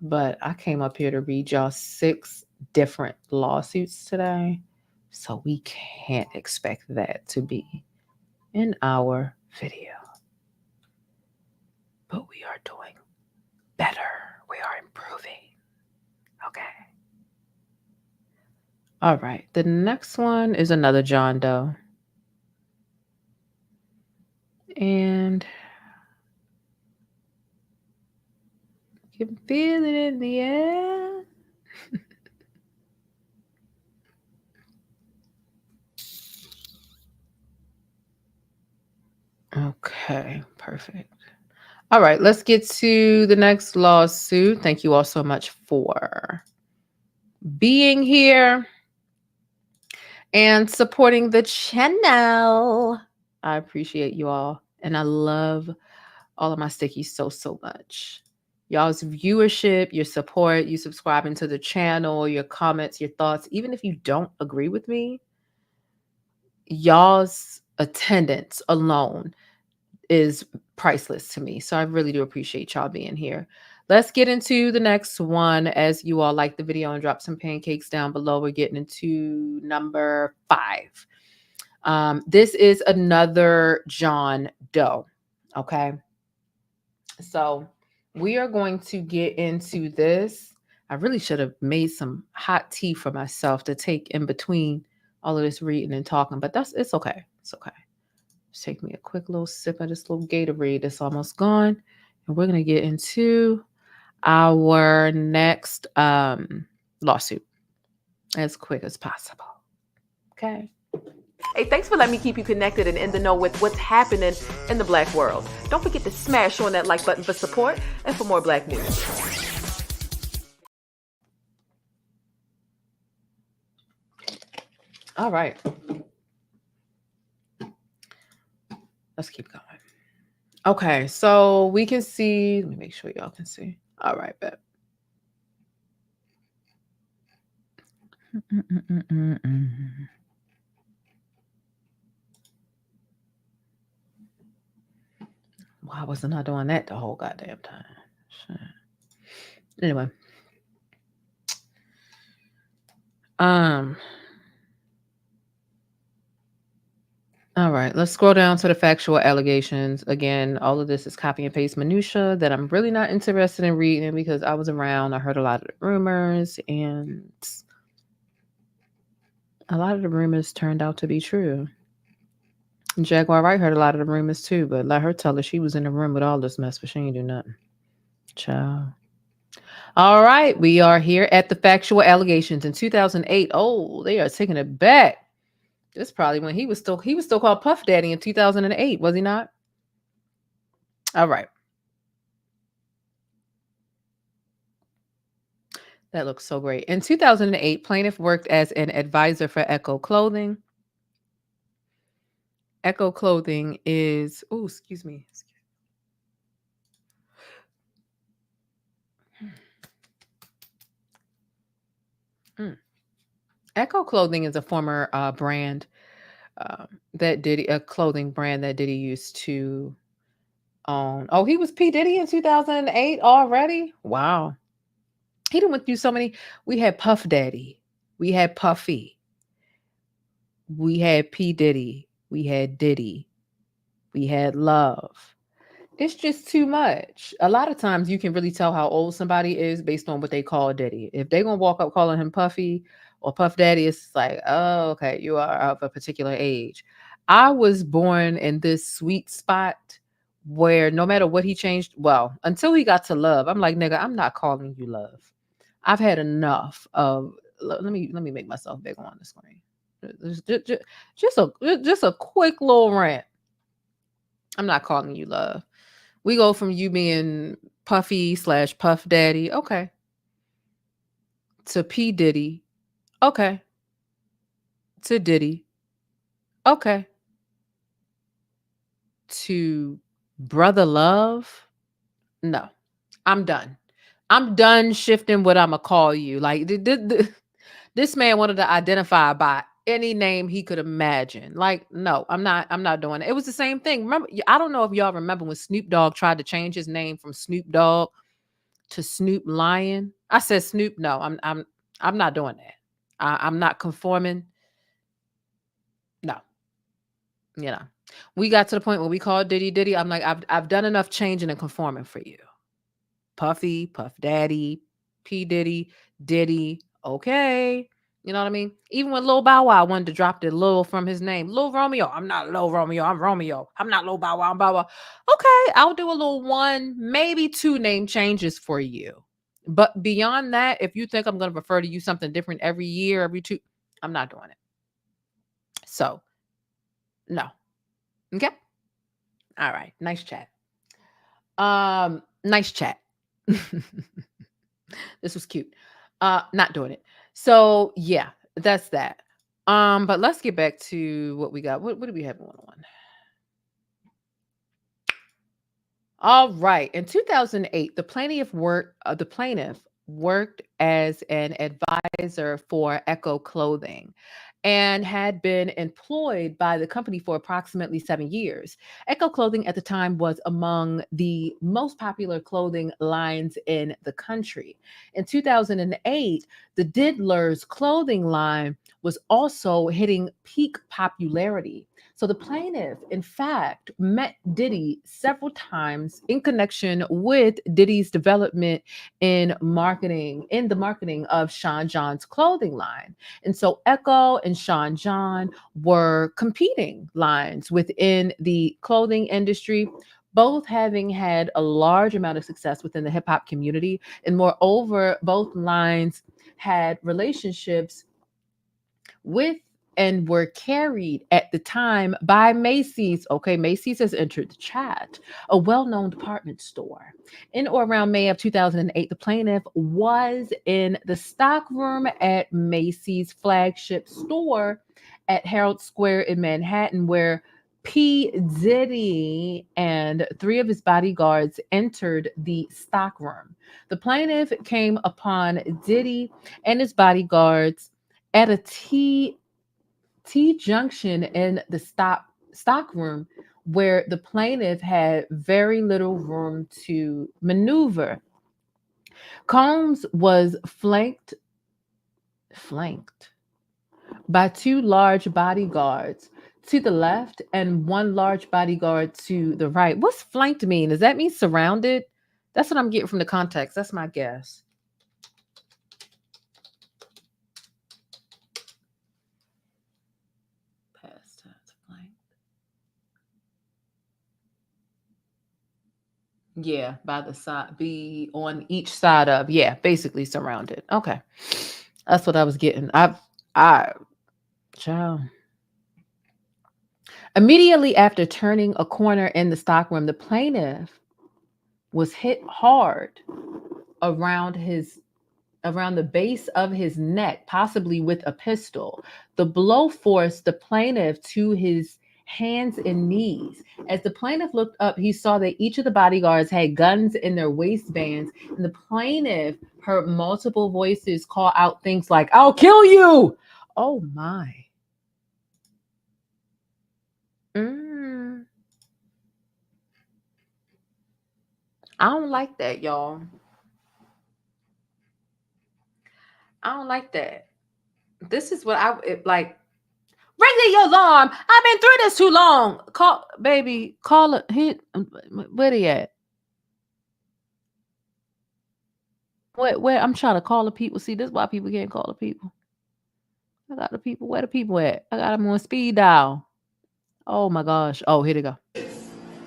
But I came up here to read y'all 6 different lawsuits today. So we can't expect that to be in our video. But we are doing better. We are improving. Okay. All right. The next one is another John Doe. And you can feel it in the air. Okay, perfect. All right, let's get to the next lawsuit. Thank you all so much for being here and supporting the channel. I appreciate you all. And I love all of my stickies so much. Y'all's viewership, your support, you subscribing to the channel, your comments, your thoughts, even if you don't agree with me, y'all's attendance alone is priceless to me. So I really do appreciate y'all being here. Let's get into the next one. As you all like the video and drop some pancakes down below, we're getting into number 5. This is another John Doe. Okay. So we are going to get into this. I really should have made some hot tea for myself to take in between all of this reading and talking, but it's okay. It's okay. Just take me a quick little sip of this little Gatorade that's almost gone. And we're going to get into our next lawsuit as quick as possible. Okay. Hey, thanks for letting me keep you connected and in the know with what's happening in the Black world. Don't forget to smash on that like button for support and for more Black news. All right. Let's keep going. Okay, so we can see. Let me make sure y'all can see. All right, bet. Why wasn't I doing that the whole goddamn time? Shit. Anyway. All right, let's scroll down to the factual allegations. Again, all of this is copy and paste minutia that I'm really not interested in reading because I was around. I heard a lot of the rumors, and a lot of the rumors turned out to be true. Jaguar Wright heard a lot of the rumors too, but let her tell her she was in the room with all this mess, but she ain't do nothing. Ciao. All right, we are here at the factual allegations in 2008. Oh, they are taking it back. This probably when he was still called Puff Daddy in 2008, was he not? All right. That looks so great. In 2008, plaintiff worked as an advisor for Echo Clothing. Echo Clothing is, oh, excuse me. Echo Clothing is a former brand that Diddy, a clothing brand that Diddy used to own. Oh, he was P. Diddy in 2008 already? Wow. He done went through so many. We had Puff Daddy. We had Puffy. We had P. Diddy. We had Diddy. We had Love. It's just too much. A lot of times you can really tell how old somebody is based on what they call Diddy. If they're going to walk up calling him Puffy or Puff Daddy, it's like, oh, okay, you are of a particular age. I was born in this sweet spot where no matter what he changed, well, until he got to love, I'm like, nigga, I'm not calling you love. I've had enough of. Let me make myself big on the screen. Just a quick little rant. I'm not calling you love. We go from you being Puffy / Puff Daddy, okay, to P Diddy, okay, to Diddy, okay, to Brother Love. No, I'm done. I'm done shifting what I'm gonna call you. Like this man wanted to identify by any name he could imagine. Like, no, I'm not doing it. It was the same thing. Remember, I don't know if y'all remember when Snoop Dogg tried to change his name from Snoop Dogg to Snoop Lion. I said Snoop. No, I'm not doing that. I'm not conforming. No, you know. We got to the point where we called Diddy Diddy. I'm like, I've done enough changing and conforming for you. Puffy, Puff Daddy, P Diddy, Diddy. Okay. You know what I mean? Even when Lil Bow Wow wanted to drop the Lil from his name, Lil Romeo. I'm not Lil Romeo. I'm Romeo. I'm not Lil Bow Wow. I'm Bow Wow. Okay, I'll do a little 1, maybe 2 name changes for you. But beyond that, if you think I'm going to refer to you something different every year, every 2, I'm not doing it. So, no. Okay. All right. Nice chat. Nice chat. This was cute. Not doing it. So yeah, that's that. But let's get back to what we got. What do we have going on? All right. In 2008, the plaintiff worked as an advisor for Echo Clothing and had been employed by the company for approximately 7 years. Echo Clothing at the time was among the most popular clothing lines in the country. In 2008, the Diddlers clothing line was also hitting peak popularity. So the plaintiff, in fact, met Diddy several times in connection with Diddy's development in the marketing of Sean John's clothing line. And so Echo and Sean John were competing lines within the clothing industry, both having had a large amount of success within the hip hop community. And moreover, both lines had relationships with and were carried at the time by Macy's. Okay, Macy's has entered the chat, a well-known department store. In or around May of 2008, the plaintiff was in the stockroom at Macy's flagship store at Herald Square in Manhattan, where P. Diddy and 3 of his bodyguards entered the stockroom. The plaintiff came upon Diddy and his bodyguards at a T junction in the stock room where the plaintiff had very little room to maneuver. Combs was flanked by 2 large bodyguards to the left and 1 large bodyguard to the right. What's flanked mean? Does that mean surrounded? That's what I'm getting from the context. That's my guess. Yeah, by the side, be on each side of, yeah, basically surrounded. Okay. That's what I was getting. Child. Immediately after turning a corner in the stockroom, the plaintiff was hit hard around the base of his neck, possibly with a pistol. The blow forced the plaintiff to his hands and knees. As the plaintiff looked up, he saw that each of the bodyguards had guns in their waistbands, and the plaintiff heard multiple voices call out things like, "I'll kill you!" Oh my. I don't like that, y'all. I don't like that. This is what like. Ring the alarm. I've been through this too long. Call it. Where they at? Where I'm trying to call the people. See, this is why people can't call the people. I got the people. Where the people at? I got them on speed dial. Oh my gosh. Oh, here they go.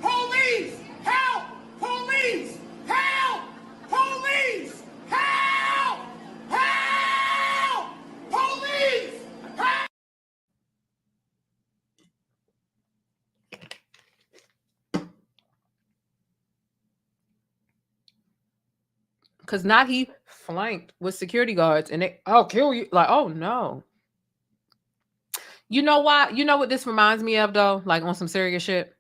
Police! Help! Police! Help! Police! Help! Help! Police! Help! Because now he flanked with security guards and I'll kill you. Like, oh no. You know why? You know what this reminds me of though? Like on some serious shit.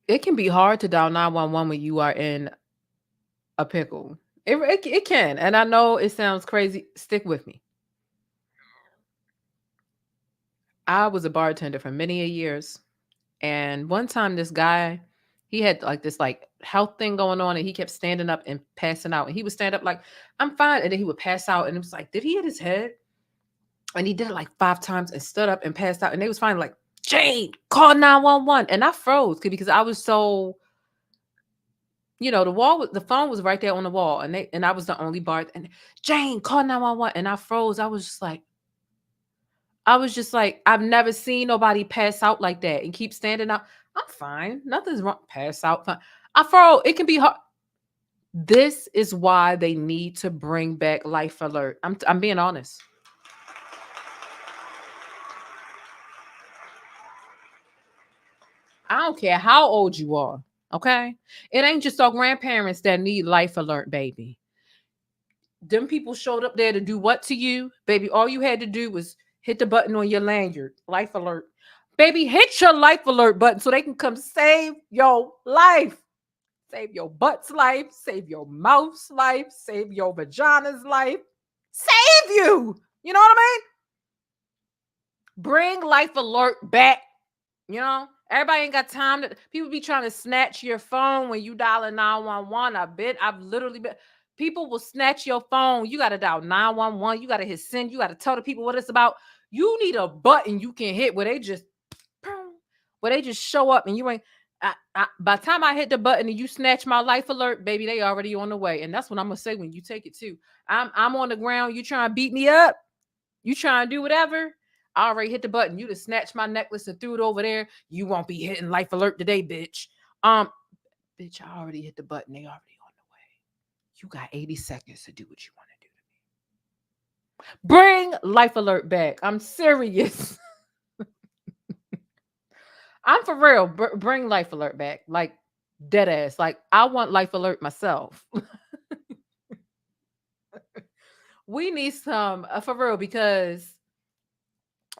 It can be hard to dial 911 when you are in a pickle. It can. And I know it sounds crazy. Stick with me. I was a bartender for many years. And one time this guy, he had like this like health thing going on and he kept standing up and passing out. And he would stand up like, I'm fine. And then he would pass out. And it was like, did he hit his head? And he did it like 5 times and stood up and passed out. And they was finally like, Jane, call 911. And I froze because I was so, you know, the phone was right there on the wall. And I was the only bar. And Jane, call 911. And I froze. I was just like, I've never seen nobody pass out like that and keep standing up. I'm fine. Nothing's wrong. Pass out. Fine. I froze. It can be hard. This is why they need to bring back Life Alert. I'm being honest. I don't care how old you are. Okay. It ain't just our grandparents that need Life Alert, baby. Them people showed up there to do what to you? Baby, all you had to do was hit the button on your lanyard. Life Alert. Baby, hit your Life Alert button so they can come save your life. Save your butt's life. Save your mouth's life. Save your vagina's life. Save you. You know what I mean? Bring Life Alert back. You know? Everybody ain't got time to. People be trying to snatch your phone when you dial 911. I've literally been. People will snatch your phone. You got to dial 911. You got to hit send. You got to tell the people what it's about. You need a button you can hit where they just show up and you ain't. By the time I hit the button and you snatch my Life Alert, baby, they already on the way. And that's what I'm gonna say when you take it too. I'm on the ground. You trying to beat me up? You trying to do whatever? I already hit the button. You just snatched my necklace and threw it over there. You won't be hitting Life Alert today, bitch. Bitch, I already hit the button. They already on the way. You got 80 seconds to do what you want to do to me. Bring Life Alert back. I'm serious. I'm for real. Bring Life Alert back. Like dead ass. Like I want Life Alert myself. We need some for real because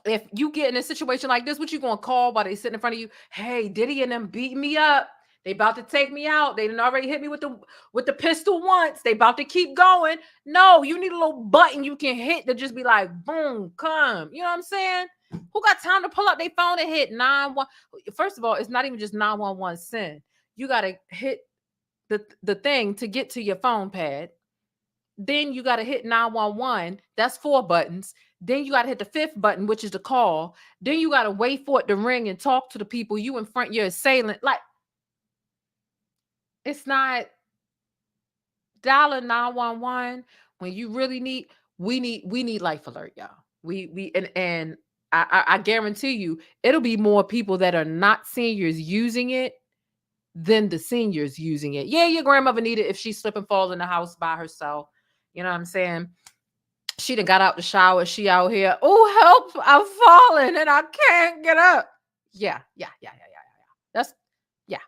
if you get in a situation like this, what you gonna call while they sitting in front of you? Hey, Diddy and them beating me up. They about to take me out. They done already hit me with the pistol once. They about to keep going. No, you need a little button you can hit to just be like, boom, come. You know what I'm saying? Who got time to pull up their phone and hit 911? First of all, it's not even just 911 send. You gotta hit the thing to get to your phone pad. Then you got to hit 911. That's 4 buttons. Then you got to hit the 5th button, which is the call. Then you got to wait for it to ring and talk to the people you in front your assailant. Like, it's not dialing 911 when you really need. We need Life Alert, y'all. And I guarantee you, it'll be more people that are not seniors using it than the seniors using it. Yeah, your grandmother need it if she slip and falls in the house by herself. You know what I'm saying? She done got out the shower. She out here. Oh, help. I'm falling and I can't get up. Yeah. That's, yeah.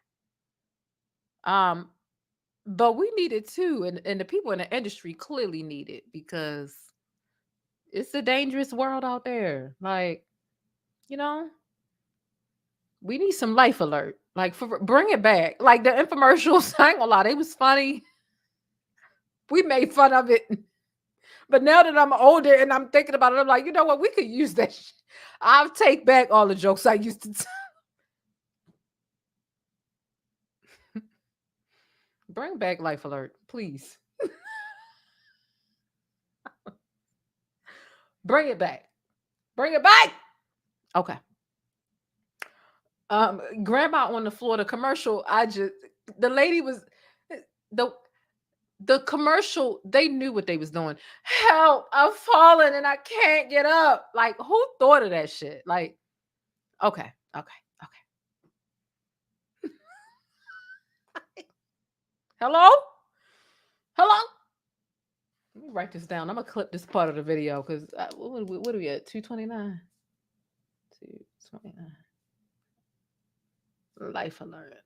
But we need it too. And the people in the industry clearly need it because it's a dangerous world out there. Like, you know, we need some Life Alert. Like, bring it back. Like the infomercials, I ain't gonna lie, they was funny. We made fun of it. But now that I'm older and I'm thinking about it, I'm like, you know what? We could use that. I'll take back all the jokes I used to tell. Bring back Life Alert, please. Bring it back. Bring it back. Okay. Grandma on the floor, the commercial, the lady was the commercial, they knew what they was doing. Help, I'm falling and I can't get up. Like, who thought of that shit? Like, okay. Hello? Hello? Let me write this down. I'm gonna clip this part of the video because what are we at? 229. 229. Life alert.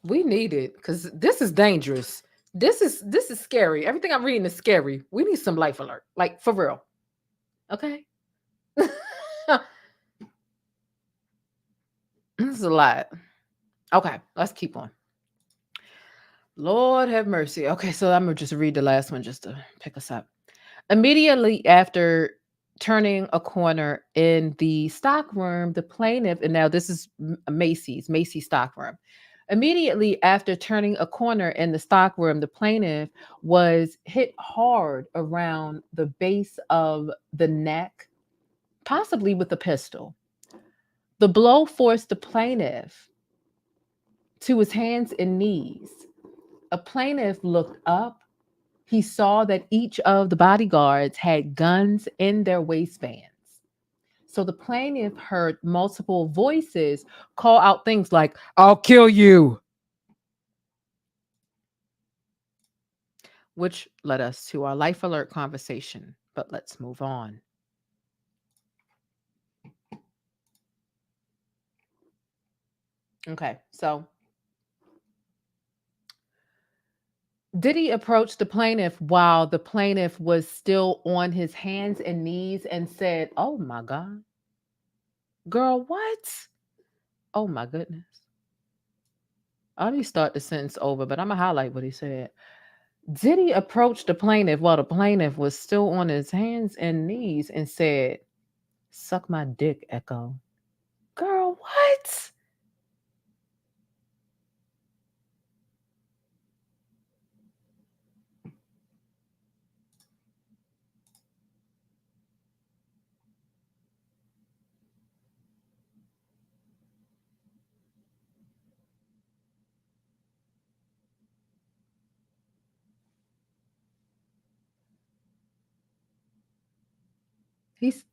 We need it because this is dangerous. This is scary. Everything I'm reading is scary. We need some life alert, like for real. Okay. This is a lot. Okay, let's keep on. Lord have mercy. Okay, so I'm gonna just read the last one just to pick us up. Immediately after turning a corner in the stockroom, the plaintiff, and now this is Macy's stockroom. Immediately after turning a corner in the stockroom, the plaintiff was hit hard around the base of the neck, possibly with a pistol. The blow forced the plaintiff to his hands and knees. A plaintiff looked up. He saw that each of the bodyguards had guns in their waistbands. So the plaintiff heard multiple voices call out things like, "I'll kill you," which led us to our life alert conversation. But let's move on. Okay, so Diddy approached the plaintiff while the plaintiff was still on his hands and knees and said, "Oh my God. Girl, what? Oh my goodness." Let me start the sentence over, but I'm going to highlight what he said. Diddy approached the plaintiff while the plaintiff was still on his hands and knees and said, "Suck my dick, Echo." Girl, what? He's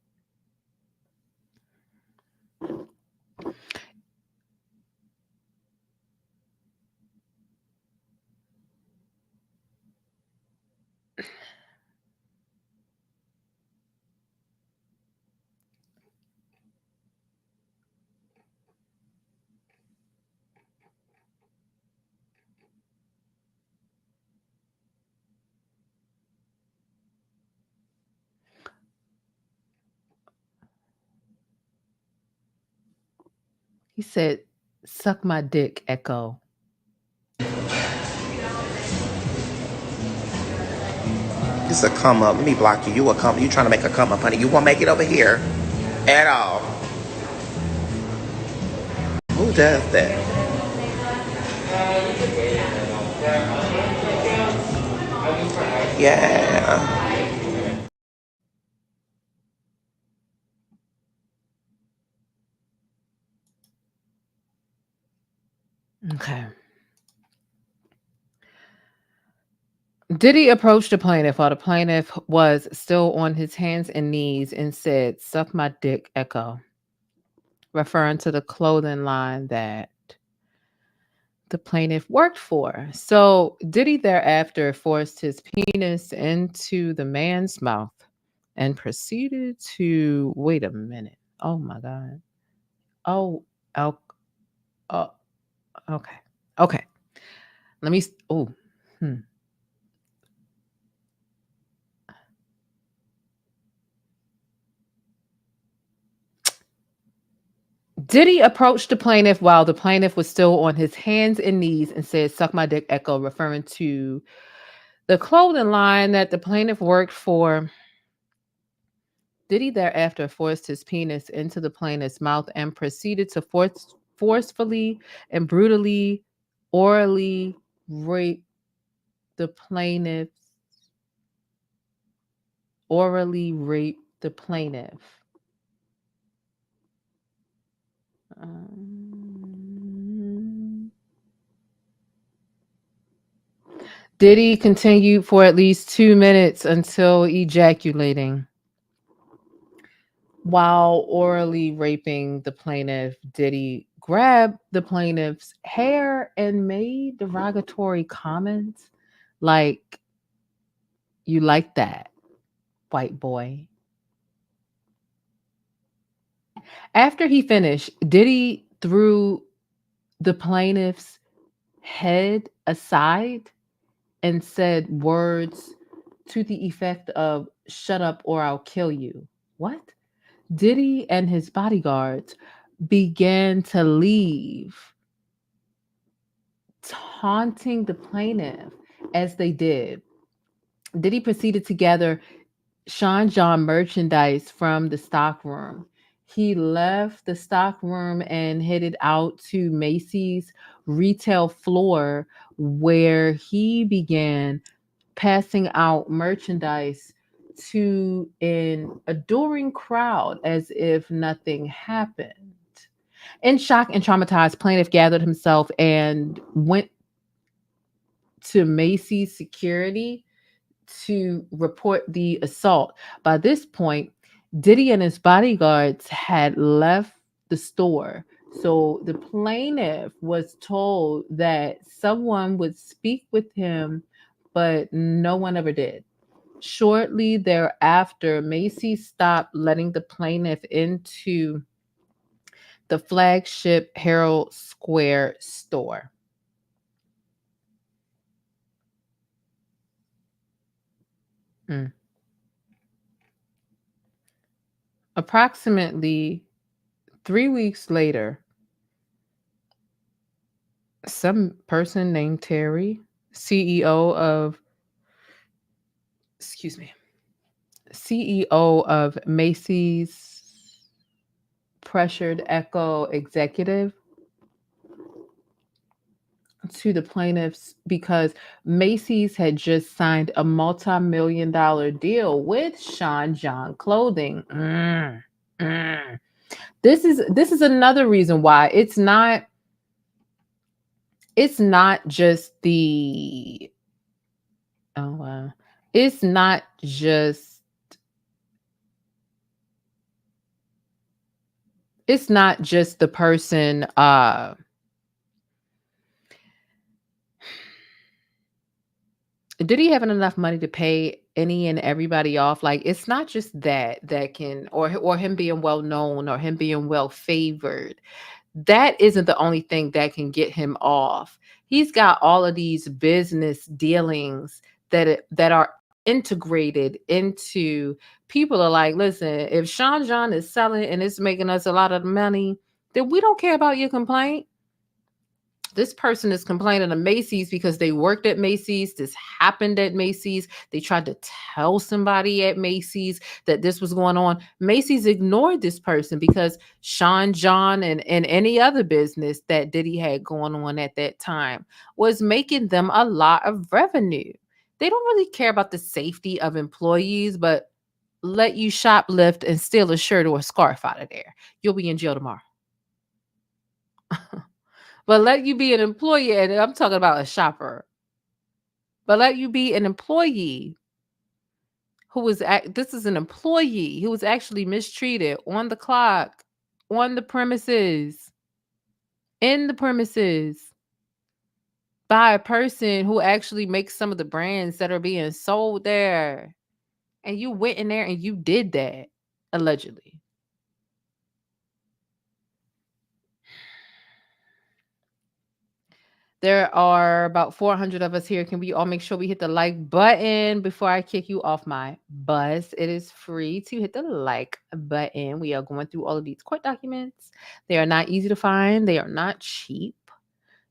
He said, "Suck my dick, Echo." It's a come up. Let me block you. You a come. You trying to make a come up, honey? You won't make it over here at all. Who does that? Yeah. Okay. Diddy approached the plaintiff while the plaintiff was still on his hands and knees and said, "Suck my dick, Echo," referring to the clothing line that the plaintiff worked for. So Diddy thereafter forced his penis into the man's mouth and proceeded to, wait a minute. Oh my God. Oh, oh, okay. Okay. Let me, Diddy approached the plaintiff while the plaintiff was still on his hands and knees and said, "Suck my dick, Echo," referring to the clothing line that the plaintiff worked for. Diddy thereafter forced his penis into the plaintiff's mouth and proceeded to forcefully and brutally orally rape the plaintiff. Orally rape the plaintiff. Diddy continued for at least 2 minutes until ejaculating. While orally raping the plaintiff, Diddy grabbed the plaintiff's hair and made derogatory comments like, "You like that, white boy." After he finished, Diddy threw the plaintiff's head aside and said words to the effect of, "Shut up or I'll kill you." What? Diddy and his bodyguards began to leave, taunting the plaintiff as they did. Diddy proceeded to gather Sean John merchandise from the stockroom. He left the stockroom and headed out to Macy's retail floor, where he began passing out merchandise to an adoring crowd as if nothing happened. In shock and traumatized, plaintiff gathered himself and went to Macy's security to report the assault. By this point, Diddy and his bodyguards had left the store. So the plaintiff was told that someone would speak with him, but no one ever did. Shortly thereafter, Macy's stopped letting the plaintiff into the flagship Herald Square store. Approximately 3 weeks later, some person named Terry, CEO of Macy's, pressured Echo executive to the plaintiffs because Macy's had just signed a multi-million-dollar deal with Sean John Clothing. This is another reason why it's not just the it's not just the person did he have enough money to pay any and everybody off? Like, it's not just that can, or him being well known or him being well favored. That isn't the only thing that can get him off. He's got all of these business dealings that are integrated into. People are like, listen, if Sean John is selling and it's making us a lot of money, then we don't care about your complaint. This person is complaining to Macy's because they worked at Macy's. This happened at Macy's. They tried to tell somebody at Macy's that this was going on. Macy's ignored this person because Sean John and any other business that Diddy had going on at that time was making them a lot of revenue. They don't really care about the safety of employees, but let you shoplift and steal a shirt or a scarf out of there. You'll be in jail tomorrow. But let you be an employee, and I'm talking about a shopper. But let you be an employee who was this is an employee who was actually mistreated on the clock, on the premises, in the premises, by a person who actually makes some of the brands that are being sold there. And you went in there and you did that, allegedly. There are about 400 of us here. Can we all make sure we hit the like button before I kick you off my bus? It is free to hit the like button. We are going through all of these court documents. They are not easy to find. They are not cheap.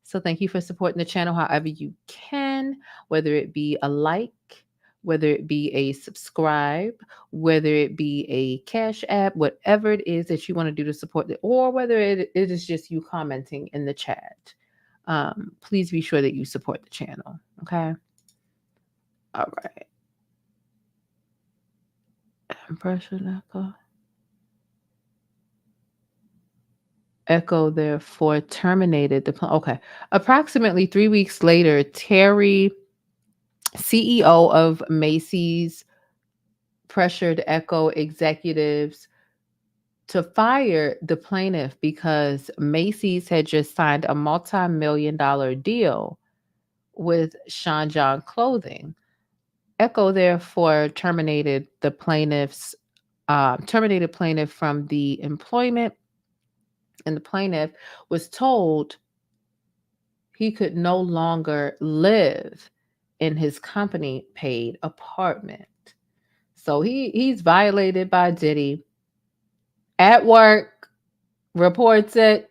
So thank you for supporting the channel however you can, whether it be a like, whether it be a subscribe, whether it be a Cash App, whatever it is that you want to do to support it, or whether it is just you commenting in the chat. Please be sure that you support the channel. Okay. All right. Impression echo. Echo therefore terminated the plan. Okay. Approximately 3 weeks later, Terry CEO of Macy's pressured Echo executives to fire the plaintiff because Macy's had just signed a multi-million-dollar deal with Sean John Clothing. Echo therefore terminated plaintiff from the employment, and the plaintiff was told he could no longer live in his company paid apartment. So he's violated by Diddy. At work, reports it,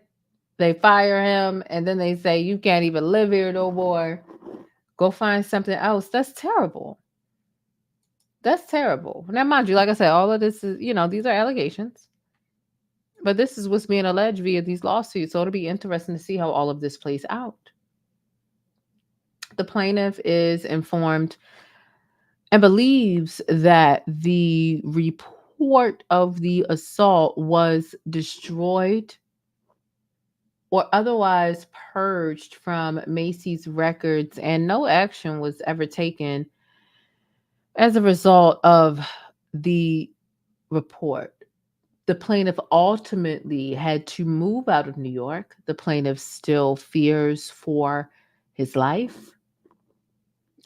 they fire him, and then they say, you can't even live here no more. Go find something else. That's terrible. That's terrible. Now, mind you, like I said, all of this is, these are allegations. But this is what's being alleged via these lawsuits. So it'll be interesting to see how all of this plays out. The plaintiff is informed and believes that the report of the assault was destroyed or otherwise purged from Macy's records, and no action was ever taken as a result of the report. The plaintiff ultimately had to move out of New York. The plaintiff still fears for his life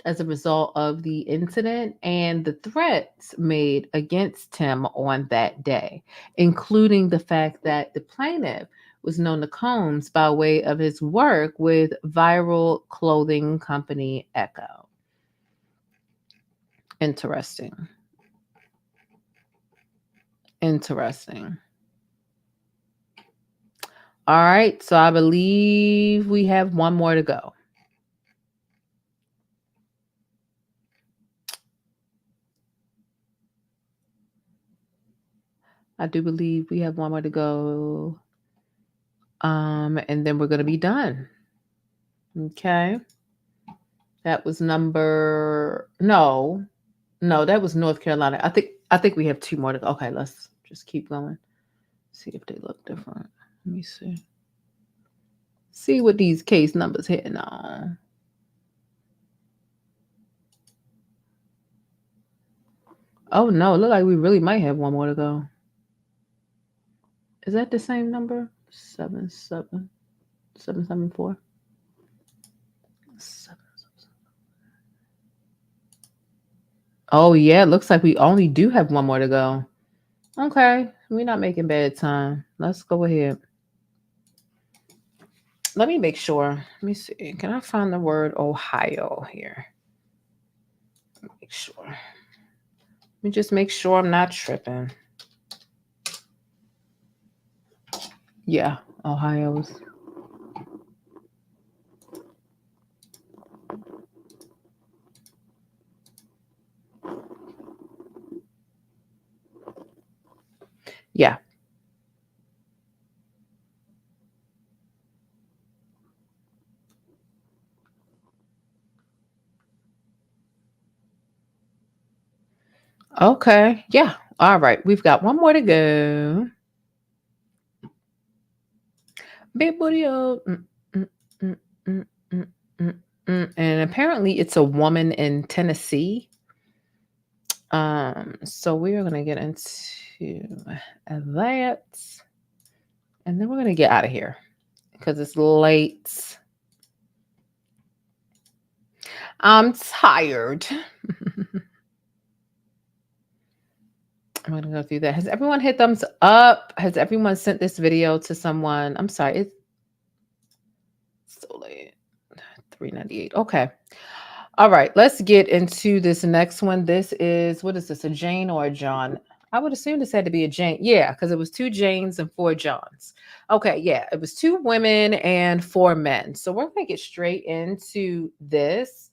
as a result of the incident and the threats made against him on that day, including the fact that the plaintiff was known to Combs by way of his work with viral clothing company Echo. Interesting. All right, so I believe we have one more to go. I do believe we have one more to go. And then we're going to be done. Okay. That was that was North Carolina. I think we have two more to go. Okay, let's just keep going. See if they look different. Let me see. See what these case numbers hitting on. Oh no, look like we really might have one more to go. Is that the same number? 77774. Oh yeah, looks like we only do have one more to go. Okay, we're not making bad time. Let's go ahead. Let me make sure. Let me see. Can I find the word Ohio here? Make sure. Let me just make sure I'm not tripping. Yeah, Ohio's. Yeah. Okay. Yeah. All right. We've got one more to go. Big booty. And apparently it's a woman in Tennessee. So we are going to get into that. And then we're going to get out of here because it's late. I'm tired. I'm going to go through that. Has everyone hit thumbs up? Has everyone sent this video to someone? I'm sorry. It's so late. 398. Okay. All right. Let's get into this next one. This is, what is this? A Jane or a John? I would assume this had to be a Jane. Yeah, because it was 2 Janes and 4 Johns. Okay. Yeah. It was 2 women and 4 men. So we're going to get straight into this.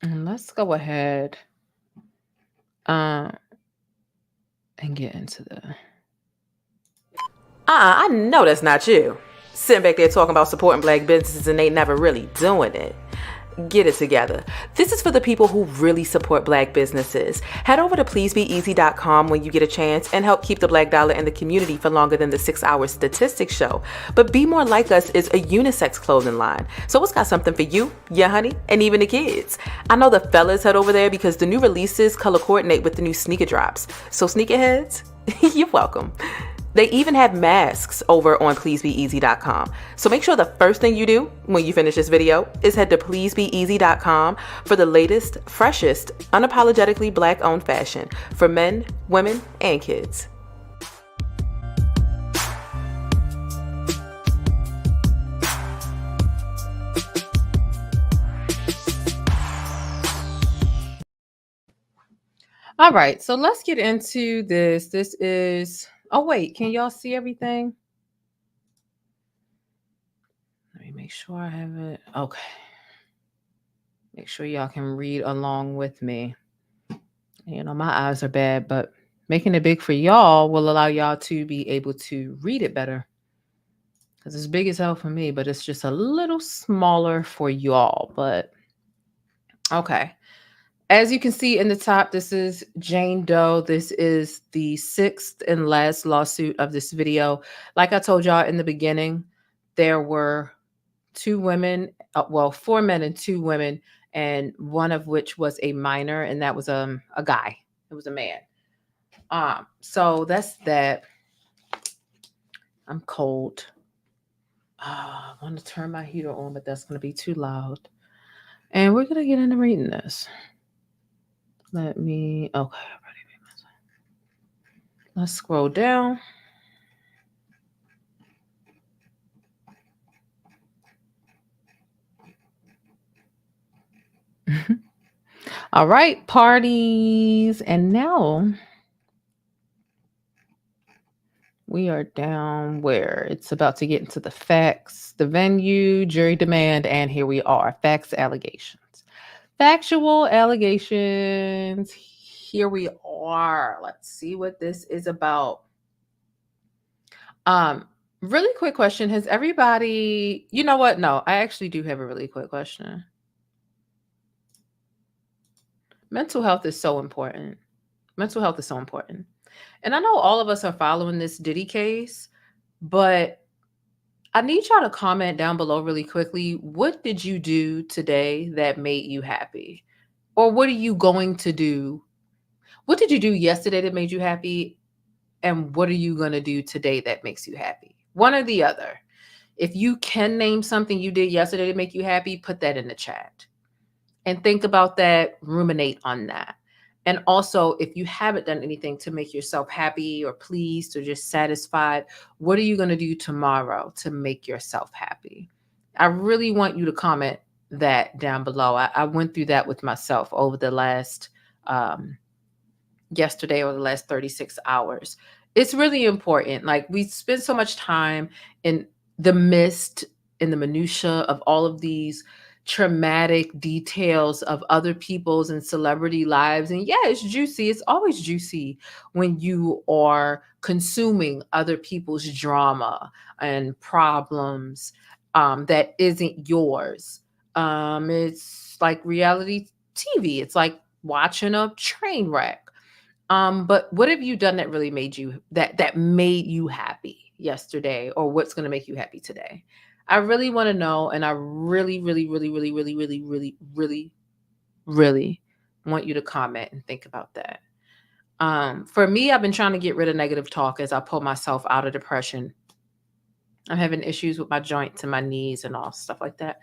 And let's go ahead and get into the... I know that's not you. Sitting back there talking about supporting black businesses and they never really doing it. get it together. This is for the people who really support Black businesses. Head over to pleasebeeasy.com when you get a chance and help keep the Black dollar in the community for longer than the 6-hour statistics show. But Be More Like Us is a unisex clothing line, so it's got something for you, your honey, and even the kids. I know the fellas head over there because the new releases color coordinate with the new sneaker drops. So sneakerheads, you're welcome. They even have masks over on pleasebeeasy.com. So make sure the first thing you do when you finish this video is head to pleasebeeasy.com for the latest, freshest, unapologetically Black-owned fashion for men, women, and kids. All right, so let's get into this. This is, oh wait, can y'all see everything? Let me make sure I have it. Okay. Make sure y'all can read along with me. You know, my eyes are bad, but making it big for y'all will allow y'all to be able to read it better. Because it's big as hell for me, but it's just a little smaller for y'all. But okay. As you can see in the top, this is Jane Doe. This is the 6th and last lawsuit of this video. Like I told y'all in the beginning, there were 2 women, 4 men and 2 women, and one of which was a minor, and that was a guy. It was a man. So that's that. I'm cold. I want to turn my heater on, but that's going to be too loud. And we're going to get into reading this. Okay. Let's scroll down. All right, parties. And now we are down where it's about to get into the facts, the venue, jury demand, and here we are. Facts, allegations. Factual allegations. Here we are. Let's see what this is about. Really quick question. Has everybody, you know what? No, I actually do have a really quick question. Mental health is so important. Mental health is so important. And I know all of us are following this Diddy case, but I need y'all to comment down below really quickly. What did you do today that made you happy? Or what are you going to do? What did you do yesterday that made you happy? And what are you going to do today that makes you happy? One or the other. If you can name something you did yesterday to make you happy, put that in the chat. And think about that, ruminate on that. And also, if you haven't done anything to make yourself happy or pleased or just satisfied, what are you going to do tomorrow to make yourself happy? I really want you to comment that down below. I went through that with myself over the last, yesterday or the last 36 hours. It's really important. Like, we spend so much time in the mist, in the minutia of all of these traumatic details of other people's and celebrity lives. And yeah, it's juicy. It's always juicy when you are consuming other people's drama and problems that isn't yours. It's like reality TV. It's like watching a train wreck. But what have you done that really made you that made you happy yesterday, or what's going to make you happy today? I really want to know, and I really want you to comment and think about that. For me, I've been trying to get rid of negative talk as I pull myself out of depression. I'm having issues with my joints and my knees and all stuff like that.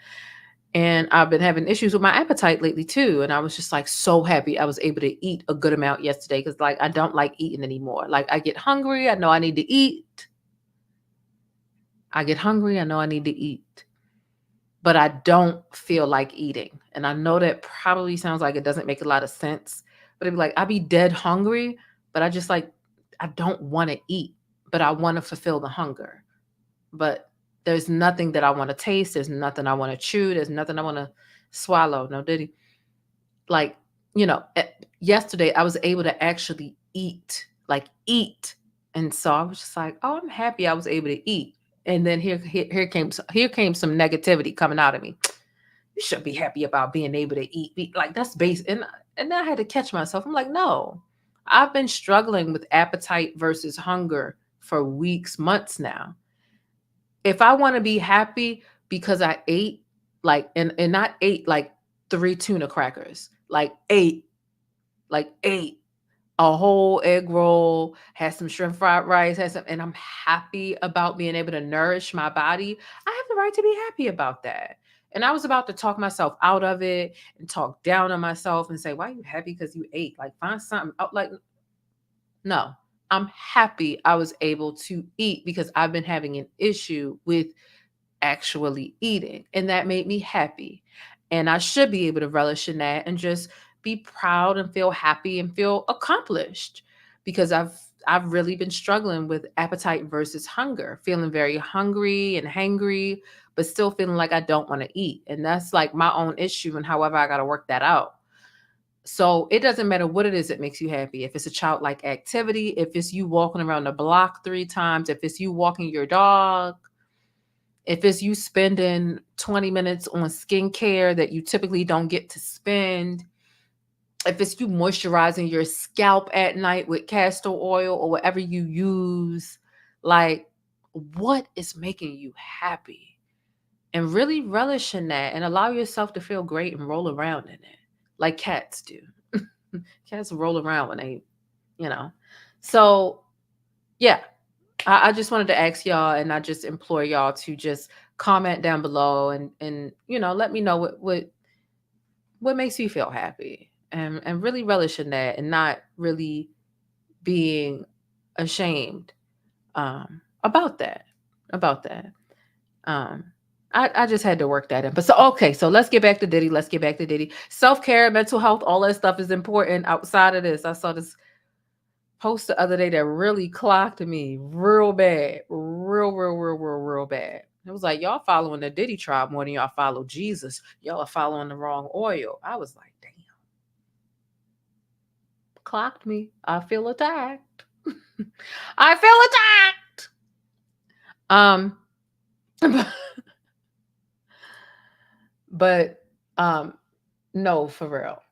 And I've been having issues with my appetite lately too. And I was just like so happy I was able to eat a good amount yesterday, because like I don't like eating anymore. Like, I get hungry, I know I need to eat. I get hungry, I know I need to eat. But I don't feel like eating. And I know that probably sounds like it doesn't make a lot of sense. But it'd be like, I be dead hungry, but I just like, I don't want to eat, but I want to fulfill the hunger. But there's nothing that I want to taste. There's nothing I want to chew. There's nothing I want to swallow. No, Diddy. Like, you know, yesterday I was able to actually eat. And so I was just like, oh, I'm happy I was able to eat. And then here came some negativity coming out of me. you shouldn't be happy about being able to eat. Like, that's base. And then I had to catch myself. I'm like, no, I've been struggling with appetite versus hunger for weeks, months now. If I want to be happy because I ate, like, and not ate like 3 tuna crackers, like ate a whole egg roll, had some shrimp fried rice, and I'm happy about being able to nourish my body, I have the right to be happy about that. And I was about to talk myself out of it and talk down on myself and say, why are you happy because you ate? Like, find something out. Like, no, I'm happy I was able to eat because I've been having an issue with actually eating. And that made me happy. And I should be able to relish in that and just be proud and feel happy and feel accomplished, because I've really been struggling with appetite versus hunger, feeling very hungry and hangry, but still feeling like I don't want to eat. And that's like my own issue, and however I got to work that out. So it doesn't matter what it is that makes you happy. If it's a childlike activity, if it's you walking around the block 3 times, if it's you walking your dog, if it's you spending 20 minutes on skincare that you typically don't get to spend, if it's you moisturizing your scalp at night with castor oil or whatever you use, like, what is making you happy? And really relish in that and allow yourself to feel great and roll around in it like cats do. Cats roll around when they, you know. So, yeah, I just wanted to ask y'all, and I just implore y'all to just comment down below and let me know what makes you feel happy, and really relish in that, and not really being ashamed about that. I just had to work that in. But so let's get back to Diddy. Self-care, mental health, all that stuff is important outside of this. I saw this post the other day that really clocked me real bad. Real bad. It was like, y'all following the Diddy tribe more than y'all follow Jesus. Y'all are following the wrong oil. I was like, damn. Clocked me. I feel attacked. I feel attacked. But no, for real.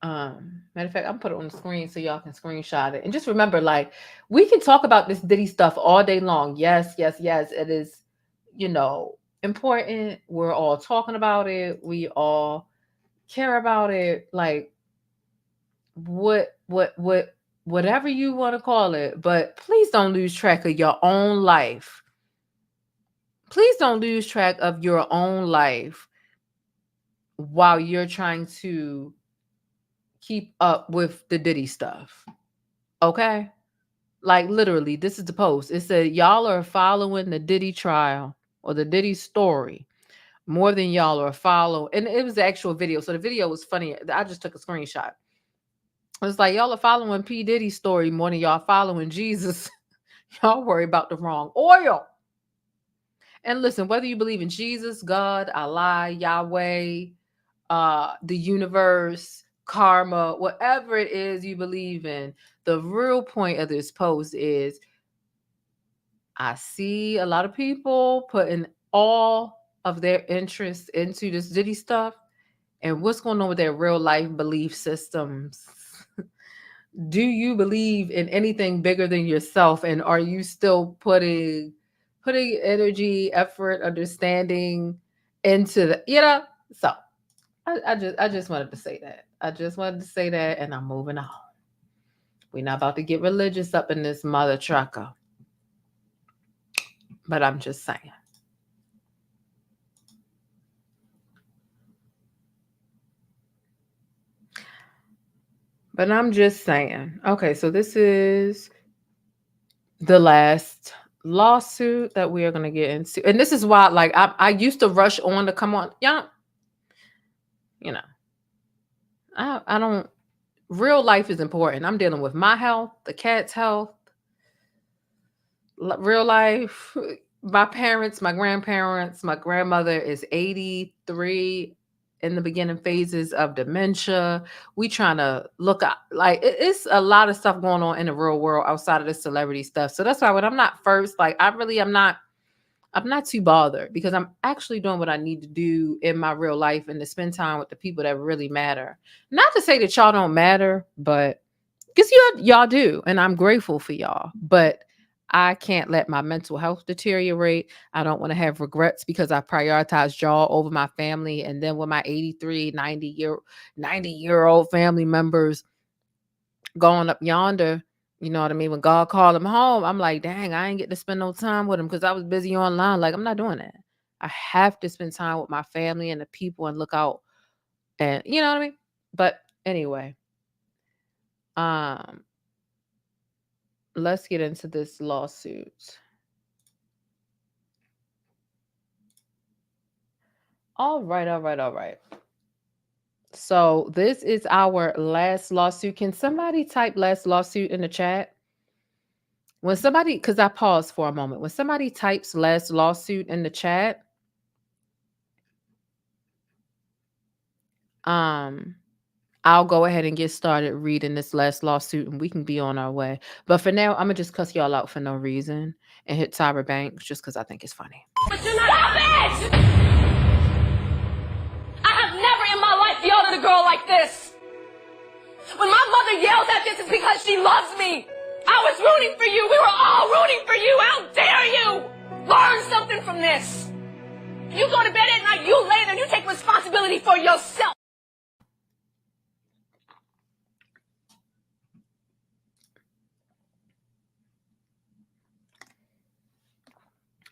Matter of fact, I'm put it on the screen so y'all can screenshot it. And just remember, like, we can talk about this Diddy stuff all day long. Yes, it is, important. We're all talking about it. We all care about it. Like, whatever you want to call it. But please don't lose track of your own life. Please don't lose track of your own life while you're trying to keep up with the Diddy stuff. Okay? Like, literally, this is the post. It said, y'all are following the Diddy trial or the Diddy story more than y'all are following. And it was the actual video. So the video was funny. I just took a screenshot. It was like, y'all are following P. Diddy's story more than y'all following Jesus. Y'all worry about the wrong oil. And listen, whether you believe in Jesus, God, Allah, Yahweh, the universe, karma, whatever it is you believe in, the real point of this post is, I see a lot of people putting all of their interest into this Diddy stuff, and what's going on with their real life belief systems. Do you believe in anything bigger than yourself? And are you still putting energy, effort, understanding into the, so I just wanted to say that. And I'm moving on. We're not about to get religious up in this mother trucker. But I'm just saying. Okay, so this is the last lawsuit that we are going to get into. And this is why, like, I used to rush on to come on. I don't, real life is important. I'm dealing with my health, the cat's health, real life, my parents, my grandparents. My grandmother is 83, in the beginning phases of dementia. We trying to look up, like, it's a lot of stuff going on in the real world outside of the celebrity stuff. So that's why when I'm not first, like, I really am not I'm not too bothered because I'm actually doing what I need to do in my real life and to spend time with the people that really matter. Not to say that y'all don't matter, but because y'all do, and I'm grateful for y'all. But I can't let my mental health deteriorate. I don't want to have regrets because I prioritized y'all over my family. And then when my 83, 90-year-old family members going up yonder, you know what I mean? When God called them home, I'm like, dang, I ain't get to spend no time with them because I was busy online. Like, I'm not doing that. I have to spend time with my family and the people and look out, and you know what I mean? But anyway, um, let's get into this lawsuit. All right. So this is our last lawsuit. Can somebody type last lawsuit in the chat? When somebody, because I paused for a moment. When somebody types last lawsuit in the chat, I'll go ahead and get started reading this last lawsuit and we can be on our way. But for now, I'm going to just cuss y'all out for no reason and hit Tyra Banks just because I think it's funny. But you're not. Stop it! I have never in my life yelled at a girl like this. When my mother yells at this, it's because she loves me. I was rooting for you. We were all rooting for you. How dare you? Learn something from this. You go to bed at night, you lay there, and you take responsibility for yourself.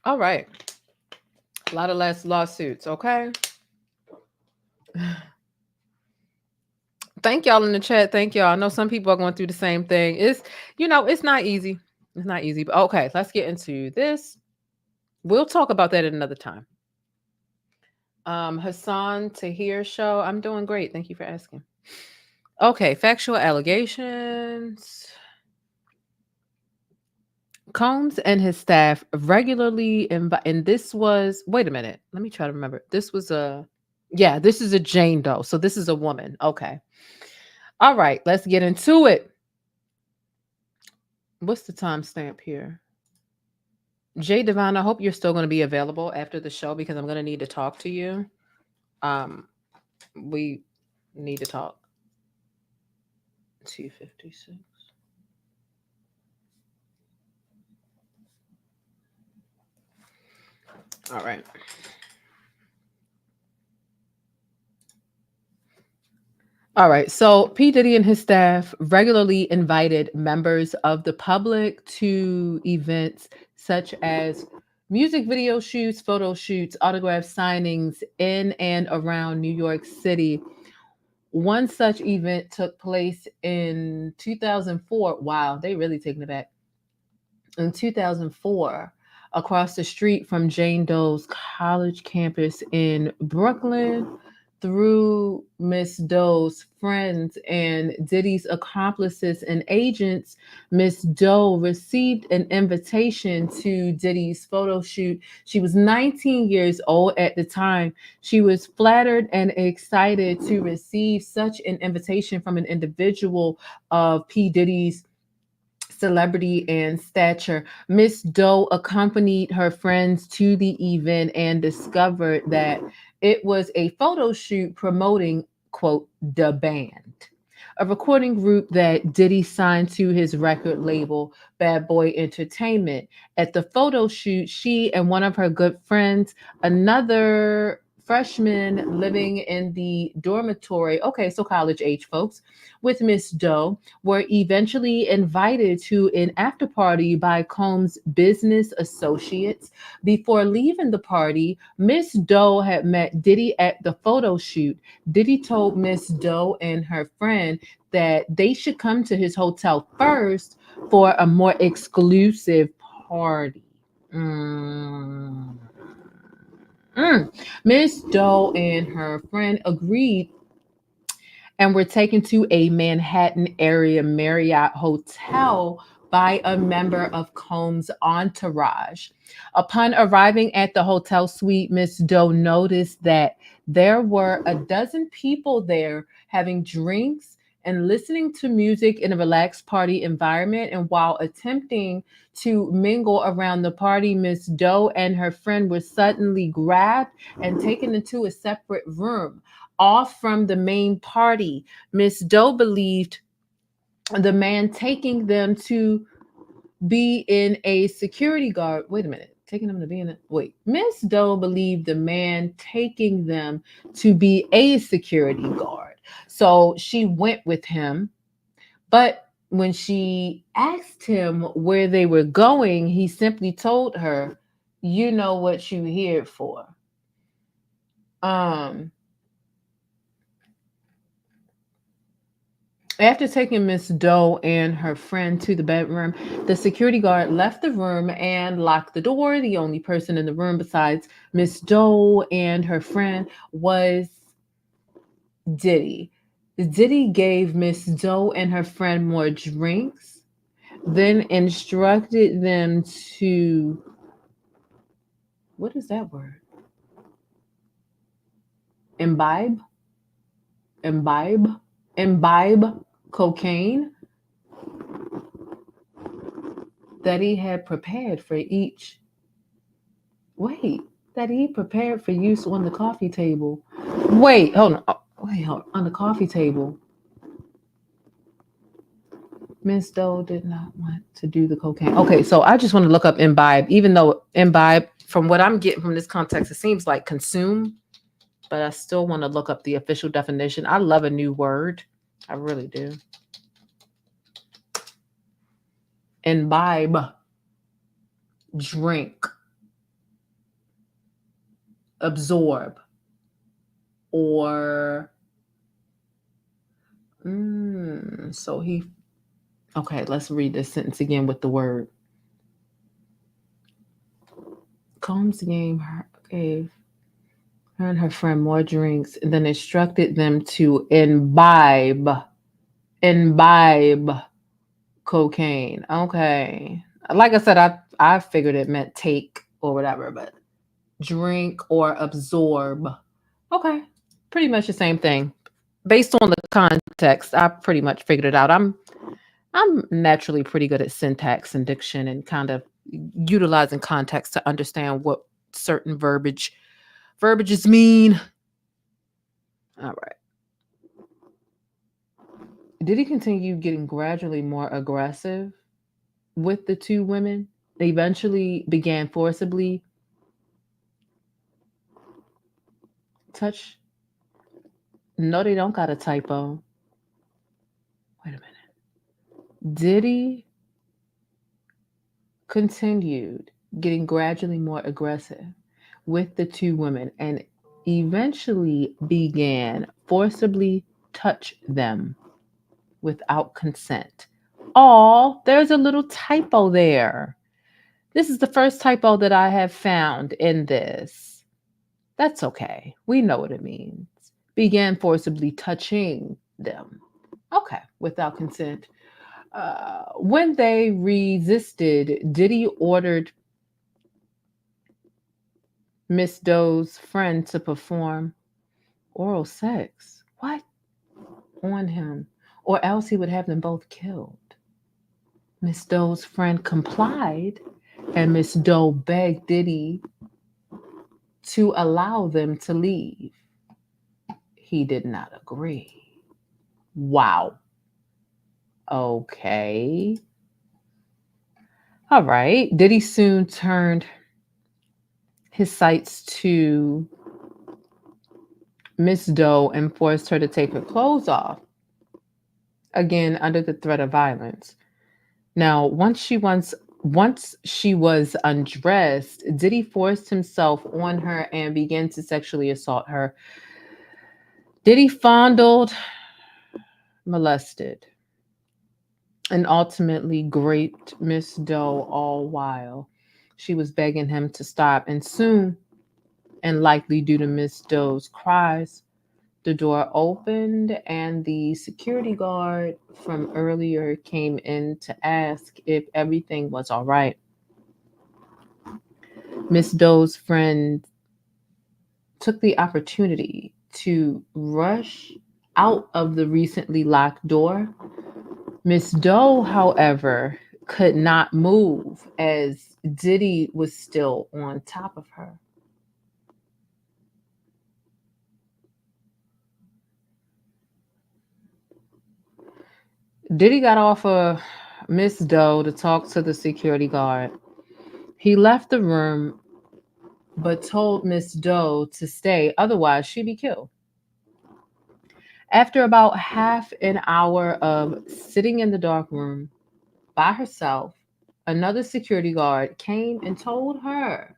All right. A lot of last lawsuits, okay? Thank y'all in the chat. Thank y'all. I know some people are going through the same thing. It's not easy. It's not easy. But okay, let's get into this. We'll talk about that at another time. Hassan Tahir show. I'm doing great. Thank you for asking. Okay, factual allegations. Combs and his staff regularly and this was, wait a minute. Let me try to remember. This is a Jane Doe. So this is a woman. Okay. All right, let's get into it. What's the timestamp here? Jay Devon, I hope you're still going to be available after the show because I'm going to need to talk to you. We need to talk. 2:56. All right. All right. So P. Diddy and his staff regularly invited members of the public to events such as music video shoots, photo shoots, autograph signings in and around New York City. One such event took place in 2004. Wow, they really taking it back. In 2004, across the street from Jane Doe's college campus in Brooklyn. Through Miss Doe's friends and Diddy's accomplices and agents, Miss Doe received an invitation to Diddy's photo shoot. She was 19 years old at the time. She was flattered and excited to receive such an invitation from an individual of P. Diddy's celebrity and stature. Miss Doe accompanied her friends to the event and discovered that it was a photo shoot promoting, quote, the band, a recording group that Diddy signed to his record label, Bad Boy Entertainment. At the photo shoot, she and one of her good friends, another freshman living in the dormitory, okay, so college age folks, with Miss Doe, were eventually invited to an after party by Combs' business associates. Before leaving the party, Miss Doe had met Diddy at the photo shoot. Diddy told Miss Doe and her friend that they should come to his hotel first for a more exclusive party. Miss Doe and her friend agreed and were taken to a Manhattan area Marriott hotel by a member of Combs' entourage. Upon arriving at the hotel suite, Miss Doe noticed that there were a dozen people there having drinks and listening to music in a relaxed party environment. And while attempting to mingle around the party, Miss Doe and her friend were suddenly grabbed and taken into a separate room off from the main party. Miss Doe believed the man taking them to be in a security guard. Wait a minute. Taking them to be in a wait. Miss Doe believed the man taking them to be a security guard. So she went with him. But when she asked him where they were going, he simply told her, "You know what you're here for." After taking Miss Doe and her friend to the bedroom, the security guard left the room and locked the door. The only person in the room besides Miss Doe and her friend was Diddy. Diddy gave Miss Doe and her friend more drinks, then instructed them to, what is that word? Imbibe cocaine that he had prepared for each. That he prepared for use on the coffee table. Hold on. On the coffee table. Miss Doe did not want to do the cocaine. Okay, so I just want to look up imbibe, even though imbibe, from what I'm getting from this context, it seems like consume, but I still want to look up the official definition. I love a new word. I really do. Imbibe, drink, absorb, or so he. Okay, let's read this sentence again with the word. Combs gave her and her friend more drinks and then instructed them to imbibe cocaine. Okay. Like I said, I figured it meant take or whatever, but drink or absorb. Okay. Pretty much the same thing. Based on the context, I pretty much figured it out. I'm naturally pretty good at syntax and diction and kind of utilizing context to understand what certain verbiages mean. All right. Did he continue getting gradually more aggressive with the two women? They eventually began forcibly touch. No, they don't got a typo. Wait a minute. Diddy continued getting gradually more aggressive with the two women and eventually began forcibly touch them without consent. Oh, there's a little typo there. This is the first typo that I have found in this. That's okay. We know what it means. Began forcibly touching them. Okay, without consent. When they resisted, Diddy ordered Miss Doe's friend to perform oral sex. What? On him. Or else he would have them both killed. Miss Doe's friend complied, and Miss Doe begged Diddy to allow them to leave. He did not agree. Wow. Okay. All right. Diddy soon turned his sights to Miss Doe and forced her to take her clothes off, again under the threat of violence. Now, once she was undressed, Diddy forced himself on her and began to sexually assault her. Diddy fondled, molested, and ultimately raped Miss Doe, all while she was begging him to stop. And soon, and likely due to Miss Doe's cries, the door opened and the security guard from earlier came in to ask if everything was all right. Miss Doe's friend took the opportunity to rush out of the recently locked door. Miss Doe, however, could not move as Diddy was still on top of her. Diddy got off of Miss Doe to talk to the security guard. He left the room but told Miss Doe to stay, otherwise she'd be killed. After about half an hour of sitting in the dark room by herself, another security guard came and told her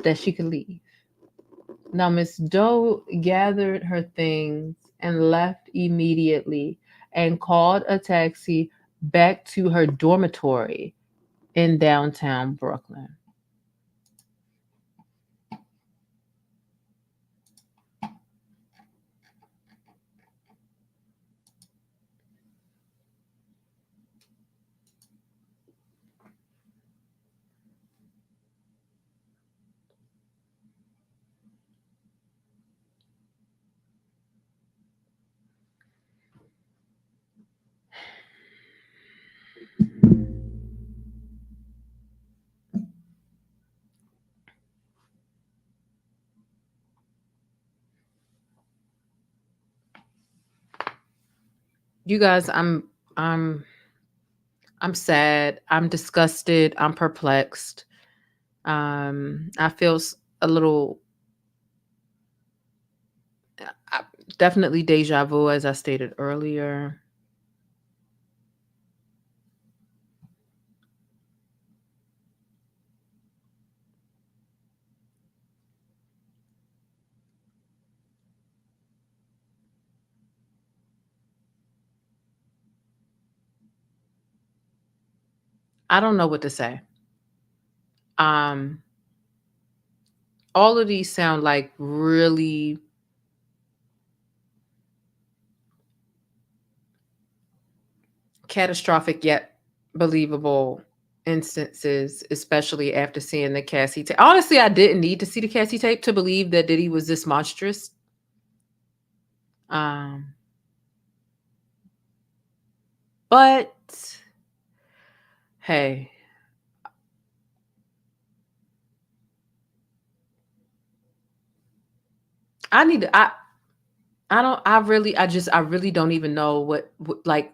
that she could leave. Now, Miss Doe gathered her things and left immediately and called a taxi back to her dormitory in downtown Brooklyn. You guys, I'm sad. I'm disgusted. I'm perplexed. I feel a little, definitely deja vu, as I stated earlier. I don't know what to say. All of these sound like really catastrophic yet believable instances, especially after seeing the Cassie tape. Honestly, I didn't need to see the Cassie tape to believe that Diddy was this monstrous. But hey, I need to, I really don't even know what like,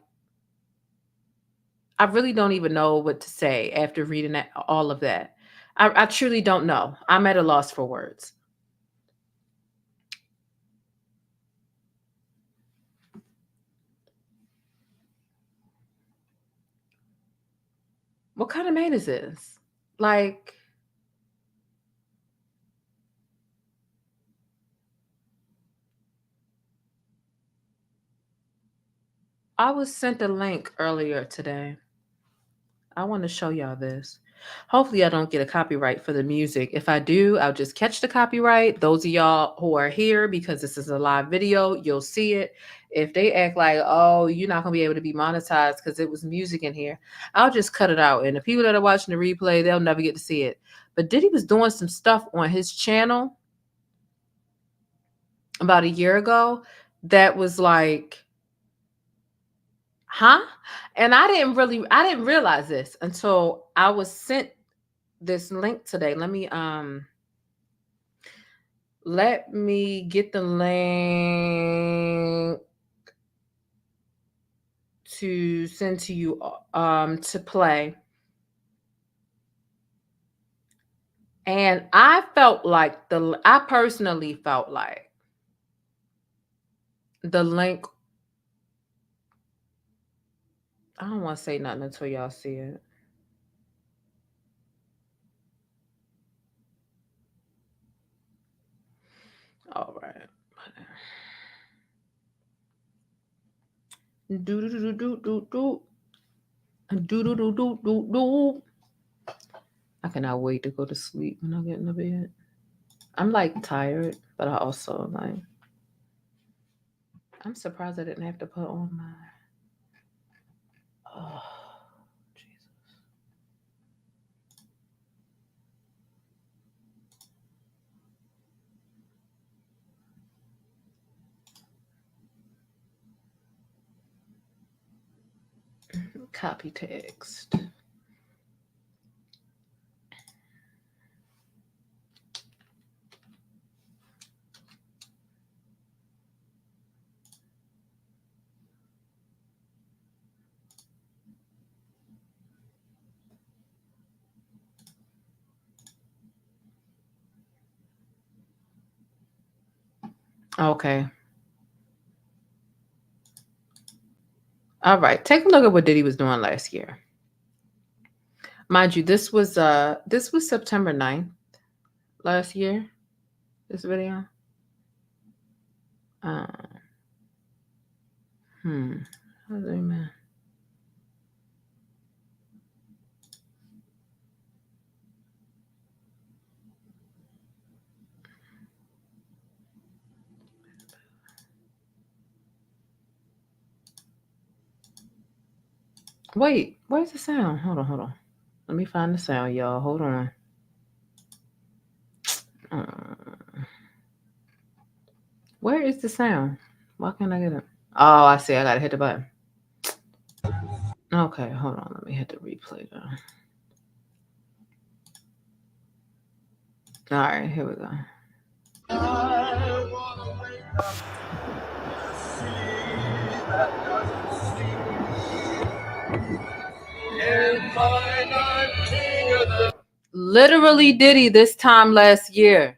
I really don't even know what to say after reading that, all of that. I truly don't know. I'm at a loss for words. What kind of man is this? Like, I was sent a link earlier today. I want to show y'all this. Hopefully I don't get a copyright for the music. If I do, I'll just catch the copyright. Those of y'all who are here, because this is a live video, you'll see it. If they act like, oh, you're not going to be able to be monetized because it was music in here, I'll just cut it out. And the people that are watching the replay, they'll never get to see it. But Diddy was doing some stuff on his channel about a year ago that was like, huh? And I didn't realize this until I was sent this link today. Let me get the link to send to you to play. And I personally felt like the link, I don't want to say nothing until y'all see it. All right. I cannot wait to go to sleep when I get in the bed. I'm like tired, but I also like, I'm surprised I didn't have to put on my, oh, Jesus. Copy text. Okay. All right. Take a look at what Diddy was doing last year. Mind you, this was September 9th last year. This video. How's it, man? Wait, where's the sound? Hold on. Let me find the sound, y'all. Hold on. Where is the sound? Why can't I get it? Oh, I see. I gotta hit the button. Okay, hold on. Let me hit the replay though. All right, here we go. Literally Diddy this time last year.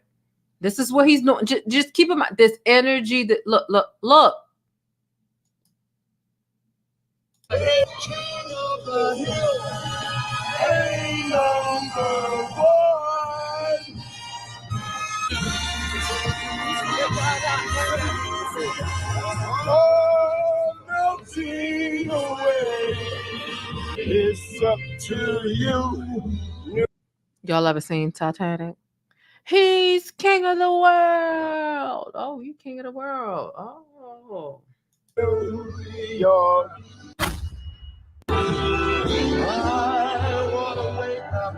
This is what he's doing. Just keep in mind this energy that look. Melting away. It's up to you. Y'all ever seen Titanic? He's king of the world. Oh, you king of the world. Oh. New York. I want to wake up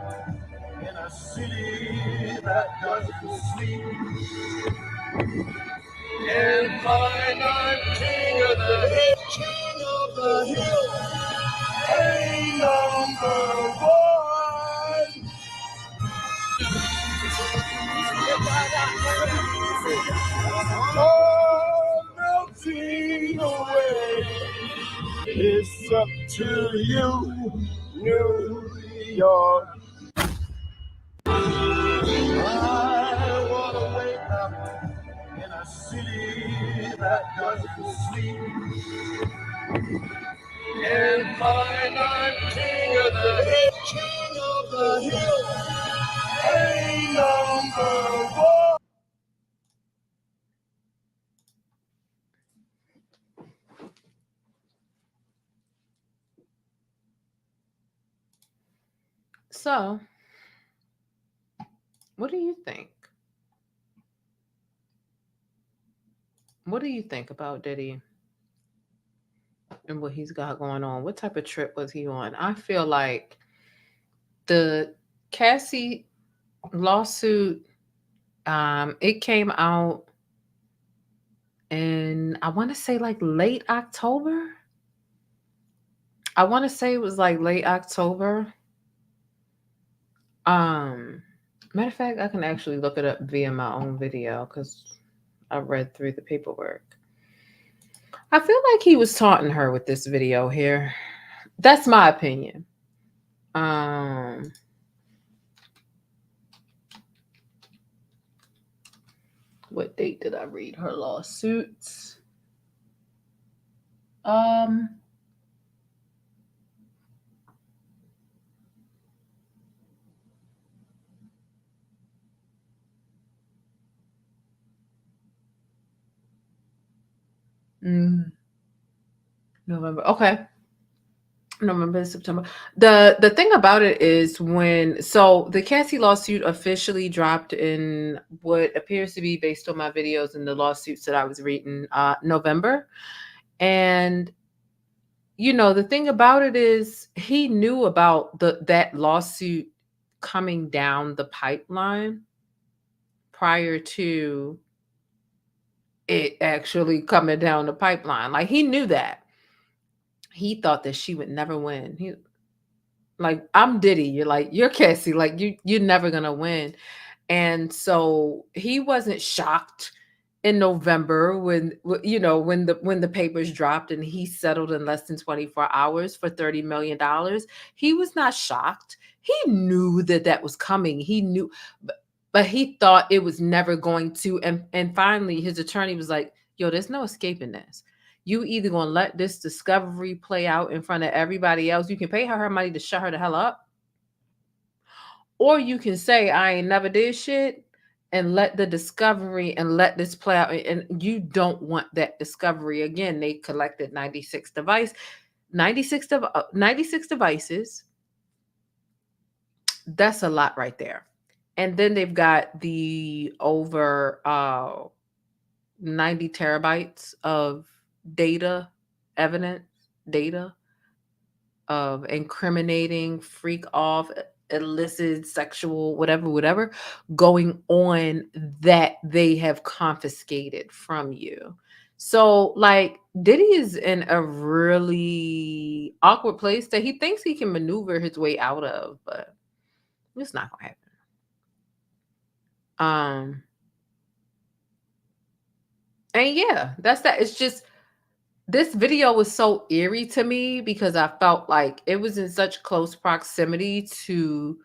in a city that doesn't sleep and find I'm king of the hill, a number one. Oh, melting away. It's up to you, New York. I want to wake up in a city that doesn't sleep and find I'm king of the hill, a number one. So, what do you think? What do you think about Diddy and what he's got going on? What type of trip was he on? I feel like the Cassie lawsuit, it came out in, I want to say like late October. I want to say it was like late October. Matter of fact, I can actually look it up via my own video because I read through the paperwork. I feel like he was taunting her with this video here. That's my opinion. What date did I read her lawsuits? November. Okay. November, September. The thing about it is so the Cassie lawsuit officially dropped in what appears to be, based on my videos and the lawsuits that I was reading, November. And the thing about it is he knew about that lawsuit coming down the pipeline prior to it actually coming down the pipeline. Like he knew that. he thought that she would never win. He like, I'm Diddy. You're Cassie. Like you're never gonna win. And so he wasn't shocked in November when when the papers dropped and he settled in less than 24 hours for $30 million. He was not shocked. He knew that was coming. He knew, but he thought it was never going to. And finally, his attorney was like, "Yo, there's no escaping this. You either gonna let this discovery play out in front of everybody else. You can pay her money to shut her the hell up, or you can say I ain't never did shit and let the discovery and let this play out." And you don't want that discovery again. They collected 96 devices. That's a lot right there. And then they've got the over 90 terabytes of evidence data of incriminating, freak off, illicit, sexual, whatever, going on that they have confiscated from you. So, like, Diddy is in a really awkward place that he thinks he can maneuver his way out of, but it's not gonna happen. And yeah, that's that. It's just, this video was so eerie to me because I felt like it was in such close proximity to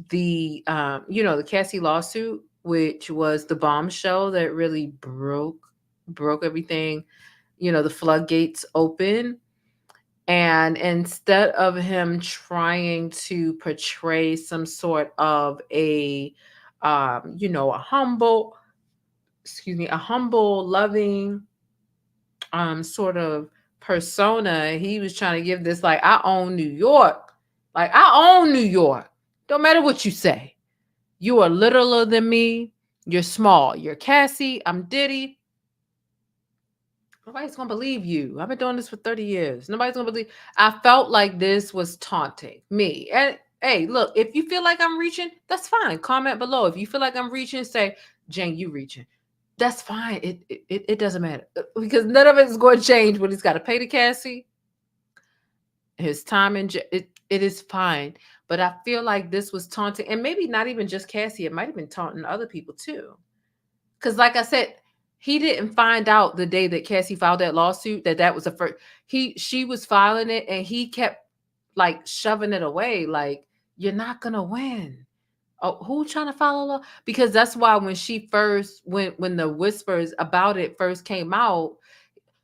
the the Cassie lawsuit, which was the bombshell that really broke everything, the floodgates open. And instead of him trying to portray some sort of a humble, loving sort of persona, he was trying to give this like, I own New York. Like, I own New York. Don't matter what you say. You are littler than me. You're small. You're Cassie. I'm Diddy. Nobody's gonna believe you. I've been doing this for 30 years. Nobody's gonna believe. I felt like this was taunting me. And hey, look, if you feel like I'm reaching, that's fine. Comment below. If you feel like I'm reaching, say, Jane, you reaching. That's fine. It doesn't matter, because none of it is going to change when he's got to pay to Cassie. His time it is fine. But I feel like this was taunting, and maybe not even just Cassie. It might have been taunting other people too. Because like I said, he didn't find out the day that Cassie filed that lawsuit that was the first. She was filing it, and he kept like shoving it away. Like, you're not gonna win. Oh, who trying to file a law? Because that's why when she first when the whispers about it first came out,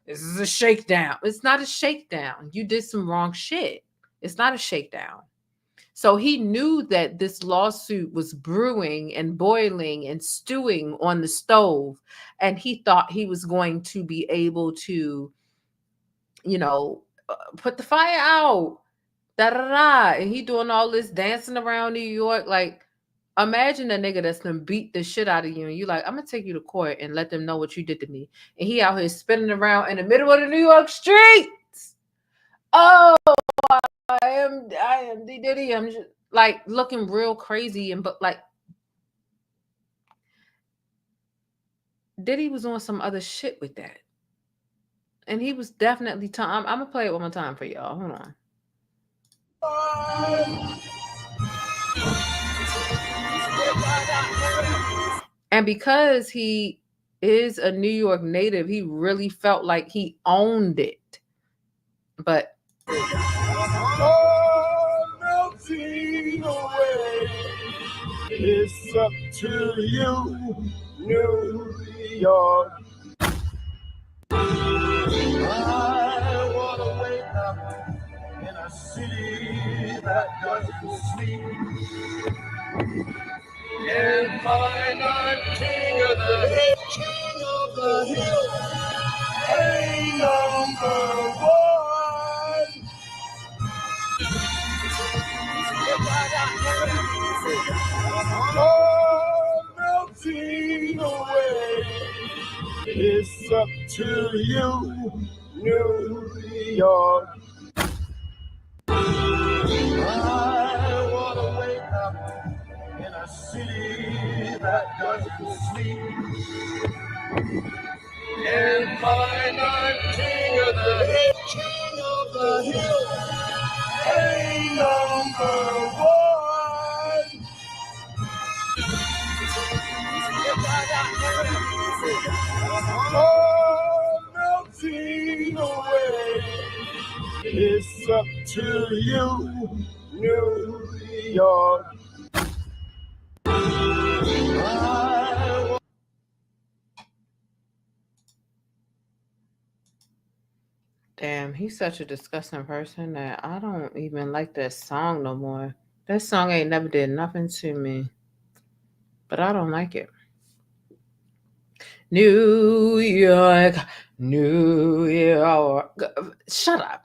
this is a shakedown. It's not a shakedown. You did some wrong shit. It's not a shakedown. So he knew that this lawsuit was brewing and boiling and stewing on the stove, and he thought he was going to be able to, put the fire out. Da da da. And he doing all this dancing around New York. Like, imagine a nigga that's gonna beat the shit out of you, and you like, I'm gonna take you to court and let them know what you did to me. And he out here spinning around in the middle of the New York streets. Oh, I am the Diddy. I'm just like looking real crazy, but like Diddy was on some other shit with that. And he was definitely I'm gonna play it one more time for y'all. Hold on. And because he is a New York native, he really felt like he owned it. But melting away. It's up to you, New York. I want to wake up in a city that doesn't sleep and find I'm king of the hill, ain't number one. Oh, melting away. It's up to you, New York. I want to wake up in a city that doesn't sleep and find I'm king of the hill. Hey, number one. Oh, melting away. It's up to you, New York. Damn, he's such a disgusting person that I don't even like that song no more. That song ain't never did nothing to me. But I don't like it. New York, New York. Shut up.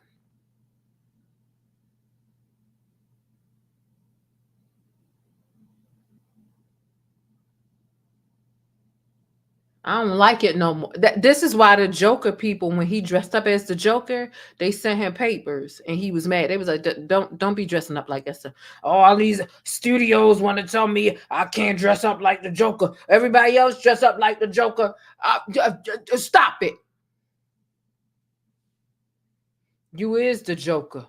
I don't like it no more. This is why the Joker people, when he dressed up as the Joker, they sent him papers, and he was mad. They was like, "Don't be dressing up like that." All these studios want to tell me I can't dress up like the Joker. Everybody else dress up like the Joker. Stop it. You is the Joker.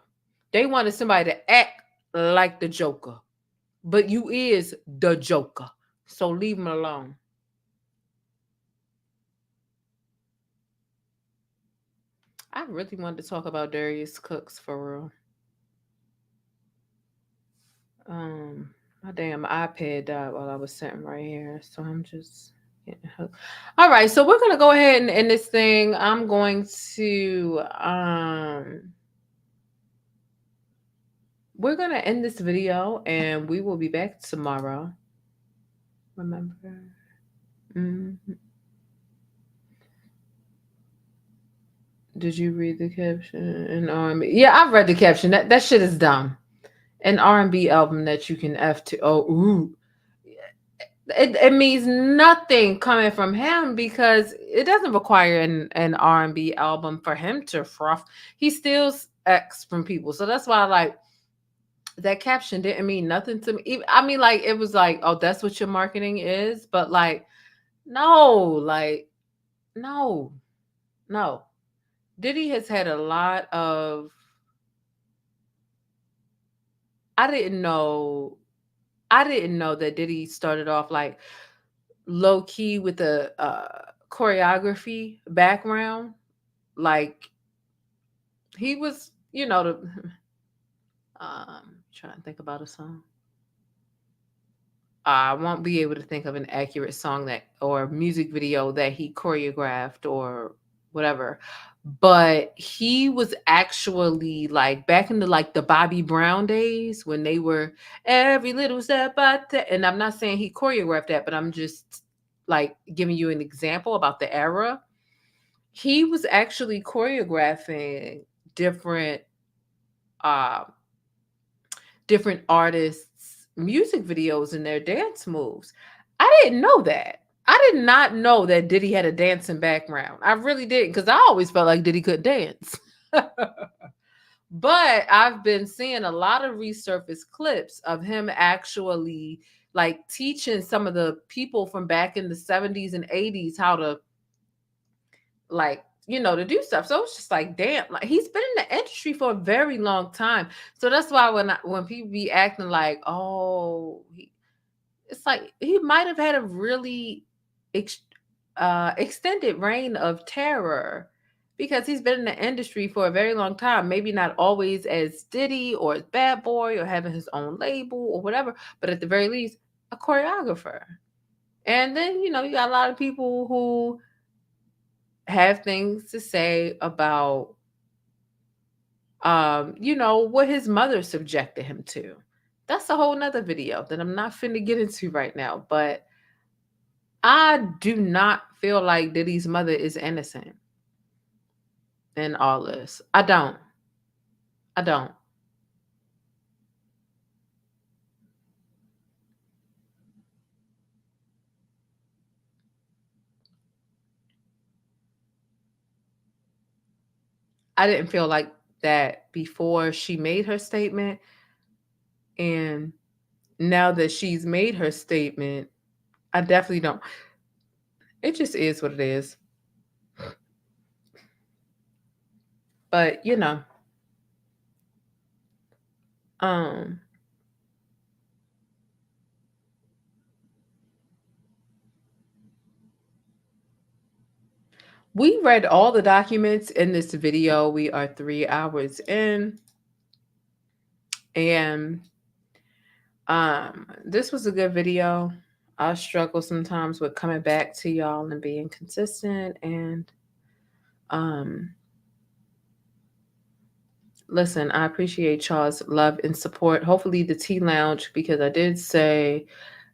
They wanted somebody to act like the Joker, but you is the Joker. So leave him alone. I really wanted to talk about Darius Cooks for real. My damn iPad died while I was sitting right here, so I'm just getting hooked. All right, so we're gonna go ahead and end this thing. I'm going to we're gonna end this video, and we will be back tomorrow. Remember. Did you read the caption in R&B? Yeah, I've read the caption. That shit is dumb. An R&B album that you can F to. Oh, ooh. It means nothing coming from him because it doesn't require an R&B album for him to froth. He steals X from people. So that's why, like, that caption didn't mean nothing to me. I mean, like, it was like, oh, that's what your marketing is. But, like, no. Diddy has had a lot of... I didn't know that Diddy started off like low key with a choreography background. Like he was, trying to think about a song. I won't be able to think of an accurate song or music video that he choreographed or whatever. But he was actually like back in the Bobby Brown days when they were every little step and I'm not saying he choreographed that, but I'm just like giving you an example about the era. He was actually choreographing different artists' music videos and their dance moves. I didn't know that. I did not know that Diddy had a dancing background. I really didn't, because I always felt like Diddy couldn't dance. But I've been seeing a lot of resurfaced clips of him actually like teaching some of the people from back in the 70s and 80s how to to do stuff. So it's just like, damn, like he's been in the industry for a very long time. So that's why when people be acting like, oh, it's like he might have had a really extended reign of terror because he's been in the industry for a very long time. Maybe not always as Diddy or as Bad Boy or having his own label or whatever, but at the very least, a choreographer. And then, you got a lot of people who have things to say about, what his mother subjected him to. That's a whole nother video that I'm not finna get into right now, but I do not feel like Diddy's mother is innocent in all this. I don't. I didn't feel like that before she made her statement. And now that she's made her statement, I definitely don't. It just is what it is. But, Um, we read all the documents in this video. We are 3 hours in, and this was a good video. I struggle sometimes with coming back to y'all and being consistent, and listen, I appreciate y'all's love and support. Hopefully the Tea Lounge, because I did say,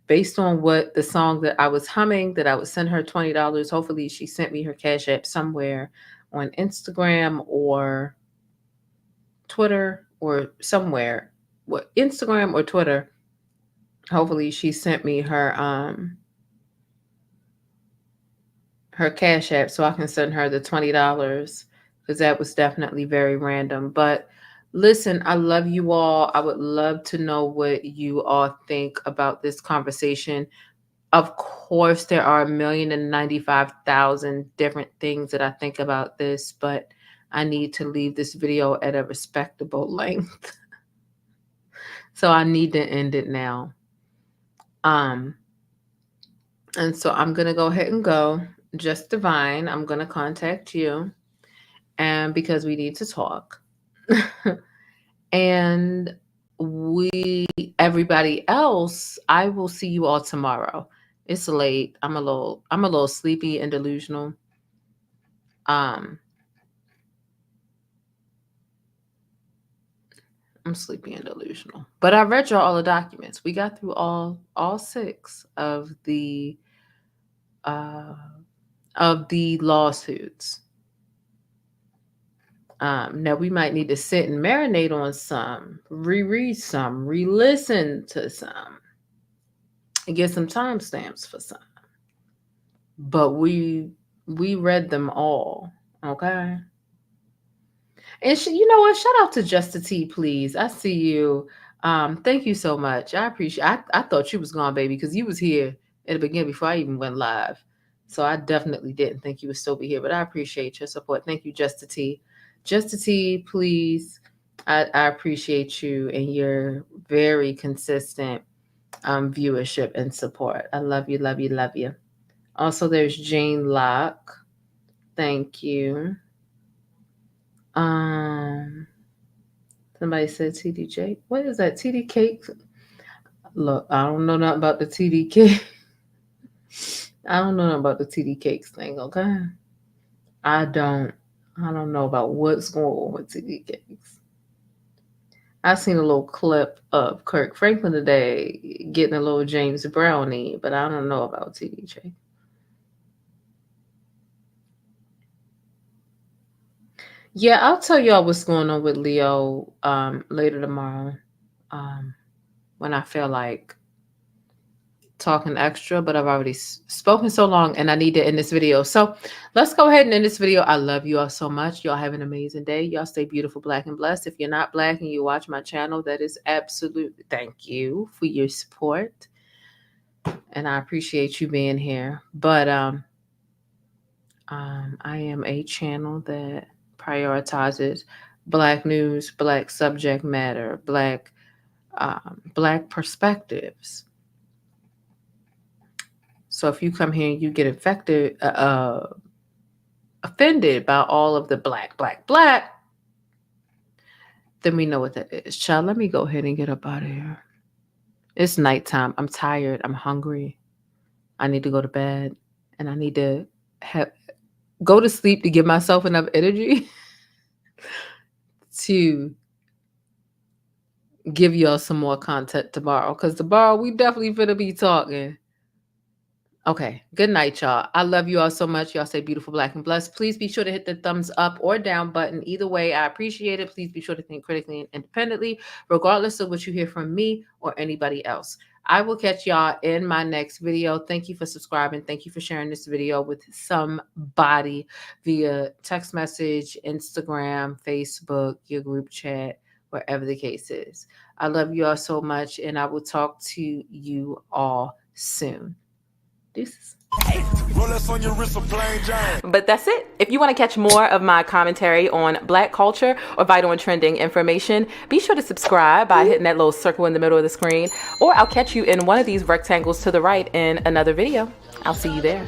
based on what the song that I was humming, that I would send her $20. Hopefully she sent me her Cash App somewhere on Instagram or Twitter or somewhere. What, Instagram or Twitter? Hopefully she sent me her Cash App so I can send her the $20, because that was definitely very random. But listen, I love you all. I would love to know what you all think about this conversation. Of course, there are 1,095,000 different things that I think about this, but I need to leave this video at a respectable length. So I need to end it now. And so I'm going to go ahead and go. Just Divine, I'm going to contact you, and because we need to talk. And everybody else, I will see you all tomorrow. It's late. I'm a little sleepy and delusional. I'm sleepy and delusional. But I read y'all all the documents. We got through all 6 of the lawsuits. Now we might need to sit and marinate on some, reread some, re-listen to some, and get some timestamps for some. But we read them all, okay? And you know what? Shout out to Just a T, please. I see you. Thank you so much. I appreciate. I thought you was gone, baby, because you was here at the beginning before I even went live. So I definitely didn't think you would still be here, but I appreciate your support. Thank you, Just a T. Just a T, please. I appreciate you and your very consistent viewership and support. I love you, love you, love you. Also, there's Jane Locke. Thank you. Somebody said TDJ. What is that? TD Cakes? Look, I don't know nothing about the TD Cake. I don't know nothing about the TD Cakes thing, okay? I don't know about what's going on with TD Cakes. I seen a little clip of Kirk Franklin today getting a little James Brownie, but I don't know about TDJ. Yeah, I'll tell y'all what's going on with Leo later tomorrow when I feel like talking extra, but I've already spoken so long and I need to end this video. So let's go ahead and end this video. I love you all so much. Y'all have an amazing day. Y'all stay beautiful, black, and blessed. If you're not black and you watch my channel, that is absolutely thank you for your support. And I appreciate you being here. But I am a channel that prioritizes black news, black subject matter, black perspectives. So if you come here and you get offended by all of the black, then we know what that is. Child, let me go ahead and get up out of here. It's nighttime. I'm tired. I'm hungry. I need to go to bed, and I need to go to sleep to give myself enough energy to give y'all some more content tomorrow. Because tomorrow we definitely finna be talking. Okay. Good night, y'all. I love you all so much. Y'all stay beautiful, black, and blessed. Please be sure to hit the thumbs up or down button. Either way, I appreciate it. Please be sure to think critically and independently, regardless of what you hear from me or anybody else. I will catch y'all in my next video. Thank you for subscribing. Thank you for sharing this video with somebody via text message, Instagram, Facebook, your group chat, wherever the case is. I love you all so much, and I will talk to you all soon. Deuces. On your wrist, plain Jane. But that's it. If you want to catch more of my commentary on Black culture or vital and trending information, be sure to subscribe by hitting that little circle in the middle of the screen, or I'll catch you in one of these rectangles to the right in another video. I'll see you there.